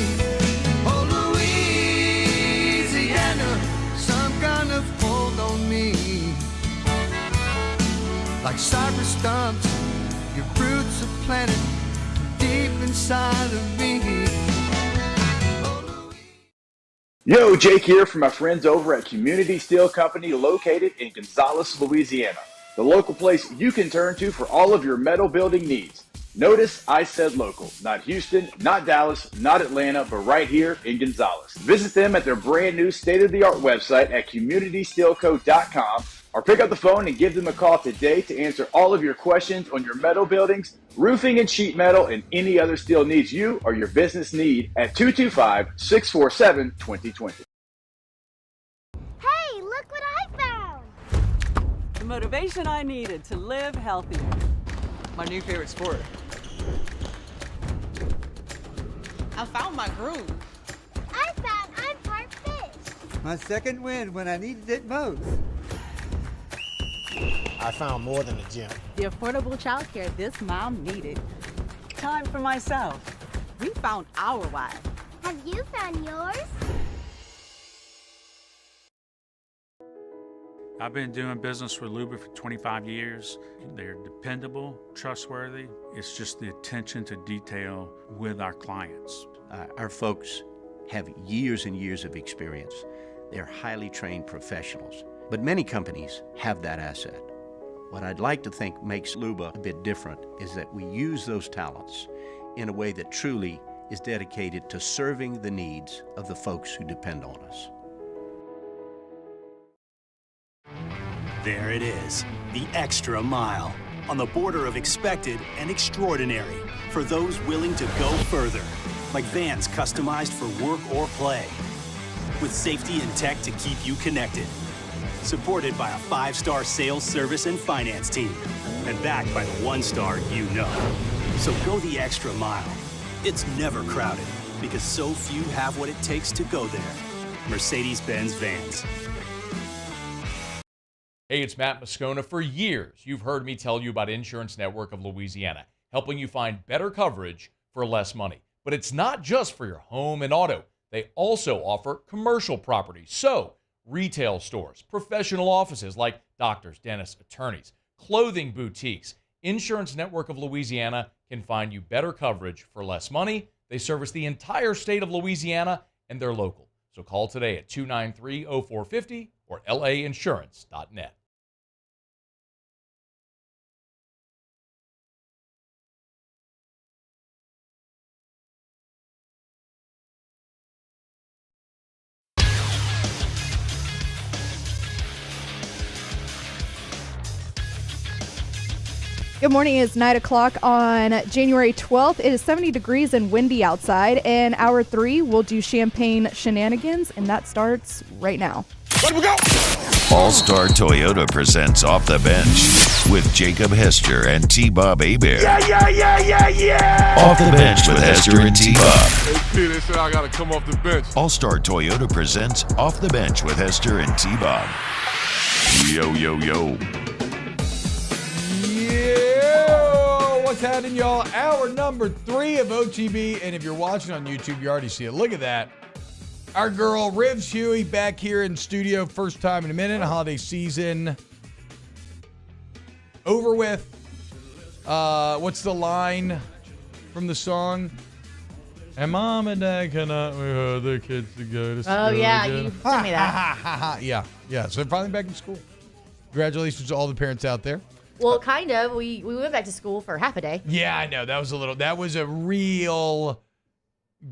Oh, Louisiana, some kind of hold on me. Like cypress stumps, your roots are planted deep inside of me. Yo, Jake here from my friends over at Community Steel Company located in Gonzales, Louisiana. The local place you can turn to for all of your metal building needs. Notice I said local, not Houston, not Dallas, not Atlanta, but right here in Gonzales. Visit them at their brand new state-of-the-art website at communitysteelco.com or pick up the phone and give them a call today to answer all of your questions on your metal buildings, roofing and sheet metal, and any other steel needs you or your business need at 225-647-2020. Hey, look what I found! The motivation I needed to live healthier. My new favorite sport. I found my groove. I found I'm part fish. My second win when I needed it most. I found more than a gym. The affordable childcare this mom needed. Time for myself. We found our why. Have you found yours? I've been doing business with Luba for 25 years. They're dependable, trustworthy. It's just the attention to detail with our clients. Our folks have years and years of experience. They're highly trained professionals, but many companies have that asset. What I'd like to think makes Luba a bit different is that we use those talents in a way that truly is dedicated to serving the needs of the folks who depend on us. There it is, the extra mile, on the border of expected and extraordinary for those willing to go further, like vans customized for work or play, with safety and tech to keep you connected, supported by a 5-star sales, service, and finance team, and backed by the 1-star you know. So go the extra mile. It's never crowded, because so few have what it takes to go there. Mercedes-Benz Vans. Hey, it's Matt Moscona. For years, you've heard me tell you about Insurance Network of Louisiana, helping you find better coverage for less money. But it's not just for your home and auto. They also offer commercial property. So, retail stores, professional offices like doctors, dentists, attorneys, clothing boutiques. Insurance Network of Louisiana can find you better coverage for less money. They service the entire state of Louisiana, and they're local. So call today at 293-0450 or lainsurance.net. Good morning. It's 9 o'clock on January 12th. It is 70 degrees and windy outside. And hour 3, we'll do champagne shenanigans, and that starts right now. Let we go! All-Star Toyota presents Off the Bench with Jacob Hester and T-Bob Hebert. Yeah! Off the Bench with Hester and T-Bob. Hey, P, they said I gotta come off the bench. All-Star Toyota presents Off the Bench with Hester and T-Bob. Yo, yo, yo. What's happening, y'all? Hour number 3 of OTB, and if you're watching on YouTube, you already see it. Look at that. Our girl, Rivs Huey, back here in studio. First time in a minute. Holiday season over with. What's the line from the song? And Mom and Dad cannot wait for their kids to go to school. Oh, yeah. again. You sent me that. Yeah. So they're finally back in school. Congratulations to all the parents out there. Well, kind of. We went back to school for half a day. Yeah, I know. That was a real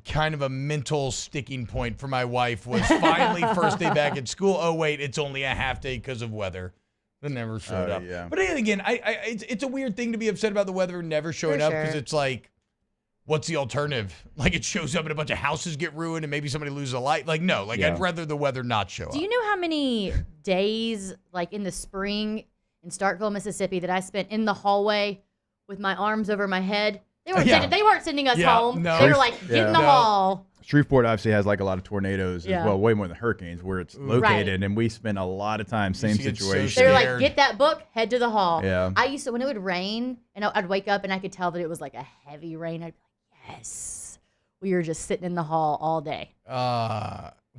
kind of a mental sticking point for my wife was finally first day back at school. Oh, wait, it's only a half day because of weather. It never showed up. Yeah. But again, it's a weird thing to be upset about the weather never showing up because it's like, what's the alternative? Like it shows up and a bunch of houses get ruined and maybe somebody loses a light. Like, no, I'd rather the weather not show up. Do you know how many days, like in the spring in Starkville, Mississippi, that I spent in the hallway with my arms over my head? They weren't sending us home. No. They were like, get in the hall. Shreveport obviously has like a lot of tornadoes Yeah. as well, way more than hurricanes where it's located, and we spend a lot of time same situation. They were like, get that book, head to the hall. Yeah. I used to, when it would rain, and I'd wake up and I could tell that it was like a heavy rain, I'd be like, yes. We were just sitting in the hall all day.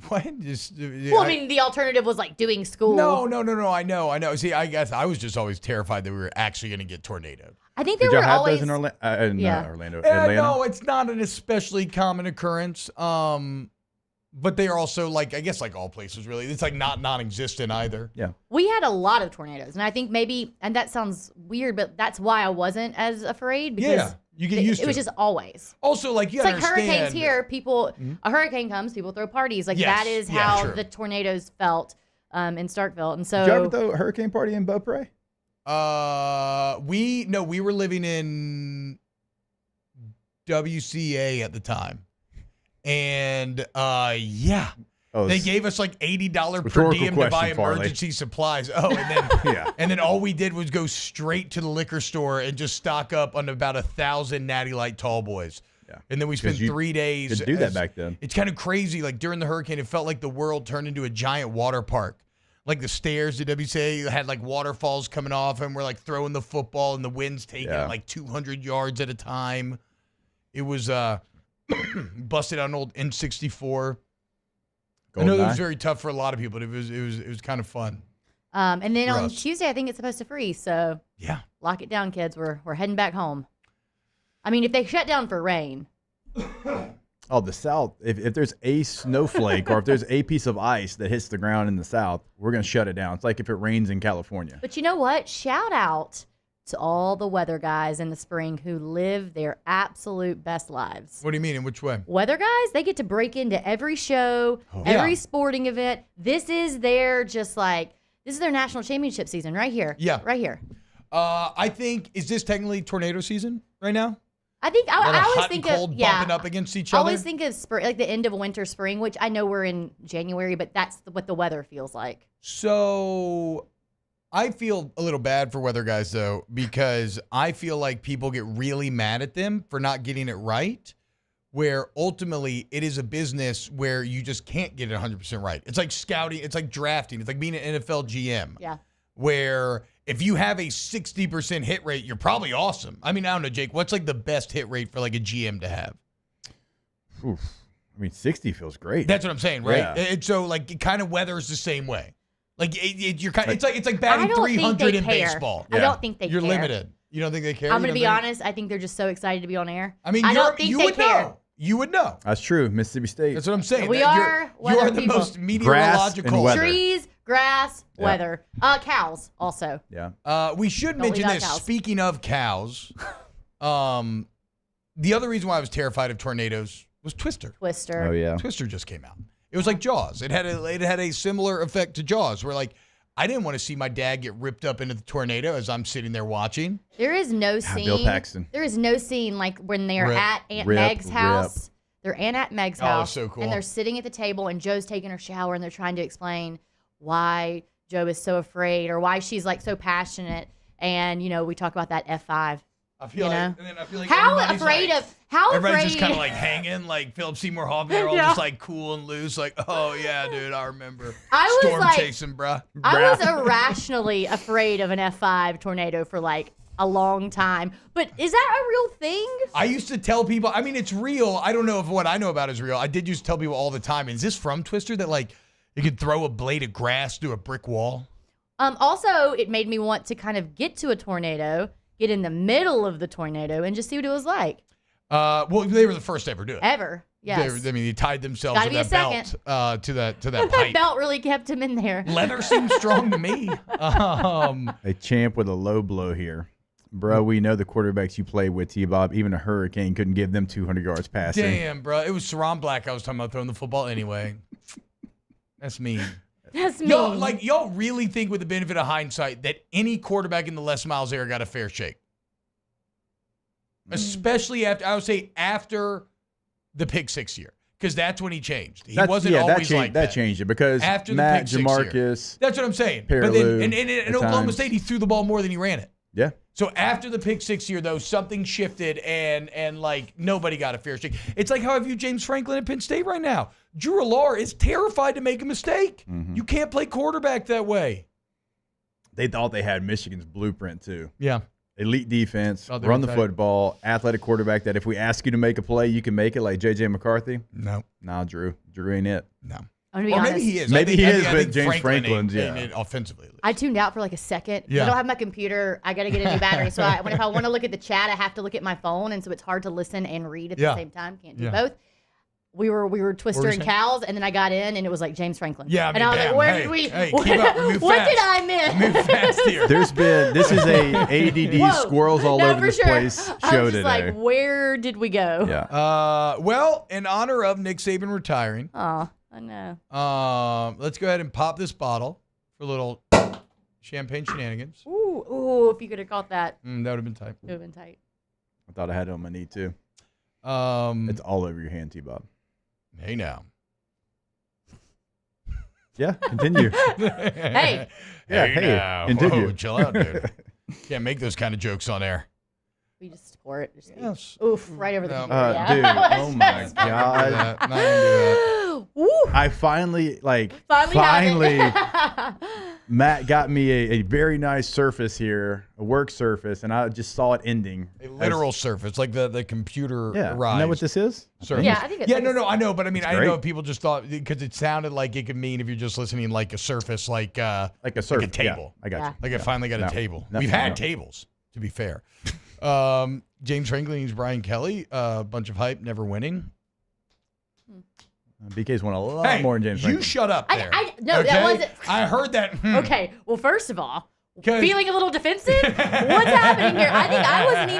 What? Well, I mean, the alternative was like doing school. No. I know. See, I guess I was just always terrified that we were actually going to get tornadoed. I think there were always. Those in Orlando? Atlanta? No, it's not an especially common occurrence. But they are also like, I guess like all places really. It's like not non-existent either. Yeah. We had a lot of tornadoes, and I think maybe, and that sounds weird, but that's why I wasn't as afraid because you get used to it. It was just always. Also, like you it's like understand. hurricanes here. People, a hurricane comes, people throw parties. Like that is how the tornadoes felt in Starkville, and so. Did you ever throw a hurricane party in Beaupre? We were living in WCA at the time. And they gave us like $80 per diem to buy emergency supplies. Oh, and then and then all we did was go straight to the liquor store and just stock up on about 1,000 Natty Light Tall Boys. Yeah. And then we spent 3 days. Could do that back then. It's kind of crazy. Like during the hurricane, it felt like the world turned into a giant water park. Like the stairs at WCA had like waterfalls coming off, and we're like throwing the football, and the wind's taking it like 200 yards at a time. It was busted out an old N64. I know it was very tough for a lot of people, but it was kind of fun. And then on Tuesday, I think it's supposed to freeze. So lock it down, kids. We're heading back home. I mean, if they shut down for rain. Oh, the South. If there's a snowflake or if there's a piece of ice that hits the ground in the South, we're going to shut it down. It's like if it rains in California. But you know what? Shout out to all the weather guys in the spring who live their absolute best lives. What do you mean? In which way? Weather guys, they get to break into every show, every sporting event. This is their national championship season right here. Yeah. Right here. I think, is this technically tornado season right now? I think I always think of bumping up against each other. I always think of spring, like the end of winter, spring, which I know we're in January, but that's what the weather feels like. So I feel a little bad for weather guys though, because I feel like people get really mad at them for not getting it right, where ultimately it is a business where you just can't get it 100% right. It's like scouting, it's like drafting, it's like being an NFL GM. Yeah. where if you have a 60% hit rate, you're probably awesome. I mean, I don't know, Jake, what's like the best hit rate for like a GM to have? Oof. I mean, 60 feels great. That's what I'm saying, right? Yeah. And so like it kind of weathers the same way. Like you're kind of, it's like batting 300 in baseball. I don't think they You're care. limited. You don't think they care? I'm going to be honest. I think they're just so excited to be on air. I mean, I don't think you they would care. know. You would know. That's true. Mississippi State. That's what I'm saying. We You are the people. most meteorological. Trees, grass, weather. Cows also. Yeah. We should Don't mention leave out this. cows. Speaking of cows, the other reason why I was terrified of tornadoes was Twister. Twister. Oh, yeah. Twister just came out. It was like Jaws. It had a similar effect to Jaws, where like I didn't want to see my dad get ripped up into the tornado as I'm sitting there watching. There is no scene. Bill Paxton. There is no scene like when they're Rip. at Aunt Rip, Meg's house. rip. They're at Aunt Meg's Oh, house. so cool. And they're sitting at the table and Joe's taking her shower and they're trying to explain why Joe is so afraid or why she's like so passionate. And, you know, we talk about that F5. I feel you like, know? and then I feel like How everybody's afraid like, of, how everybody's afraid. just kind of like hanging, like Philip Seymour Hoffman. They're all Yeah. just like cool and loose, like, oh yeah, dude, I remember. I was Storm like- chasing, bruh. I was irrationally afraid of an F5 tornado for like a long time. But is that a real thing? I used to tell people, I mean, it's real. I don't know if what I know about is real. I did used to tell people all the time, is this from Twister that like you could throw a blade of grass through a brick wall? Also, it made me want to kind of get to a tornado, get in the middle of the tornado, and just see what it was like. Well, they were the first to ever do it. Ever. Yes. They tied themselves Gotta with be that a belt second. to that That pipe. belt really kept him in there. Leather seems strong to me. A champ with a low blow here. Bro, we know the quarterbacks you play with, T-Bob. Even a hurricane couldn't give them 200 yards passing. Damn, bro. It was Saran Black I was talking about throwing the football anyway. That's mean. That's mean. Y'all really think with the benefit of hindsight that any quarterback in the Les Miles era got a fair shake? Especially after the pick six year. Because that's when he changed. He wasn't always like that. That changed it because after Matt, the pick six year. Jamarcus. That's what I'm saying. Perilou, but then in at Oklahoma times. State, he threw the ball more than he ran it. Yeah. So after the pick six year, though, something shifted and like nobody got a fair shake. It's like how I view James Franklin at Penn State right now. Drew Allard is terrified to make a mistake. Mm-hmm. You can't play quarterback that way. They thought they had Michigan's blueprint, too. Yeah. Elite defense, Oh, they run were the tight. football, athletic quarterback that if we ask you to make a play, you can make it like J.J. McCarthy. No. Nah, Drew. Drew ain't it. No. I'm gonna be Or honest. maybe he is. Maybe he is, I but think James Franklin Franklin's, ain't yeah. it offensively. I tuned out for like a second. Yeah. I don't have my computer. I got to get a new battery. So if I want to look at the chat, I have to look at my phone. And so it's hard to listen and read at Yeah. the same time. Can't do Yeah. both. We were What were Twister you and saying? cows, and then I got in, and it was like James Franklin. Yeah, I mean, and I was damn, like, where hey, did we? hey, what keep up, move what fast. did I miss? Move fast here. This is a ADD Whoa. squirrels all No, over for this sure. place I show was just today. like, where did we go? Yeah. Well, in honor of Nick Saban retiring, Oh, I know. let's go ahead and pop this bottle for a little champagne shenanigans. Ooh, if you could have caught that, That would have been tight. it would have been tight. I thought I had it on my knee, too. It's all over your hand, T-Bob. Hey, now. Yeah, continue. Hey. Yeah, Hey, hey, now. continue. Whoa, chill out, dude. Can't make those kind of jokes on air. We just pour it. Just Yes. Oof, right over the No. computer. Yeah. Dude, oh my Not gonna do God. that. Not gonna do that. Woo. I finally Finally have it. Matt got me a very nice surface here, a work surface, and I just saw it ending. A literal surface, like the computer Yeah. rise. You know what this is? Surface. Yeah, I think it's Yeah, like no, I know, but I mean, It's I didn't know great. if people just thought because it sounded like it could mean if you're just listening like a surface, like a surface. like a table. Yeah, I got you. Like I finally got No. a table. No, We've had no. tables, to be fair. James Franklin's Brian Kelly, a bunch of hype, never winning. BK's won a lot Hey, more than James you Franklin. shut up there. No, that wasn't. I heard that. Okay, well, first of all, 'Cause- feeling a little defensive? What's happening here? I think I wasn't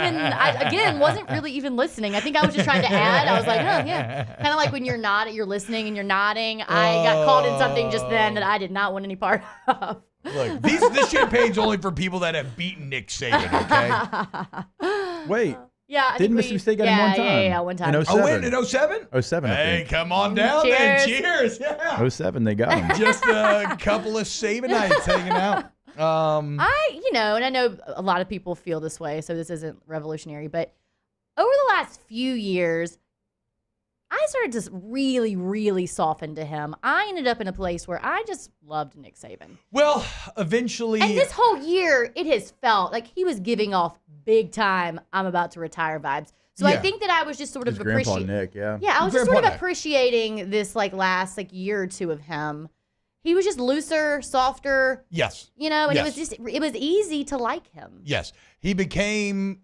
even, wasn't really even listening. I think I was just trying to add. I was like, oh, yeah. Kind of like when you're listening and you're nodding. I got called in something just then that I did not want any part of. Look, this champagne's only for people that have beaten Nick Saban, okay? Wait. Yeah, I think Didn't Mississippi State get him one time? Yeah, one time. In 07. Oh, when? In 07? 07, I Hey, think. come on down then. Cheers. Yeah. 07, they got him. Just a couple of Sabanites hanging out. and I know a lot of people feel this way, so this isn't revolutionary, but over the last few years, I started to really, really soften to him. I ended up in a place where I just loved Nick Saban. Well, eventually. And this whole year, it has felt like he was giving off big time, I'm about to retire vibes. So I think that I was just sort of appreciating. Grandpa Nick, yeah. Yeah, I was just sort of appreciating this last year or two of him. He was just looser, softer. Yes. And it was easy to like him. Yes. He became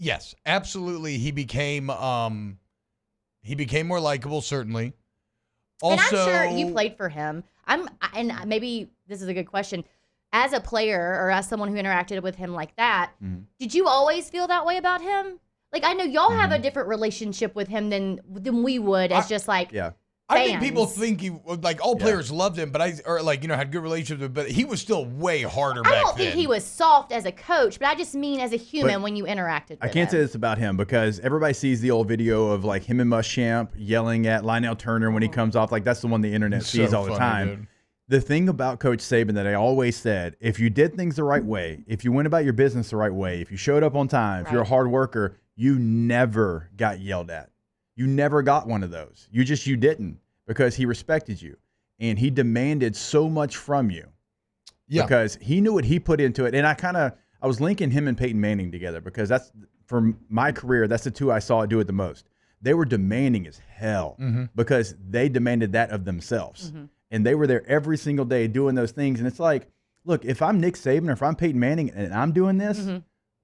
absolutely. He became more likable, certainly. Also, and I'm sure you played for him. And maybe this is a good question. As a player or as someone who interacted with him like that, did you always feel that way about him? Like, I know y'all have a different relationship with him than we would as I think people think all players loved him, but had good relationships with him, but he was still way harder back then. I don't think he was soft as a coach, but I just mean as a human when you interacted with him. I can't say this about him because everybody sees the old video of him and Muschamp yelling at Lionel Turner when he comes off. That's the one the internet sees all the time. Dude. The thing about Coach Saban that I always said, if you did things the right way, if you went about your business the right way, if you showed up on time, if you're a hard worker, you never got yelled at. You never got one of those. You didn't, because he respected you and he demanded so much from you. Yeah. Because he knew what he put into it. And I was linking him and Peyton Manning together because that's, for my career, that's the two I saw do it the most. They were demanding as hell because they demanded that of themselves. And they were there every single day doing those things. And it's like, look, if I'm Nick Saban or if I'm Peyton Manning and I'm doing this,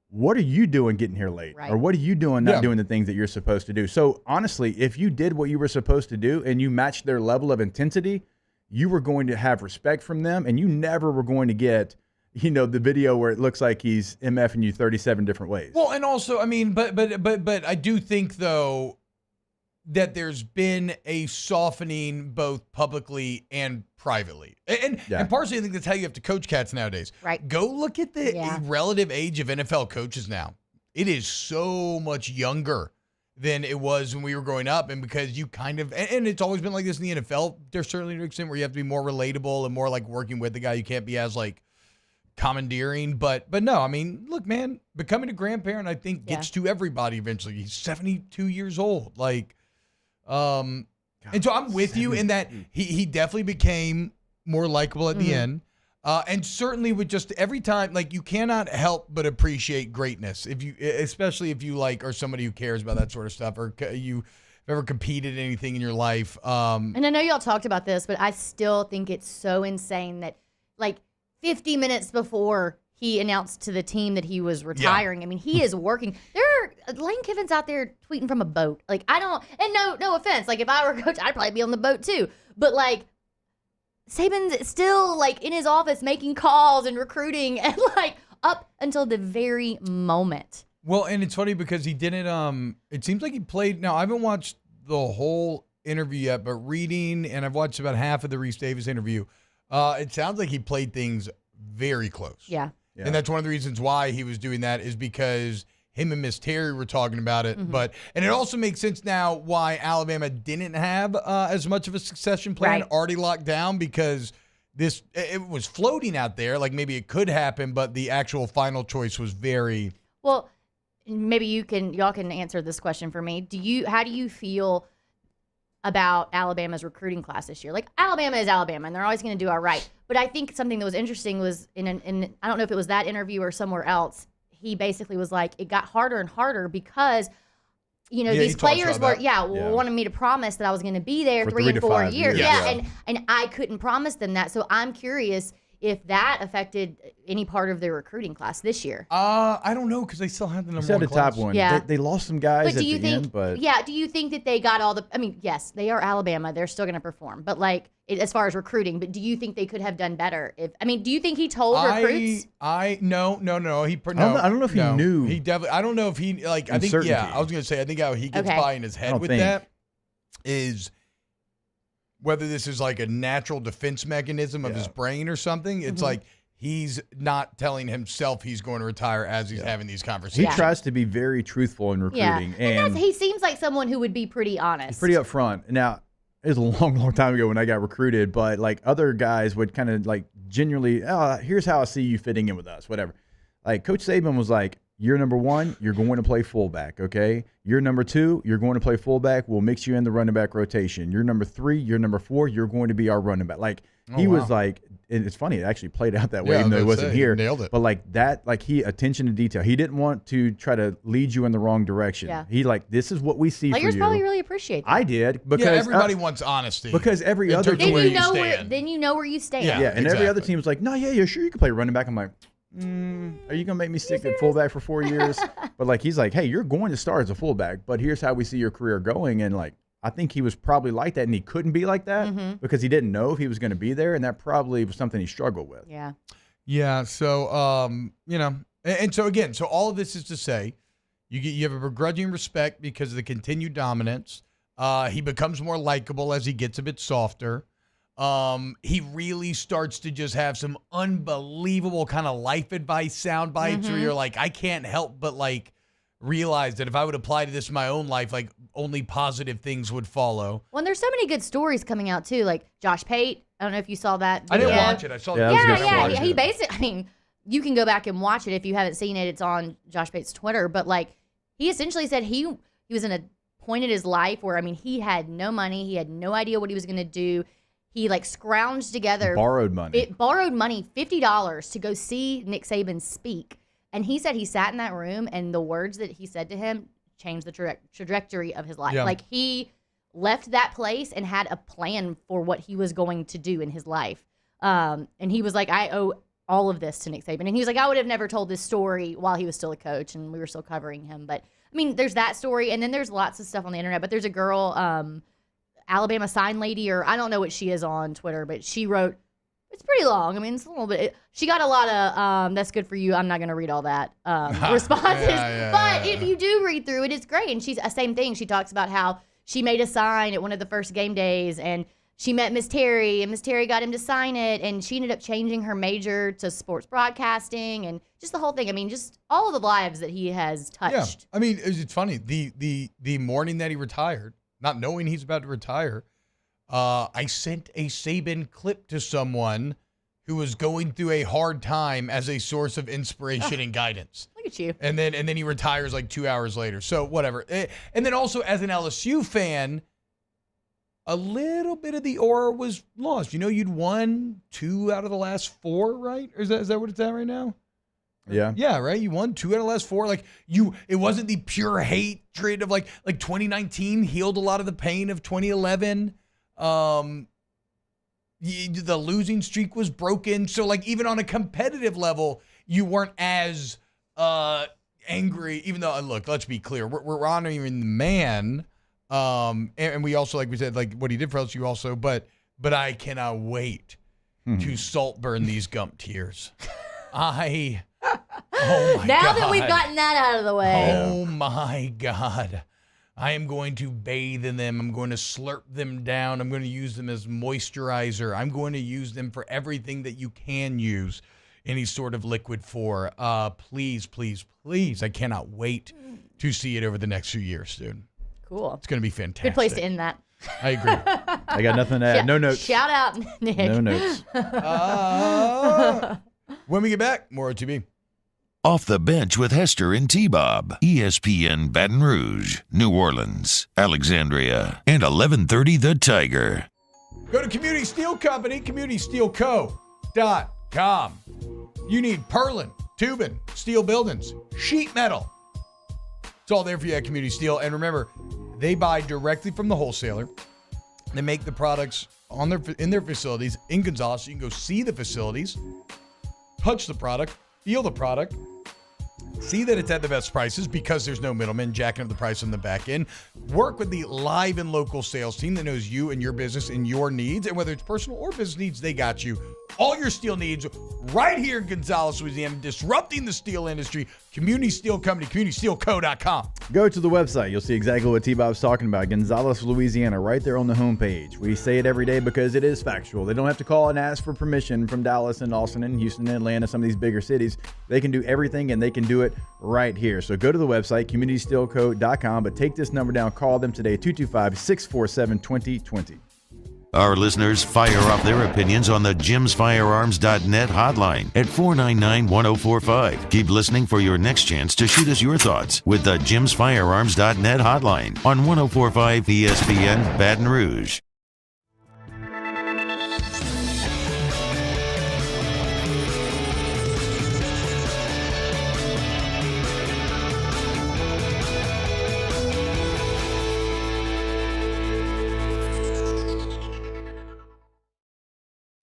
what are you doing getting here late? Right. Or what are you doing not doing the things that you're supposed to do? So honestly, if you did what you were supposed to do and you matched their level of intensity, you were going to have respect from them, and you never were going to get, the video where it looks like he's MFing you 37 different ways. Well, and also, but I do think though that there's been a softening both publicly and privately. And partially I think that's how you have to coach cats nowadays. Right. Go look at the relative age of NFL coaches now. It is so much younger than it was when we were growing up. And because you and it's always been like this in the NFL, there's certainly an extent where you have to be more relatable and more working with the guy. You can't be as commandeering. But no, look, man, becoming a grandparent, I think, gets to everybody eventually. He's 72 years old. And so I'm with you in that he definitely became more likable at the end. And certainly with just every time, you cannot help but appreciate greatness especially if you are somebody who cares about that sort of stuff, or you've ever competed in anything in your life. And I know y'all talked about this, but I still think it's so insane that 50 minutes before he announced to the team that he was retiring. He is working. Lane Kiffin's out there tweeting from a boat. No offense. If I were a coach, I'd probably be on the boat too. But Saban's still in his office making calls and recruiting and up until the very moment. Well, and it's funny because he didn't, it seems like he played. Now, I haven't watched the whole interview yet, but reading, and I've watched about half of the Reese Davis interview. It sounds like he played things very close. Yeah. And that's one of the reasons why he was doing that, is because him and Miss Terry were talking about it. And it also makes sense now why Alabama didn't have as much of a succession plan already locked down, because it was floating out there. Maybe it could happen, but the actual final choice was very. Well, maybe y'all can answer this question for me. How do you feel about Alabama's recruiting class this year? Alabama is Alabama, and they're always going to do all right. But I think something that was interesting was in I don't know if it was that interview or somewhere else, he basically was it got harder and harder because, these players wanted me to promise that I was going to be there for 3 and 4 years. And I couldn't promise them that. So I'm curious if that affected any part of their recruiting class this year. I don't know, because they still had the number one class. Top one. Yeah. They lost some guys at the end, but do you think that they got all the? Yes, they are Alabama. They're still going to perform, but as far as recruiting, but do you think they could have done better? Do you think he told recruits? No. I don't know if he knew. He definitely. I don't know if he I think I was going to say, I think how he gets by in his head with that is whether this is a natural defense mechanism of his brain or something. It's he's not telling himself he's going to retire as he's having these conversations. He tries to be very truthful in recruiting. And he seems like someone who would be pretty honest. He's pretty upfront. Now, it was a long time ago when I got recruited, but other guys would kind of genuinely, here's how I see you fitting in with us, whatever. Coach Saban was Year number 1, you're going to play fullback, okay? Year number 2, you're going to play fullback. We'll mix you in the running back rotation. Year number 3, year number 4, you're going to be our running back. Like, he was like, and it's funny, it actually played out that way, even though he wasn't here. He nailed it. But like that, like attention to detail. He didn't want to try to lead you in the wrong direction. Yeah. He like, this is what we see for Players you. probably really appreciate that. I did because everybody wants honesty. Because every other then team, you know where you stand. Yeah, and every other team's like, no, yeah, you're sure you can play running back. I'm like, are you gonna make me stick at fullback for 4 years? But like, he's like, hey, you're going to start as a fullback, but here's how we see your career going. And like, I think he was probably like that, and he couldn't be like that because he didn't know if he was going to be there, and that probably was something he struggled with. Yeah. Yeah. So, you know, and so again, so all of this is to say, you have a begrudging respect because of the continued dominance. He becomes more likable as he gets a bit softer. He really starts to just have some unbelievable kind of life advice sound bites where you're like, I can't help but like realize that if I would apply to this in my own life, like only positive things would follow. Well, and there's so many good stories coming out too, like Josh Pate. I don't know if you saw that video. I didn't watch it. I saw that. Yeah. He basically, I mean, you can go back and watch it if you haven't seen it. It's on Josh Pate's Twitter. But like, he essentially said he was in a point in his life where, I mean, he had no money. He had no idea what he was going to do. He like scrounged together. Borrowed money, $50 to go see Nick Saban speak. And he said he sat in that room and the words that he said to him changed the trajectory of his life. Yeah. Like he left that place and had a plan for what he was going to do in his life. And he was like, I owe all of this to Nick Saban. And he was like, I would have never told this story while he was still a coach and we were still covering him. But I mean, there's that story. And then there's lots of stuff on the internet. But there's a girl, Alabama sign lady, or I don't know what she is on Twitter, but she wrote, it's pretty long. I mean, it's a little bit. She got a lot of, that's good for you. I'm not going to read all that responses. But if you do read through it, it's great. And she's the same thing. She talks about how she made a sign at one of the first game days and she met Miss Terry and Miss Terry got him to sign it. And she ended up changing her major to sports broadcasting and just the whole thing. I mean, just all of the lives that he has touched. Yeah. I mean, it's funny. The morning that he retired, not knowing he's about to retire, I sent a Saban clip to someone who was going through a hard time as a source of inspiration and guidance. Look at you. And then he retires like 2 hours later. So whatever. And then also as an LSU fan, a little bit of the aura was lost. You know, you'd won 2 out of the last 4, right? Or is that what it's at right now? Yeah. Yeah, right? You won 2 out of the last 4. Like it wasn't the pure hatred of like 2019 healed a lot of the pain of 2011. The losing streak was broken. So like even on a competitive level, you weren't as angry, even though, look, let's be clear. We're honoring the man. And we also, like we said, like what he did for LSU also, but I cannot wait to salt burn these Gump tears. Oh my God. Now that we've gotten that out of the way. Oh my God. I am going to bathe in them. I'm going to slurp them down. I'm going to use them as moisturizer. I'm going to use them for everything that you can use any sort of liquid for. Please, please, please. I cannot wait to see it over the next few years, dude. Cool. It's going to be fantastic. Good place to end that. I agree. I got nothing to add. No notes. Shout out, Nick. No notes. When we get back, more OTB. Off the Bench with Hester and T-Bob. ESPN Baton Rouge, New Orleans, Alexandria, and 1130 The Tiger. Go to Community Steel Company, communitysteelco.com. You need purlin, tubing, steel buildings, sheet metal. It's all there for you at Community Steel. And remember, they buy directly from the wholesaler. They make the products in their facilities in Gonzales. So you can go see the facilities, touch the product, feel the product, see that it's at the best prices because there's no middleman jacking up the price on the back end. Work with the live and local sales team that knows you and your business and your needs. And whether it's personal or business needs, they got you. All your steel needs right here in Gonzales, Louisiana, disrupting the steel industry. Community Steel Company, communitysteelco.com. Go to the website. You'll see exactly what T-Bob's talking about. Gonzales, Louisiana, right there on the homepage. We say it every day because it is factual. They don't have to call and ask for permission from Dallas and Austin and Houston and Atlanta, some of these bigger cities. They can do everything, and they can do it right here. So go to the website, communitysteelco.com, but take this number down. Call them today, 225-647-2020. Our listeners fire off their opinions on the jimsfirearms.net hotline at 499-1045. Keep listening for your next chance to shoot us your thoughts with the jimsfirearms.net hotline on 1045 ESPN Baton Rouge.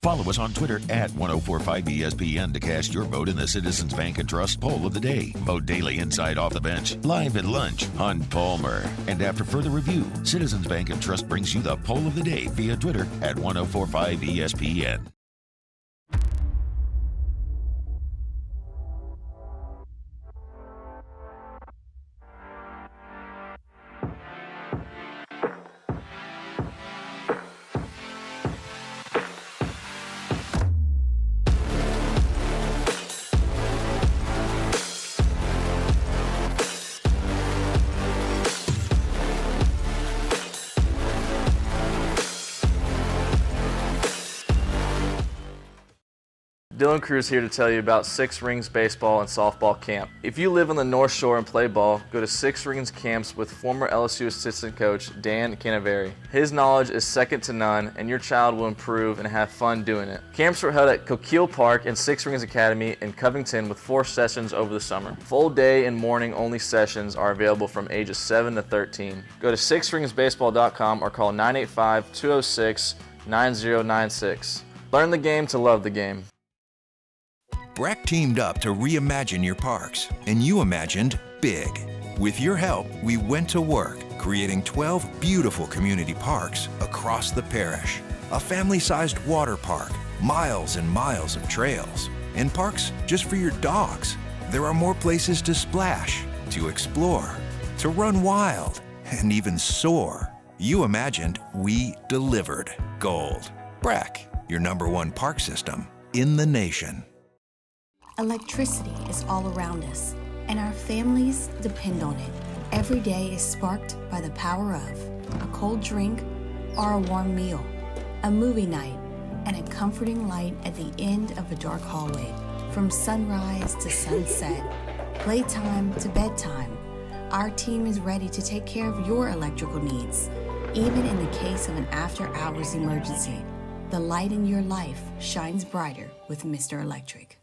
Follow us on Twitter at 1045ESPN to cast your vote in the Citizens Bank and Trust Poll of the Day. Vote daily inside Off the Bench, live at lunch on Palmer. And after further review, Citizens Bank and Trust brings you the Poll of the Day via Twitter at 1045ESPN. Dylan Cruz here to tell you about Six Rings Baseball and Softball Camp. If you live on the North Shore and play ball, go to Six Rings Camps with former LSU assistant coach Dan Canaveri. His knowledge is second to none, and your child will improve and have fun doing it. Camps were held at Coquille Park and Six Rings Academy in Covington with 4 sessions over the summer. Full day and morning only sessions are available from ages 7 to 13. Go to sixringsbaseball.com or call 985-206-9096. Learn the game to love the game. Breck teamed up to reimagine your parks, and you imagined big. With your help, we went to work, creating 12 beautiful community parks across the parish. A family-sized water park, miles and miles of trails, and parks just for your dogs. There are more places to splash, to explore, to run wild, and even soar. You imagined, we delivered gold. Breck, your #1 park system in the nation. Electricity is all around us, and our families depend on it. Every day is sparked by the power of a cold drink or a warm meal, a movie night, and a comforting light at the end of a dark hallway. From sunrise to sunset, playtime to bedtime, our team is ready to take care of your electrical needs. Even in the case of an after-hours emergency, the light in your life shines brighter with Mr. Electric.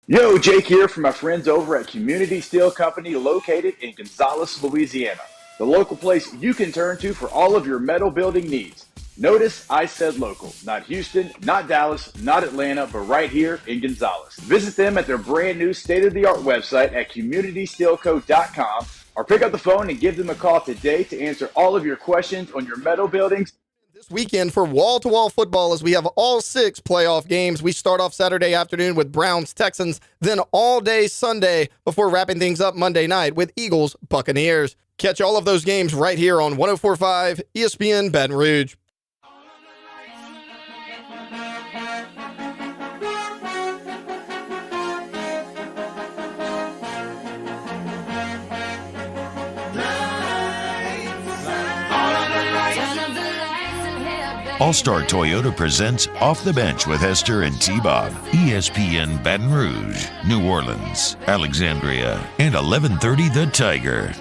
Yo, Jake here from my friends over at Community Steel Company located in Gonzales, Louisiana. The local place you can turn to for all of your metal building needs. Notice I said local, not Houston, not Dallas, not Atlanta, but right here in Gonzales. Visit them at their brand new state-of-the-art website at communitysteelco.com or pick up the phone and give them a call today to answer all of your questions on your metal buildings. This weekend for wall-to-wall football as we have all 6 playoff games. We start off Saturday afternoon with Browns-Texans, then all day Sunday before wrapping things up Monday night with Eagles-Buccaneers. Catch all of those games right here on 104.5 ESPN Baton Rouge. All-Star Toyota presents Off the Bench with Hester and T-Bob. ESPN Baton Rouge, New Orleans, Alexandria, and 1130 The Tiger.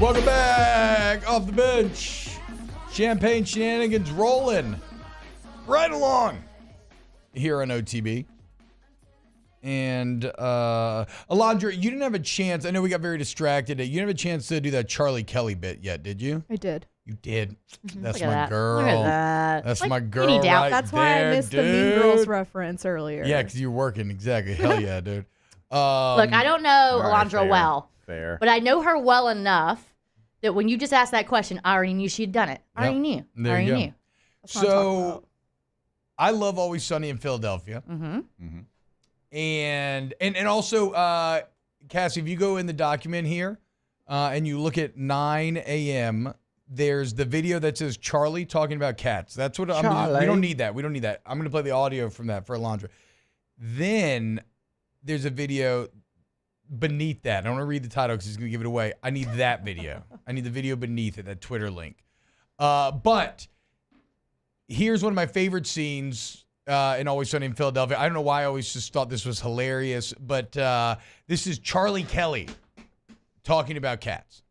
Welcome back. Off the Bench. Champagne shenanigans rolling right along here on OTB. And Alondra, you didn't have a chance. I know we got very distracted. You didn't have a chance to do that Charlie Kelly bit yet, did you? I did. You did. That's Look at my that. girl. Look at that. That's Like, my any girl doubt. right That's why there, I missed the Mean dude. Girls reference earlier. Yeah, because you're working. Exactly. Hell yeah, dude. Look, I don't know all right, Alondra fair. well, Fair. but I know her well enough that when you just asked that question, I already knew she'd done it. I already knew. There I already you go. knew. That's what I'm talking So, I love Always Sunny in Philadelphia. Mm-hmm. And also, Cassie, if you go in the document here and you look at 9 a.m., there's the video that says Charlie talking about cats. That's what we don't need that. We don't need that. I'm going to play the audio from that for Alondra. Then there's a video beneath that. I don't want to read the title because he's going to give it away. I need that video. I need the video beneath it, that Twitter link. But here's one of my favorite scenes in Always Sunny in Philadelphia. I don't know why I always just thought this was hilarious, but this is Charlie Kelly talking about cats.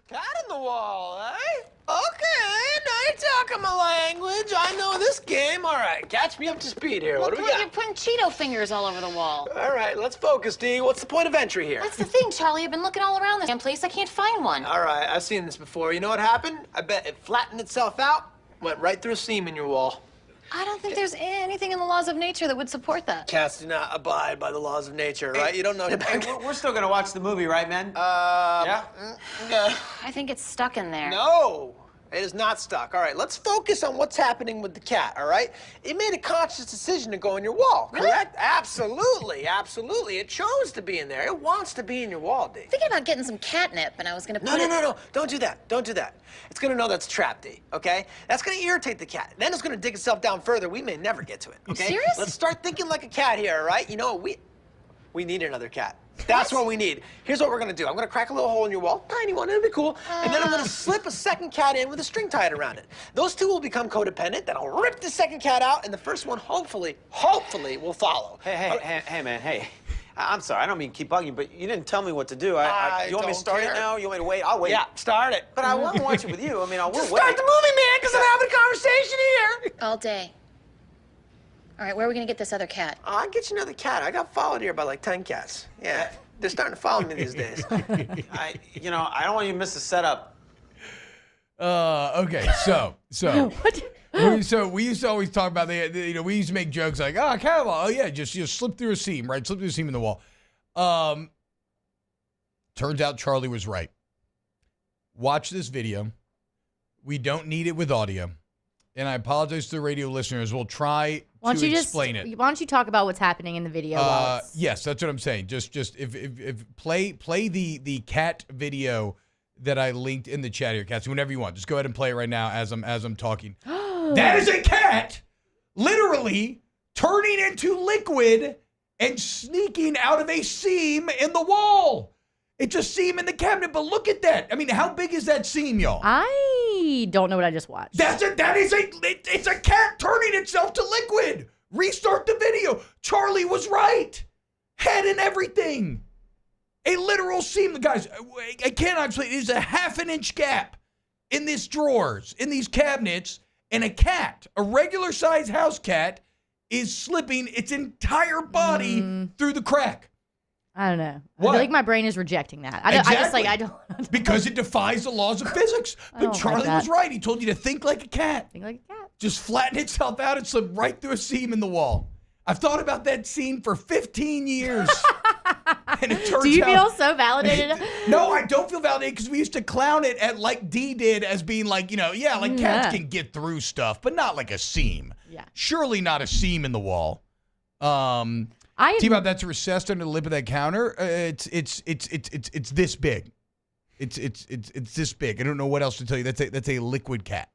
Cat in the wall, eh? Okay, now you're talking my language. I know this game. All right, catch me up to speed here. What do we got? You're putting Cheeto fingers all over the wall. All right, let's focus, D. What's the point of entry here? That's the thing, Charlie. I've been looking all around this damn place. I can't find one. All right, I've seen this before. You know what happened? I bet it flattened itself out, went right through a seam in your wall. I don't think there's anything in the laws of nature that would support that. Cats do not abide by the laws of nature, right? You don't know. Hey, we're still gonna watch the movie, right, men? Yeah. I think it's stuck in there. No, it is not stuck. All right, let's focus on what's happening with the cat, all right? It made a conscious decision to go in your wall, correct? Really? Absolutely, absolutely. It chose to be in there. It wants to be in your wall, D. Thinking about getting some catnip, and I was gonna put No. Don't do that. Don't do that. It's gonna know that's trapped, D, okay? That's gonna irritate the cat. Then it's gonna dig itself down further. We may never get to it, okay? You serious? Let's start thinking like a cat here, all right? You know what? We need another cat. That's what we need. Here's what we're gonna do. I'm gonna crack a little hole in your wall, tiny one, it'll be cool. And then I'm gonna slip a second cat in with a string tied around it. Those two will become codependent. Then I'll rip the second cat out, and the first one hopefully will follow. Hey, man, hey. I'm sorry, I don't mean to keep bugging you, but you didn't tell me what to do. You want me to start it now? You want me to wait? I'll wait. Yeah, start it. But I want to watch it with you. I mean, I will wait. Start the movie, man, because I'm having a conversation here. all day. All right, where are we gonna get this other cat? I'll get you another cat. I got followed here by like 10 cats. Yeah, they're starting to follow me these days. I don't want you to miss the setup. Okay, so we used to always talk about we used to make jokes like, just slip through a seam, right? Slip through a seam in the wall. Turns out Charlie was right. Watch this video. We don't need it with audio. And I apologize to the radio listeners. We'll try to explain it. Why don't you talk about what's happening in the video? Yes, that's what I'm saying. Just if play the cat video that I linked in the chat here, Cassie, whenever you want. Just go ahead and play it right now as I'm talking. That is a cat literally turning into liquid and sneaking out of a seam in the wall. It's a seam in the cabinet, but look at that. I mean, how big is that seam, y'all? I don't know what I just watched. It's a cat turning itself to liquid. Restart the video. Charlie was right. Head and everything. A literal seam. Guys, I cannot explain. It is a half an inch gap in these drawers, in these cabinets, and a cat, a regular sized house cat, is slipping its entire body through the crack. I don't know. What? I feel like my brain is rejecting that. I don't. Because it defies the laws of physics. But Charlie was right. He told you to think like a cat. Think like a cat. Just flatten itself out and slip right through a seam in the wall. I've thought about that scene for 15 years. And it turns out. Do you feel so validated? No, I don't feel validated because we used to clown it at like D did as being like, cats can get through stuff, but not like a seam. Yeah. Surely not a seam in the wall. T-Bob, that's recessed under the lip of that counter. It's this big. It's this big. I don't know what else to tell you. That's a liquid cat.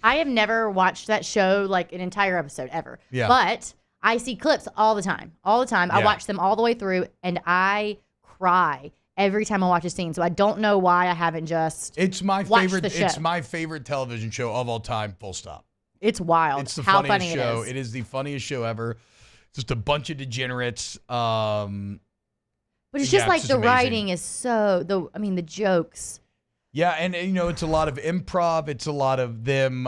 I have never watched that show like an entire episode ever. Yeah. But I see clips all the time. Yeah. I watch them all the way through, and I cry every time I watch a scene. So I don't know why I haven't just It's my watched favorite. the show. It's my favorite television show of all time. Full stop. It's wild. It's the how funniest funny show. it is. It is the funniest show ever. Just a bunch of degenerates. But it's just like the writing is the jokes. Yeah, and it's a lot of improv. It's a lot of them.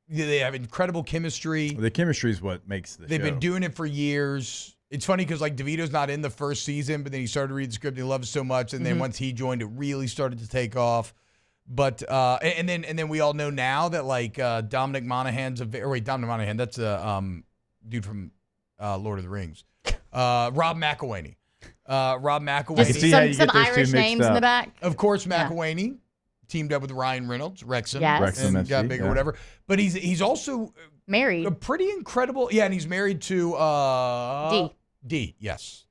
They have incredible chemistry. The chemistry is what makes the They've show. been doing it for years. It's funny because like DeVito's not in the first season, but then he started to read the script. He loved it so much, and then once he joined, it really started to take off. But and then we all know now that like Dominic Monaghan's Dominic Monaghan, that's a dude from Lord of the Rings. Rob McElhenney. Rob McElhenney. Some Irish names in the back. Of course, McElhenney teamed up with Ryan Reynolds, Wrexham, yes. got big or whatever. But he's also married. A pretty incredible, and he's married to D, yes.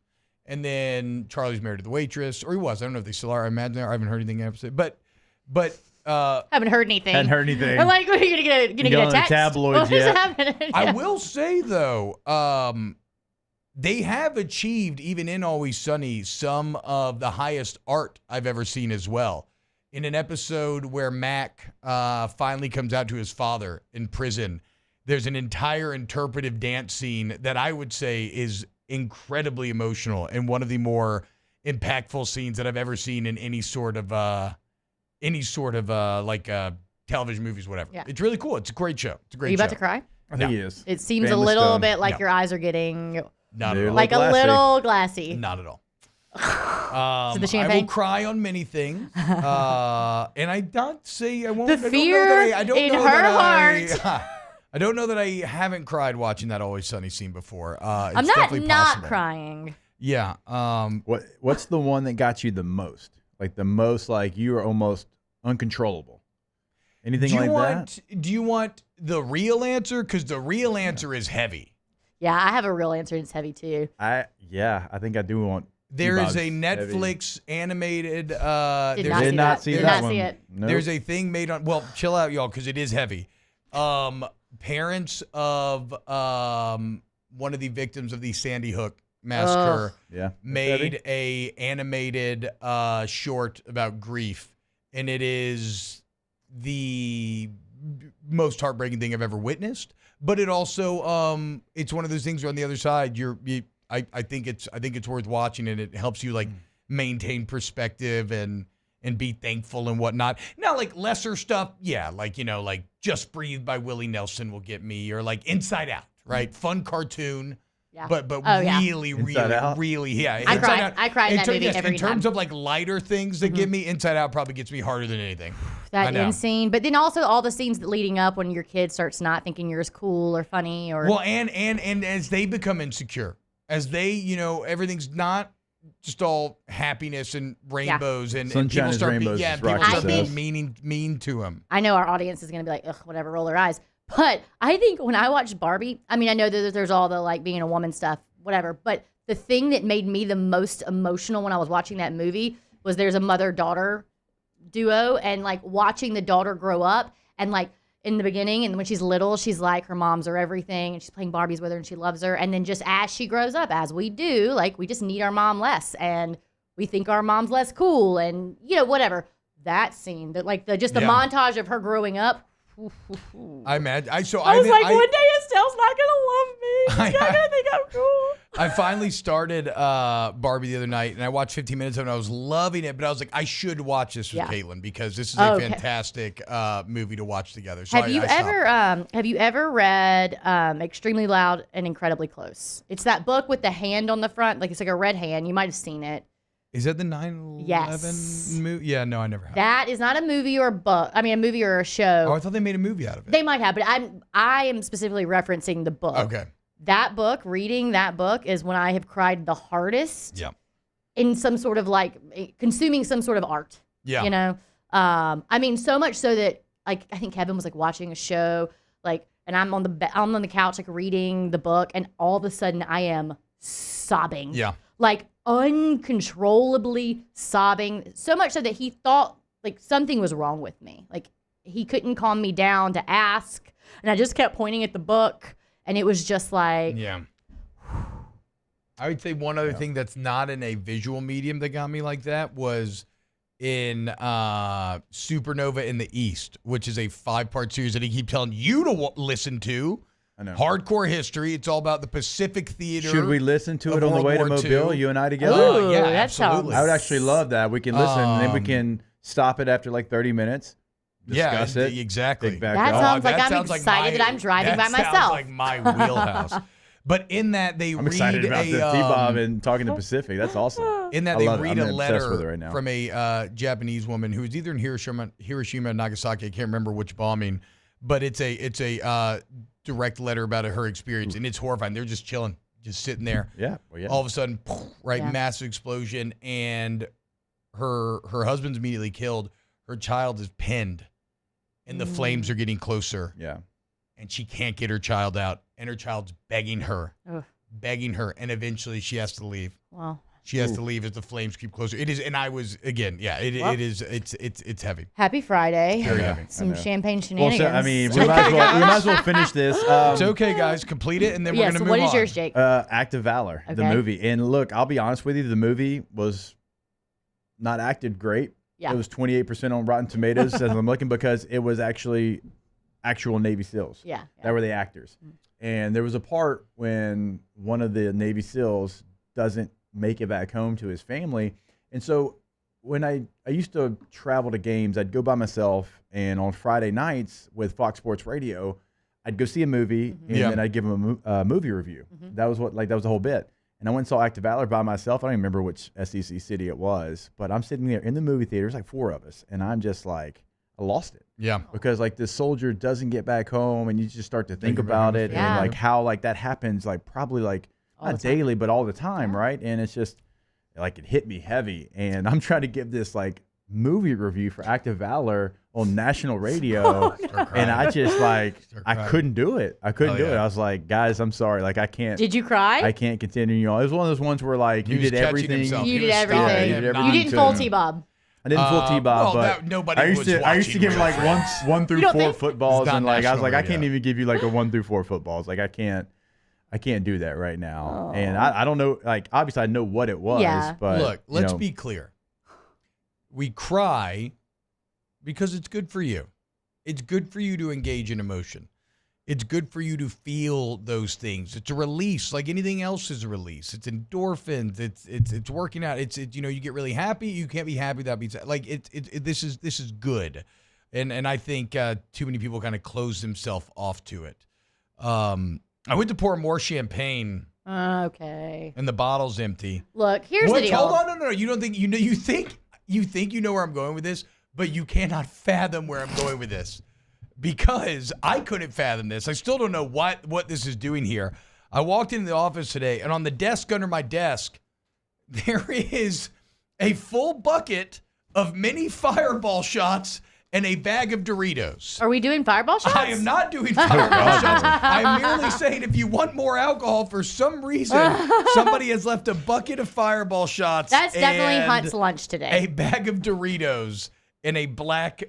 And then Charlie's married to the waitress, or he was. I don't know if they still are. I imagine they are. I haven't heard anything in the episode, but haven't heard anything. Hadn't heard anything. I'm like, what, are you gonna get a text? Tabloids What's happening? I will say though, they have achieved, even in Always Sunny, some of the highest art I've ever seen as well. In an episode where Mac finally comes out to his father in prison, there's an entire interpretive dance scene that I would say is incredibly emotional and one of the more impactful scenes that I've ever seen in any sort of television movies, whatever. Yeah. It's really cool. It's a great show. It's a great show. Are you about to cry? I think he is. It seems Family a little Stone. bit like No. your eyes are getting Not at all. like a little glassy. Not at all. So the I champagne? will cry on many things, and I don't say I won't. The fear in her heart. I don't know that I haven't cried watching that Always Sunny scene before. I'm It's not definitely possible. crying. Yeah. What's the one that got you the most? Like the most, like you were almost uncontrollable. Anything do you like want, that? Do you want the real answer? Because the real answer is heavy. Yeah, I have a real answer. It's heavy too. I think I do want. There is T-Bob's a Netflix animated. Did there's not a- see that. see Did that not see one. it. Nope. There's a thing made on. Well, chill out, y'all, because it is heavy. Parents of one of the victims of the Sandy Hook massacre Yeah. made a animated short about grief, and it is the most heartbreaking thing I've ever witnessed. But it also it's one of those things where on the other side I think it's worth watching, and it helps you like maintain perspective and be thankful and whatnot. Now, like lesser stuff, yeah, like like Just Breathe by Willie Nelson will get me, or like Inside Out, right? Fun cartoon. Yeah. But Oh, yeah. Inside Out? really, yeah. I Inside cried. Out- I cried in that movie every in terms time. of like lighter things that get me, Inside Out probably gets me harder than anything. I That know. end scene, but then also all the scenes leading up when your kid starts not thinking you're as cool or funny or Well, and as they become insecure, as they, everything's not just all happiness and rainbows and Sunshine people is start rainbows, being, as people Rocky start says. being mean to him. I know our audience is going to be like, ugh, whatever, roll their eyes. But I think when I watched Barbie, I mean, I know that there's all the like being a woman stuff, whatever. But the thing that made me the most emotional when I was watching that movie was there's a mother-daughter duo, and like watching the daughter grow up, and like in the beginning and when she's little, she's like her mom's are everything, and she's playing Barbies with her and she loves her. And then just as she grows up, as we do, like we just need our mom less and we think our mom's less cool and whatever. That scene, that like the montage of her growing up. I imagine. I was one day Estelle's not gonna love me. She's not gonna think I'm cool. I finally started Barbie the other night, and I watched 15 minutes of it, and I was loving it, but I was like, I should watch this with Caitlin because this is a Okay. fantastic movie to watch together. So Have you ever read Extremely Loud and Incredibly Close? It's that book with the hand on the front, like it's like a red hand. You might have seen it. Is that the 9/11 Yes. movie? Yeah, no, I never have. That is not a movie or a book. I mean, a movie or a show. Oh, I thought they made a movie out of it. They might have, but I am specifically referencing the book. Okay. That book, reading that book is when I have cried the hardest. Yeah. In some sort of like consuming some sort of art. Yeah. I mean, so much so that like I think Kevin was like watching a show, like, and I'm on the couch like reading the book, and all of a sudden I am sobbing. Yeah. Like uncontrollably sobbing, so much so that he thought like something was wrong with me. Like he couldn't calm me down to ask, and I just kept pointing at the book, and it was just like, Yeah. I would say one other thing that's not in a visual medium that got me like that was in Supernova in the East, which is a 5-part series that he keep telling you to listen to. I know. Hardcore history. It's all about the Pacific Theater. Should we listen to of it on the World way to War Mobile, II. you and I together? Ooh, yeah, that sounds- absolutely. I would actually love that. We can listen, and then we Um, can stop it after like 30 minutes. Discuss it. Exactly. Pick back That up. sounds like that I'm sounds excited that I'm driving by that sounds myself. like my wheelhouse. But in that they I'm read excited about a the T-Bob and talking to Pacific. That's awesome. in that I they love it. read I'm a obsessed with it letter right now. from a Japanese woman who was either in Hiroshima or Nagasaki. I can't remember which bombing, but it's a direct letter about her experience, and it's horrifying. They're just chilling, just sitting there. Yeah. Well, yeah. All of a sudden, right, Yeah. massive explosion, and her husband's immediately killed. Her child is pinned, and the flames are getting closer. Yeah. And she can't get her child out, and her child's begging her, Ugh. and eventually she has to leave. well, She has to leave as the flames keep closer. It is, and I was again, it is. It's heavy. Happy Friday. Very heavy. Some champagne Well, shenanigans. so, I mean, we might as well finish this. It's okay, guys. Complete it, and then we're Yeah, gonna so move what on. is yours, Jake? Act of Valor, the Okay. movie. And look, I'll be honest with you, the movie was not acted great. Yeah. It was 28% on Rotten Tomatoes as I'm looking, because it was actually actual Navy SEALs. Yeah. That were the actors. And there was a part when one of the Navy SEALs doesn't make it back home to his family. And so when I used to travel to games, I'd go by myself, and on Friday nights with Fox Sports Radio, I'd go see a movie, and then I'd give them a movie review. That was that was the whole bit. And I went and saw Act of Valor by myself. I don't even remember which SEC city it was, but I'm sitting there in the movie theater. There's like 4 of us, and I'm just like, I lost it. Yeah. Because like this soldier doesn't get back home, and you just start to think about it, Yeah. and like how like that happens, like probably like All not the time. daily, but all the time, right? And it's just like it hit me heavy, and I'm trying to give this like movie review for Act of Valor on national radio, and I just like I couldn't do it. I couldn't do it. I was like, guys, I'm sorry, like I can't. Did you cry? I can't continue. You know, it was one of those ones where like you was did catching everything. himself. You He did was everything. stopping You him did not You didn't to- full T-Bob. I didn't full T-Bob, well, but nobody I used was to watching give him like real one through You don't 4 think? footballs, It's not and like I was like, national I can't radio. even give you like a 1 through 4 footballs. Like I can't do that right now. And I don't know. Like obviously I know what it was, Yeah. but Look, let's you know, be clear. We cry because it's good for you. It's good for you to engage in emotion. It's good for you to feel those things. It's a release, like anything else is a release. It's endorphins. It's working out. It's you know, you get really happy. You can't be happy without being sad. Like this is good, and I think too many people kind of close themselves off to it. I went to pour more champagne, Okay. and the bottle's empty. Look, here's the deal. Hold on, no. You don't think you think you know where I'm going with this, but you cannot fathom where I'm going with this, because I couldn't fathom this. I still don't know what this is doing here. I walked into the office today, and on the desk under my desk, there is a full bucket of mini Fireball shots and a bag of Doritos. Are we doing fireball shots? I am not doing Fireball shots. I'm merely saying if you want more alcohol, for some reason, somebody has left a bucket of Fireball shots. That's definitely and Hunt's lunch today. a bag of Doritos in a black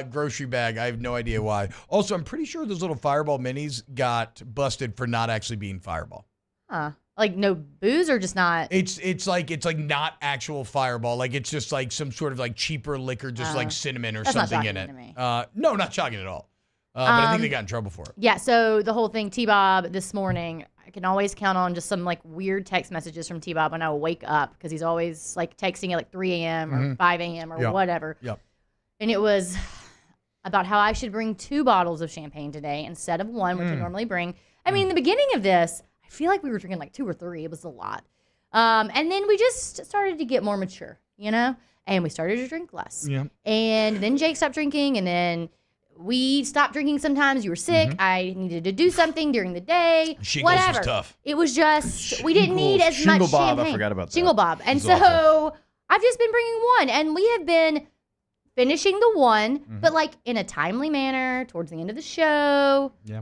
grocery bag. I have no idea why. Also, I'm pretty sure those little Fireball minis got busted for not actually being Fireball. Huh. Like no booze or just not? It's like not actual Fireball. Like it's just like some sort of like cheaper liquor, just like cinnamon or That's not something in it. shocking to me. No, not shocking at all. But I think they got in trouble for it. Yeah, so the whole thing, T-Bob, this morning, I can always count on just some like weird text messages from T-Bob when I wake up, because he's always like texting at like 3 a.m. or 5 a.m. or whatever. Yep. And it was about how I should bring 2 bottles of champagne today instead of 1, which I normally bring. I mean, in the beginning of this, I feel like we were drinking like 2 or 3. It was a lot. And then we just started to get more mature, you know? And we started to drink less. Yeah. And then Jake stopped drinking, and then we stopped drinking sometimes. You were sick. I needed to do something during the day. Shingles was whatever. tough. It was just, we didn't need as Shingle much Bob, I champagne. forgot about that. Shingle Bob. And It's so awful. I've just been bringing 1, and we have been finishing the 1, but like in a timely manner towards the end of the show. Yeah.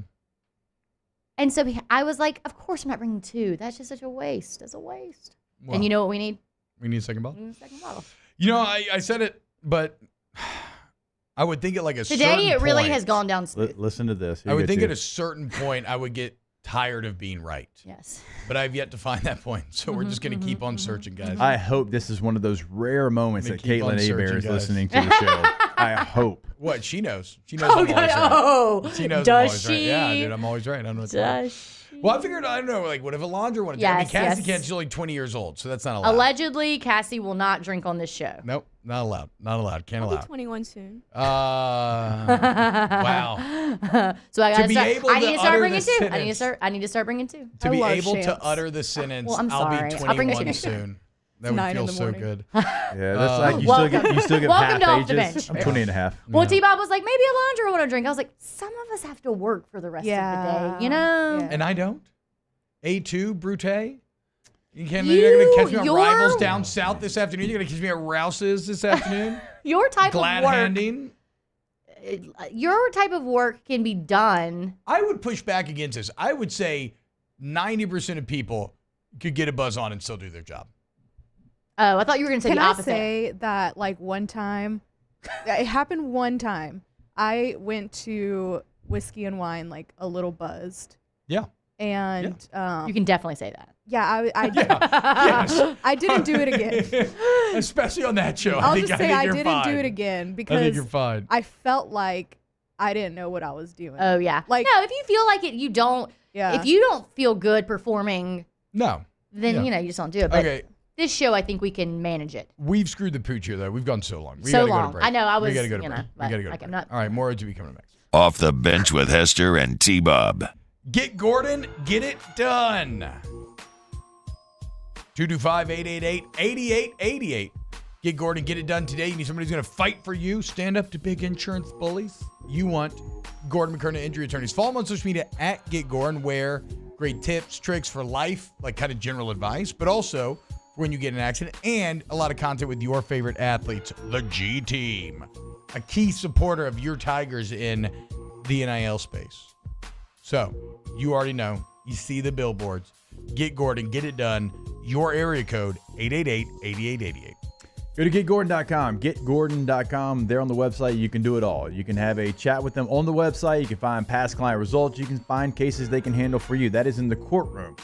And so I was like, of course I'm not bringing 2. That's just such a waste. That's a waste. Well, and you know what we need? we need a second bottle. We need a second bottle. You know, I said it, but I would think at like a certain Today it really point- has gone down smooth. Listen to this. Here I you would go, think too. at a certain point I would get tired of being right. Yes. But I've yet to find that point. So we're just going to keep on searching, guys. I hope this is one of those rare moments Let that me keep on Caitlin Abear searching, is guys. listening to the show. I hope. What? She knows. She knows Oh, I'm always God. right. Oh, She knows I'm does always right. Yeah, she? dude, I'm always right. I don't know what's Does Well, I figured, I don't know, like, what if Alondra wanted to? I mean, Yes, Cassie yes. can't. She's only 20 years old, so that's not allowed. Allegedly, Cassie will not drink on this show. Nope, not allowed. Not allowed. Can't I'll allow. be 21 soon. Wow. So I To gotta be start. able I need to to start utter bringing the 2. I need to sentence. start. I need to start bringing 2. To I be love able to chance. utter the sentence, Well, I'm I'll sorry. be I'll bring 21 you 2. soon. That It's would 9 in feel the so morning. good. Yeah, that's like you Welcome. still get Welcome half to Off the ages. Bench. I'm 20 and a half. Well, T-Bob was like, maybe Alondra will drink. I was like, some of us have to work for the rest of the day, you know? Yeah. And I don't. A2, Brute. You can't, You- you're going to catch me on your- Rivals down south this afternoon. You're going to catch me at Rouse's this afternoon. Your type Glad of work. handing. Your type of work can be done. I would push back against this. I would say 90% of people could get a buzz on and still do their job. Oh, I thought you were going to say Can the I opposite. say that, like, one time, it happened one time. I went to Whiskey and Wine, like, a little buzzed. Yeah. And you can definitely say that. Yeah, I Yes. I didn't do it again. Especially on that show. I'll I think just say I you're didn't do fine. it again I because think you're fine. I felt like I didn't know what I was doing. Oh, yeah. Like, no, if you feel like it, you don't. Yeah. If you don't feel good performing, No. then, Yeah. you know, you just don't do it. But Okay. this show, I think we can manage it. We've screwed the pooch here, though. We've gone so long. We So gotta Go long. to break. I know, I We was, gotta go to you break. know, We gotta go to like, break. I'm not- All right, more OGB coming up next. Off the Bench with Hester and T-Bob. Get Gordon, get it done. 225-888-8888. Get Gordon, get it done today. You need somebody who's going to fight for you. Stand up to big insurance bullies. You want Gordon McKernan, injury attorneys. Follow him on social media at Get Gordon, where great tips, tricks for life, like kind of general advice, but also when you get in an accident, and a lot of content with your favorite athletes, the G Team, a key supporter of your Tigers in the NIL space. So you already know. You see the billboards. Get Gordon, get it done. Your area code, 888-8888. Go to getgordon.com. Getgordon.com. There on the website, you can do it all. You can have a chat with them on the website. You can find past client results. You can find cases they can handle for you. That is in the courtroom.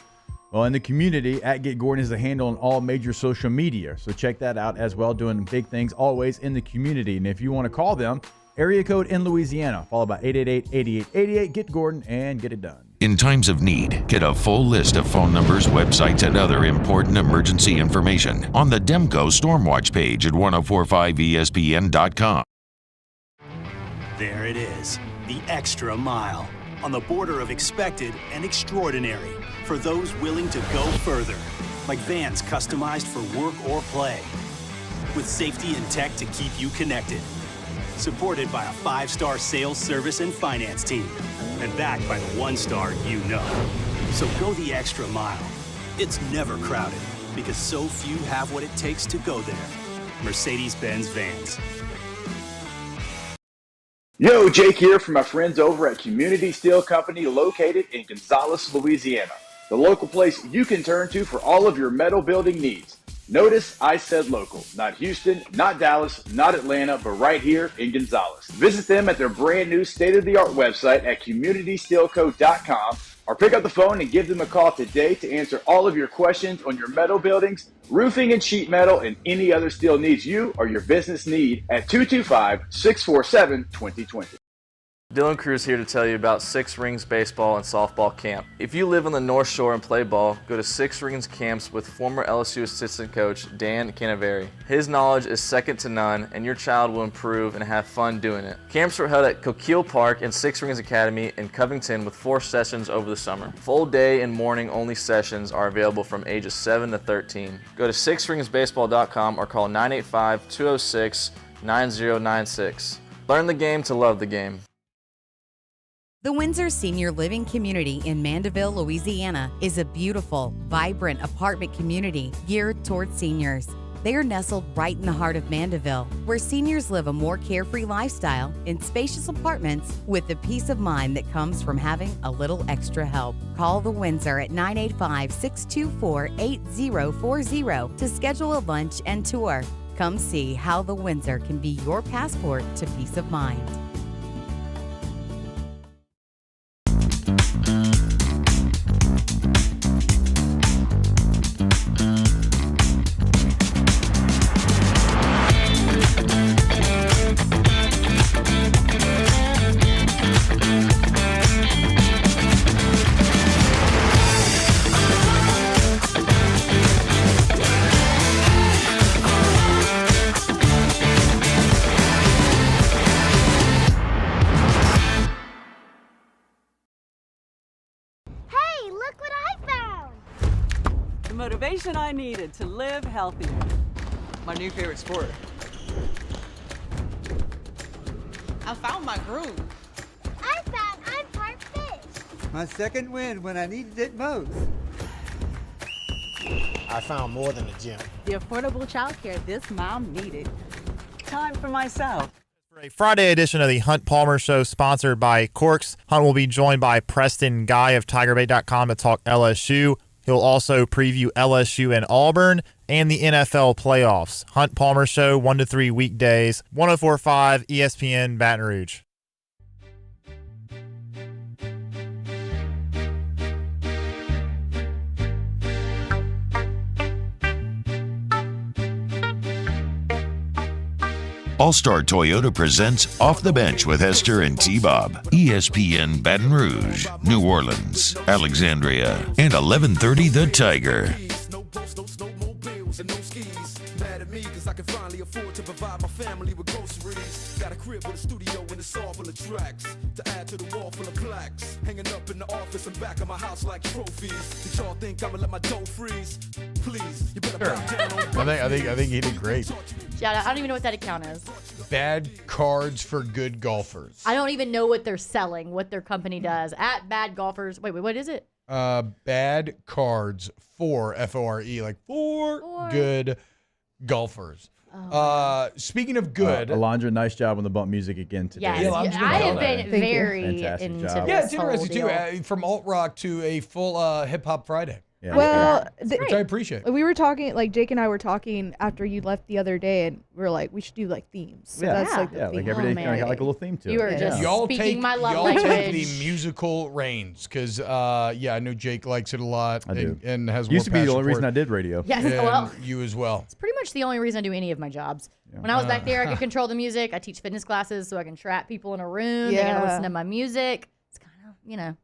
Well, in the community, at Get Gordon is a handle on all major social media. So check that out as well, doing big things always in the community. And if you want to call them, area code in Louisiana, followed by 888-8888. Get Gordon and get it done. In times of need, get a full list of phone numbers, websites, and other important emergency information on the Demco Stormwatch page at 1045ESPN.com. There it is, the extra mile, on the border of expected and extraordinary, for those willing to go further, like vans customized for work or play, with safety and tech to keep you connected. Supported by a 5-star sales, service, and finance team. And backed by the 1-star you know. So go the extra mile. It's never crowded because so few have what it takes to go there. Mercedes-Benz Vans. Yo, Jake here from my friends over at Community Steel Company located in Gonzales, Louisiana. The local place you can turn to for all of your metal building needs. Notice I said local, not Houston, not Dallas, not Atlanta, but right here in Gonzales. Visit them at their brand new state-of-the-art website at communitysteelco.com or pick up the phone and give them a call today to answer all of your questions on your metal buildings, roofing and sheet metal, and any other steel needs you or your business need at 225-647-2020. Dylan Cruz here to tell you about Six Rings Baseball and Softball Camp. If you live on the North Shore and play ball, go to Six Rings Camps with former LSU assistant coach Dan Canaveri. His knowledge is second to none, and your child will improve and have fun doing it. Camps were held at Coquille Park and Six Rings Academy in Covington with 4 sessions over the summer. Full day and morning only sessions are available from ages 7 to 13. Go to sixringsbaseball.com or call 985-206-9096. Learn the game to love the game. The Windsor Senior Living Community in Mandeville, Louisiana is a beautiful, vibrant apartment community geared toward seniors. They are nestled right in the heart of Mandeville, where seniors live a more carefree lifestyle in spacious apartments with the peace of mind that comes from having a little extra help. Call the Windsor at 985-624-8040 to schedule a lunch and tour. Come see how the Windsor can be your passport to peace of mind. Hey, look what I found! The motivation I needed to live healthier. My new favorite sport. I found my groove. I found I'm part fish. My second win when I needed it most. I found more than a gym. The affordable childcare this mom needed. Time for myself. A Friday edition of the Hunt Palmer Show, sponsored by Corks. Hunt will be joined by Preston Guy of TigerBait.com to talk LSU. He'll also preview LSU and Auburn. and the NFL playoffs. Hunt Palmer Show, 1 to 3 weekdays, 104.5 ESPN Baton Rouge. All-Star Toyota presents Off the Bench with Hester and T-Bob. ESPN Baton Rouge, New Orleans, Alexandria, and 1130 The Tiger. I can finally afford to provide my family with groceries. Got a crib with a studio and it's all full of tracks. To add to the wall full of plaques. Hanging up in the office and back of my house like trophies. Did y'all think I'ma let my dough freeze? Please, you better back down on I think he did great. Shout out. I don't even know what that account is. Bad cards for good golfers. I don't even know what they're selling, what their company does. At Bad Golfers. Wait, what is it? Bad cards for F-O-R-E, like for good golfers. Speaking of good, Alondra, nice job on the bump music again today. Yes, I have been very into this. Yeah, it's interesting too. From alt rock to a full hip hop Friday. Yeah. Well, which I appreciate. We were talking, like Jake and I were talking after you left the other day, and we were like, we should do like themes. So that's like the theme. Like every day, like a little theme to it. You are just speaking my love y'all language. take the musical reins, because I know Jake likes it a lot. I do. And has Used to be more the only passion reason for I it. did radio. Yes, And well, you as well. it's pretty much the only reason I do any of my jobs. When I was back there, I could control the music. I teach fitness classes, so I can trap people in a room. They're gonna listen to my music. It's kind of,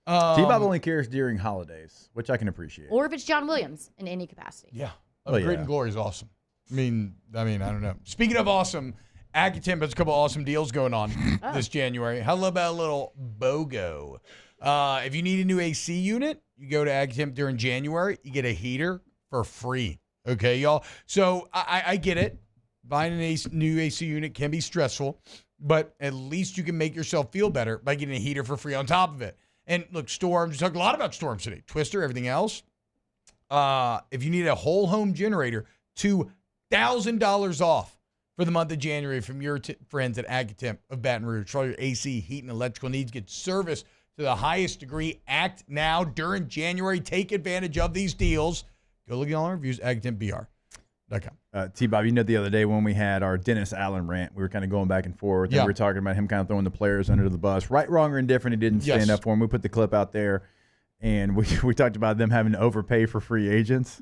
T-Bob only cares during holidays, which I can appreciate. Or if it's John Williams in any capacity. Yeah. Oh, Great and Glory is awesome. I mean, I don't know. Speaking of awesome, Accutemp has a couple awesome deals going on this January. How about a little BOGO? If you need a new AC unit, you go to Accutemp during January, you get a heater for free. Okay, y'all? So I get it. Buying a new AC unit can be stressful, but at least you can make yourself feel better by getting a heater for free on top of it. And look, storms, we talked a lot about storms today. Twister, everything else. If you need a whole home generator, $2,000 off for the month of January from your friends at Accutemp of Baton Rouge. For all your AC, heat, and electrical needs, get service to the highest degree. Act now during January. Take advantage of these deals. Go look at all our reviews, AccutempBR.com. T-Bob, the other day when we had our Dennis Allen rant, we were kind of going back and forth. And we were talking about him kind of throwing the players under the bus. Right, wrong, or indifferent, he didn't stand up for him. We put the clip out there, and we talked about them having to overpay for free agents.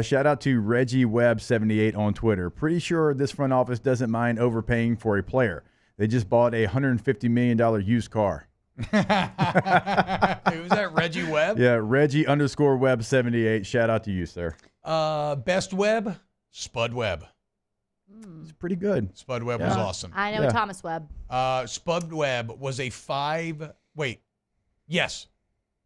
Shout out to Reggie Webb 78 on Twitter. Pretty sure this front office doesn't mind overpaying for a player. They just bought a $150 million used car. Who's that, Reggie Webb? Yeah, Reggie_Webb 78. Shout out to you, sir. Best web, Spud Webb. It's pretty good. Spud Webb was awesome. I know Thomas Webb. Spud Webb was a yes.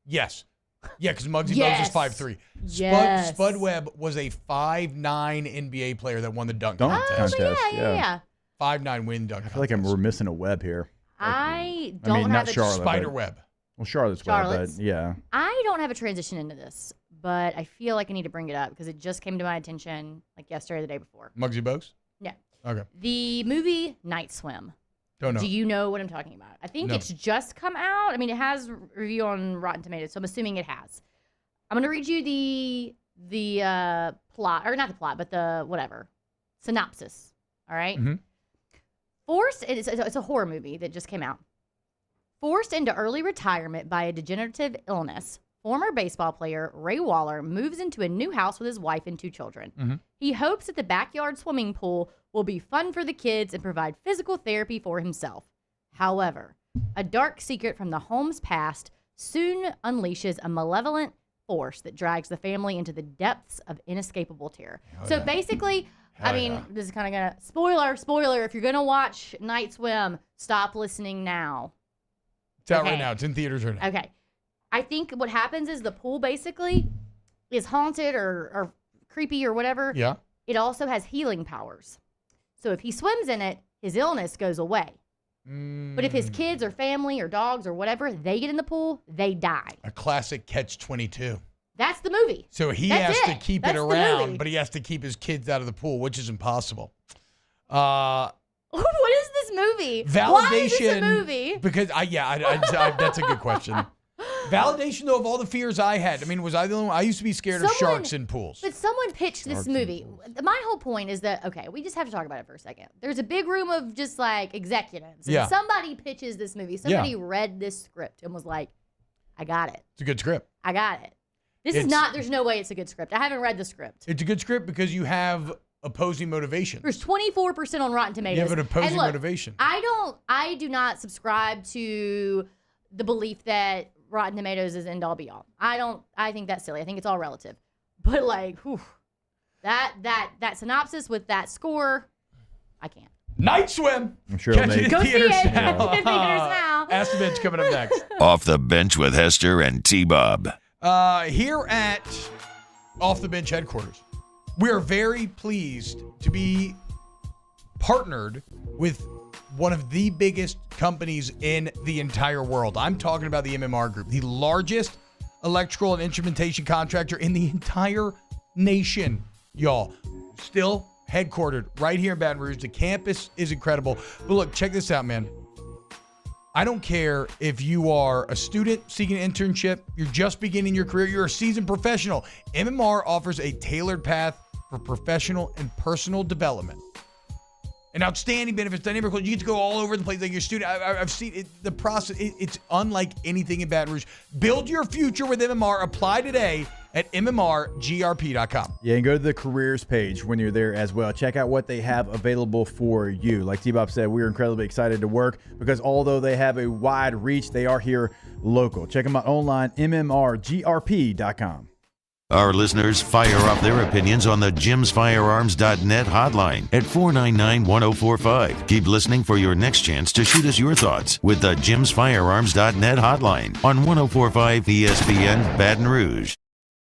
Yeah, because Muggsy Bogues is 5'3". Yes. Spud Webb was a 5'9" NBA player that won the dunk Dunk contest. contest. Yeah. 5'9" win dunk I feel like we're missing a Webb here. I don't have not a Charlotte, Spider but- Webb. Well, Charlotte's Webb, but yeah. I don't have a transition into this, but I feel like I need to bring it up because it just came to my attention like yesterday or the day before. Muggsy Bogues? Yeah. Okay. The movie Night Swim. Don't know. Do you know what I'm talking about? I think it's just come out. I mean, it has review on Rotten Tomatoes, so I'm assuming it has. I'm going to read you the plot, or not the plot, but the whatever synopsis. All right. Mm-hmm. It's a horror movie that just came out. Forced into early retirement by a degenerative illness, former baseball player Ray Waller moves into a new house with his wife and 2 children. Mm-hmm. He hopes that the backyard swimming pool will be fun for the kids and provide physical therapy for himself. However, a dark secret from the home's past soon unleashes a malevolent force that drags the family into the depths of inescapable terror. Basically, this is kind of gonna spoiler. If you're gonna watch Night Swim, stop listening now. It's out right now. It's in theaters right now. Okay. I think what happens is the pool basically is haunted or creepy or whatever. Yeah. It also has healing powers. So if he swims in it, his illness goes away. But if his kids or family or dogs or whatever, they get in the pool, they die. A classic Catch-22. That's the movie. So he That's has to keep That's it the around, movie. but he has to keep his kids out of the pool, which is impossible. What is this movie? Validation. Why is this a movie? Because that's a good question. Validation, though, of all the fears I had. I mean, was I the only one? I used to be scared of sharks in pools. But someone pitched this movie. My whole point is that, okay, we just have to talk about it for a second. There's a big room of just like executives. And somebody pitches this movie. Somebody read this script and was like, I got it. It's a good script. I got it. There's no way it's a good script. I haven't read the script. It's a good script because you have opposing motivations. There's 24% on Rotten Tomatoes. You have an opposing motivation. I do not subscribe to the belief that Rotten Tomatoes is end all be all. I think that's silly. I think it's all relative. But like, whew, that synopsis with that score, I can't. Night Swim. I'm sure Catch it in Go see theaters it. now. Catch it in theaters now. Ask the Bench coming up next. Off the Bench with Hester and T-Bob. Here at Off the Bench headquarters, we are very pleased to be partnered with one of the biggest companies in the entire world. I'm talking about the MMR Group, the largest electrical and instrumentation contractor in the entire nation, y'all. Still headquartered right here in Baton Rouge. The campus is incredible. But look, check this out, man. I don't care if you are a student seeking an internship, you're just beginning your career, you're a seasoned professional. MMR offers a tailored path for professional and personal development. An outstanding benefits, dynamic, you get to go all over the place like your student. I've seen it, the process. It's unlike anything in Baton Rouge. Build your future with MMR. Apply today at mmrgrp.com. Yeah, and go to the careers page when you're there as well. Check out what they have available for you. Like T-Bob said, we're incredibly excited to work because although they have a wide reach, they are here local. Check them out online, mmrgrp.com. Our listeners fire off their opinions on the jimsfirearms.net hotline at 499-1045. Keep listening for your next chance to shoot us your thoughts with the jimsfirearms.net hotline on 1045 ESPN Baton Rouge.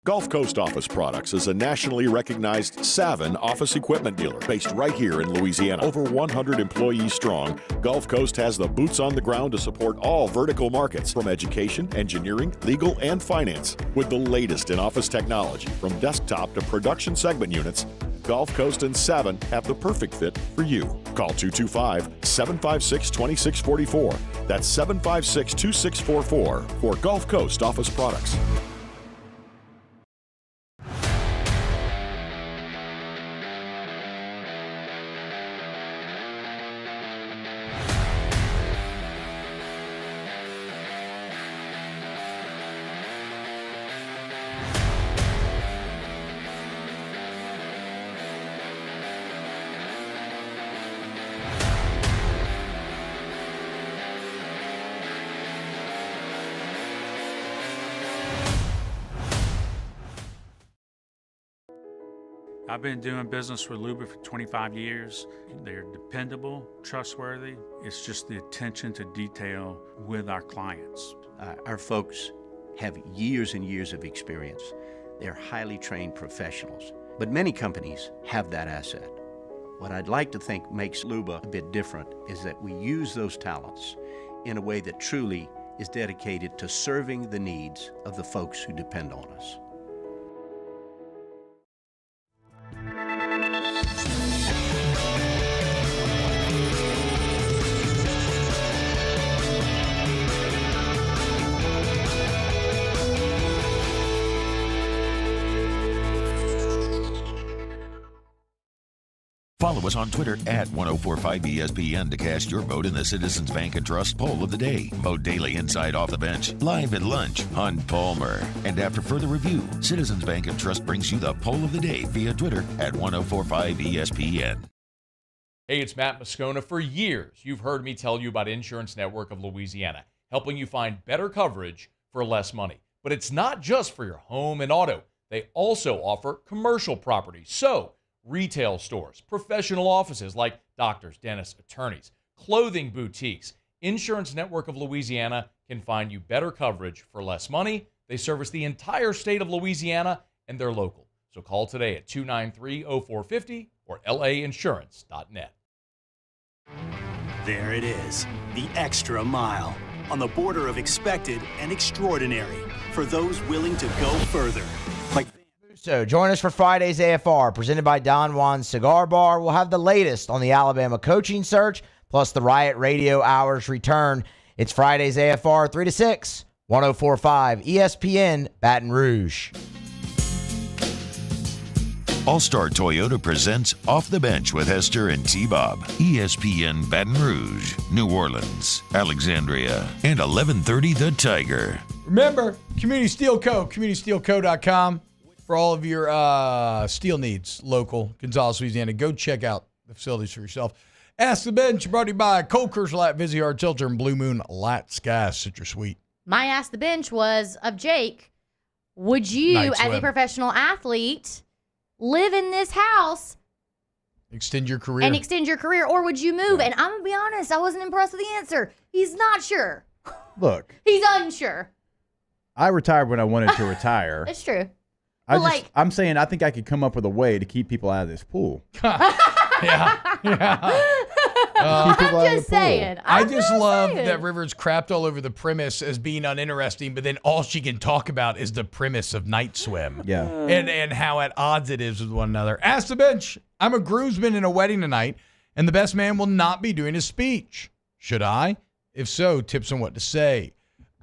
Gulf Coast Office Products is a nationally recognized Saban office equipment dealer based right here in Louisiana. Over 100 employees strong, Gulf Coast has the boots on the ground to support all vertical markets from education, engineering, legal, and finance. With the latest in office technology, from desktop to production segment units, Gulf Coast and Saban have the perfect fit for you. Call 225-756-2644. That's 756-2644 for Gulf Coast Office Products. I've been doing business with Luba for 25 years. They're dependable, trustworthy. It's just the attention to detail with our clients. Our folks have years and years of experience. They're highly trained professionals, but many companies have that asset. What I'd like to think makes Luba a bit different is that we use those talents in a way that truly is dedicated to serving the needs of the folks who depend on us. Follow us on Twitter at 1045ESPN to cast your vote in the Citizens Bank and Trust Poll of the Day. Vote daily inside Off the Bench, live at lunch on Palmer. And after further review, Citizens Bank and Trust brings you the Poll of the Day via Twitter at 1045ESPN. Hey, it's Matt Moscona. For years, you've heard me tell you about Insurance Network of Louisiana, helping you find better coverage for less money. But it's not just for your home and auto. They also offer commercial property. So, retail stores, professional offices like doctors, dentists, attorneys, clothing boutiques. Insurance Network of Louisiana can find you better coverage for less money. They service the entire state of Louisiana, and they're local. So call today at 293-0450 or lainsurance.net. There it is, the extra mile, on the border of expected and extraordinary, for those willing to go further. Like So join us for Friday's AFR, presented by Don Juan's Cigar Bar. We'll have the latest on the Alabama coaching search, plus the Riot Radio Hours return. It's Friday's AFR, 3 to 6 104.5 ESPN Baton Rouge. All-Star Toyota presents Off the Bench with Hester and T-Bob. ESPN Baton Rouge, New Orleans, Alexandria, and 1130 The Tiger. Remember, Community Steel Co., communitysteelco.com for all of your steel needs, local, Gonzales, Louisiana. Go check out the facilities for yourself. Ask the Bench, brought to you by Coker's Light, Vizzy Tilter, and Blue Moon Light Sky Citrus Sweet. My Ask the Bench was of Jake. Would you, as a professional athlete, live in this house, extend your career, or would you move? And I'm gonna be honest, I wasn't impressed with the answer. He's not sure. Look, he's unsure. I retired when I wanted to retire. That's true. I'm saying I think I could come up with a way to keep people out of this pool. I'm just saying. I just love that Rivers crapped all over the premise as being uninteresting, but then all she can talk about is the premise of Night Swim. Yeah. And how at odds it is with one another. Ask the Bench. I'm a groomsman in a wedding tonight, and the best man will not be doing a speech. Should I? If so, tips on what to say.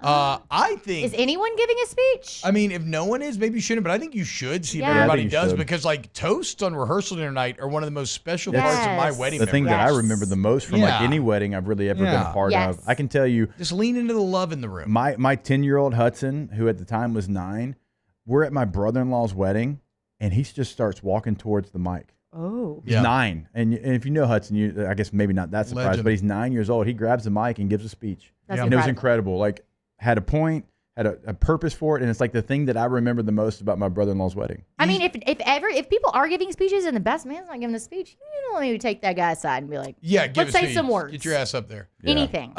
I think. Is anyone giving a speech? I mean, if no one is, maybe you shouldn't, but I think you should see if everybody does, because like toasts on rehearsal dinner night are one of the most special parts of my wedding. The thing that I remember the most from like any wedding I've really ever been a part of. I can tell you. Just lean into the love in the room. My 10-year-old Hudson, who at the time was 9, we're at my brother-in-law's wedding, and he just starts walking towards the mic. Oh. He's 9. And if you know Hudson, I guess maybe not that surprised, Legend. but he's 9 years old. He grabs the mic and gives a speech. And it was incredible. Like, had a point, had a purpose for it, and it's like the thing that I remember the most about my brother-in-law's wedding. I mean, if people are giving speeches and the best man's not giving a speech, you don't maybe take that guy aside and be like, let's say some words. Get your ass up there. Anything.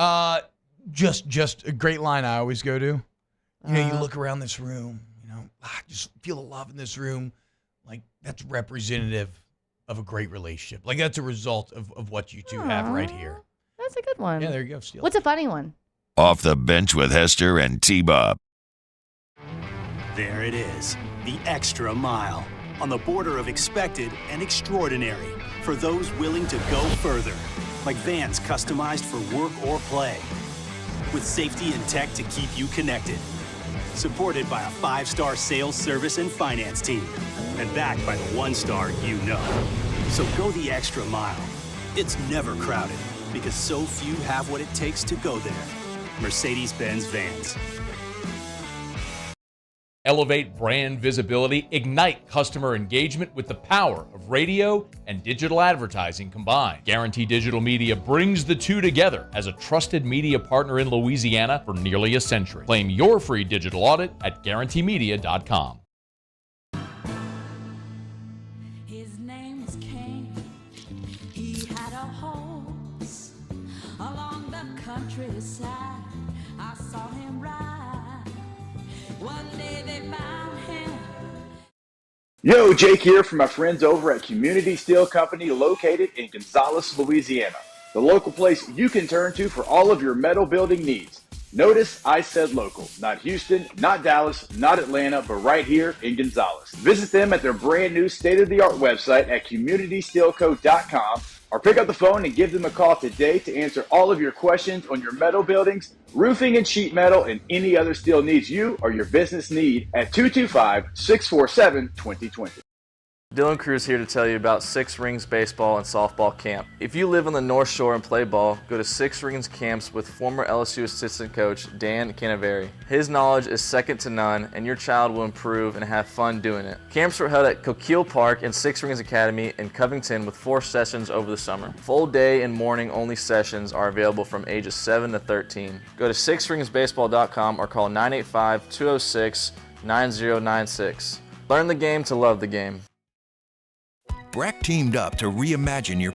Just a great line I always go to. You know, you look around this room, just feel the love in this room. Like, that's representative of a great relationship. Like, that's a result of what you two have right here. That's a good one. Yeah, there you go. Steal. What's a funny one? Off the Bench with Hester and T-Bob. There it is, the extra mile, on the border of expected and extraordinary, for those willing to go further, like vans customized for work or play, with safety and tech to keep you connected, supported by a 5-star sales, service, and finance team, and backed by the 1-star you know. So go the extra mile. It's never crowded, because so few have what it takes to go there. Mercedes-Benz Vans. Elevate brand visibility, ignite customer engagement with the power of radio and digital advertising combined. Guarantee Digital Media brings the two together as a trusted media partner in Louisiana for nearly a century. Claim your free digital audit at guaranteemedia.com. His name was Cain. He had a horse along the countryside. I saw him ride. One day they found him. Yo, Jake here from my friends over at Community Steel Company located in Gonzales, Louisiana. The local place you can turn to for all of your metal building needs. Notice I said local, not Houston, not Dallas, not Atlanta, but right here in Gonzales. Visit them at their brand new state-of-the-art website at communitysteelco.com or pick up the phone and give them a call today to answer all of your questions on your metal buildings, roofing and sheet metal, and any other steel needs you or your business need at 225-647-2020. Dylan Cruz here to tell you about Six Rings Baseball and Softball Camp. If you live on the North Shore and play ball, go to Six Rings Camps with former LSU assistant coach Dan Canaveri. His knowledge is second to none, and your child will improve and have fun doing it. Camps were held at Coquille Park and Six Rings Academy in Covington with 4 sessions over the summer. Full day and morning only sessions are available from ages 7 to 13. Go to sixringsbaseball.com or call 985-206-9096. Learn the game to love the game. Breck teamed up to reimagine your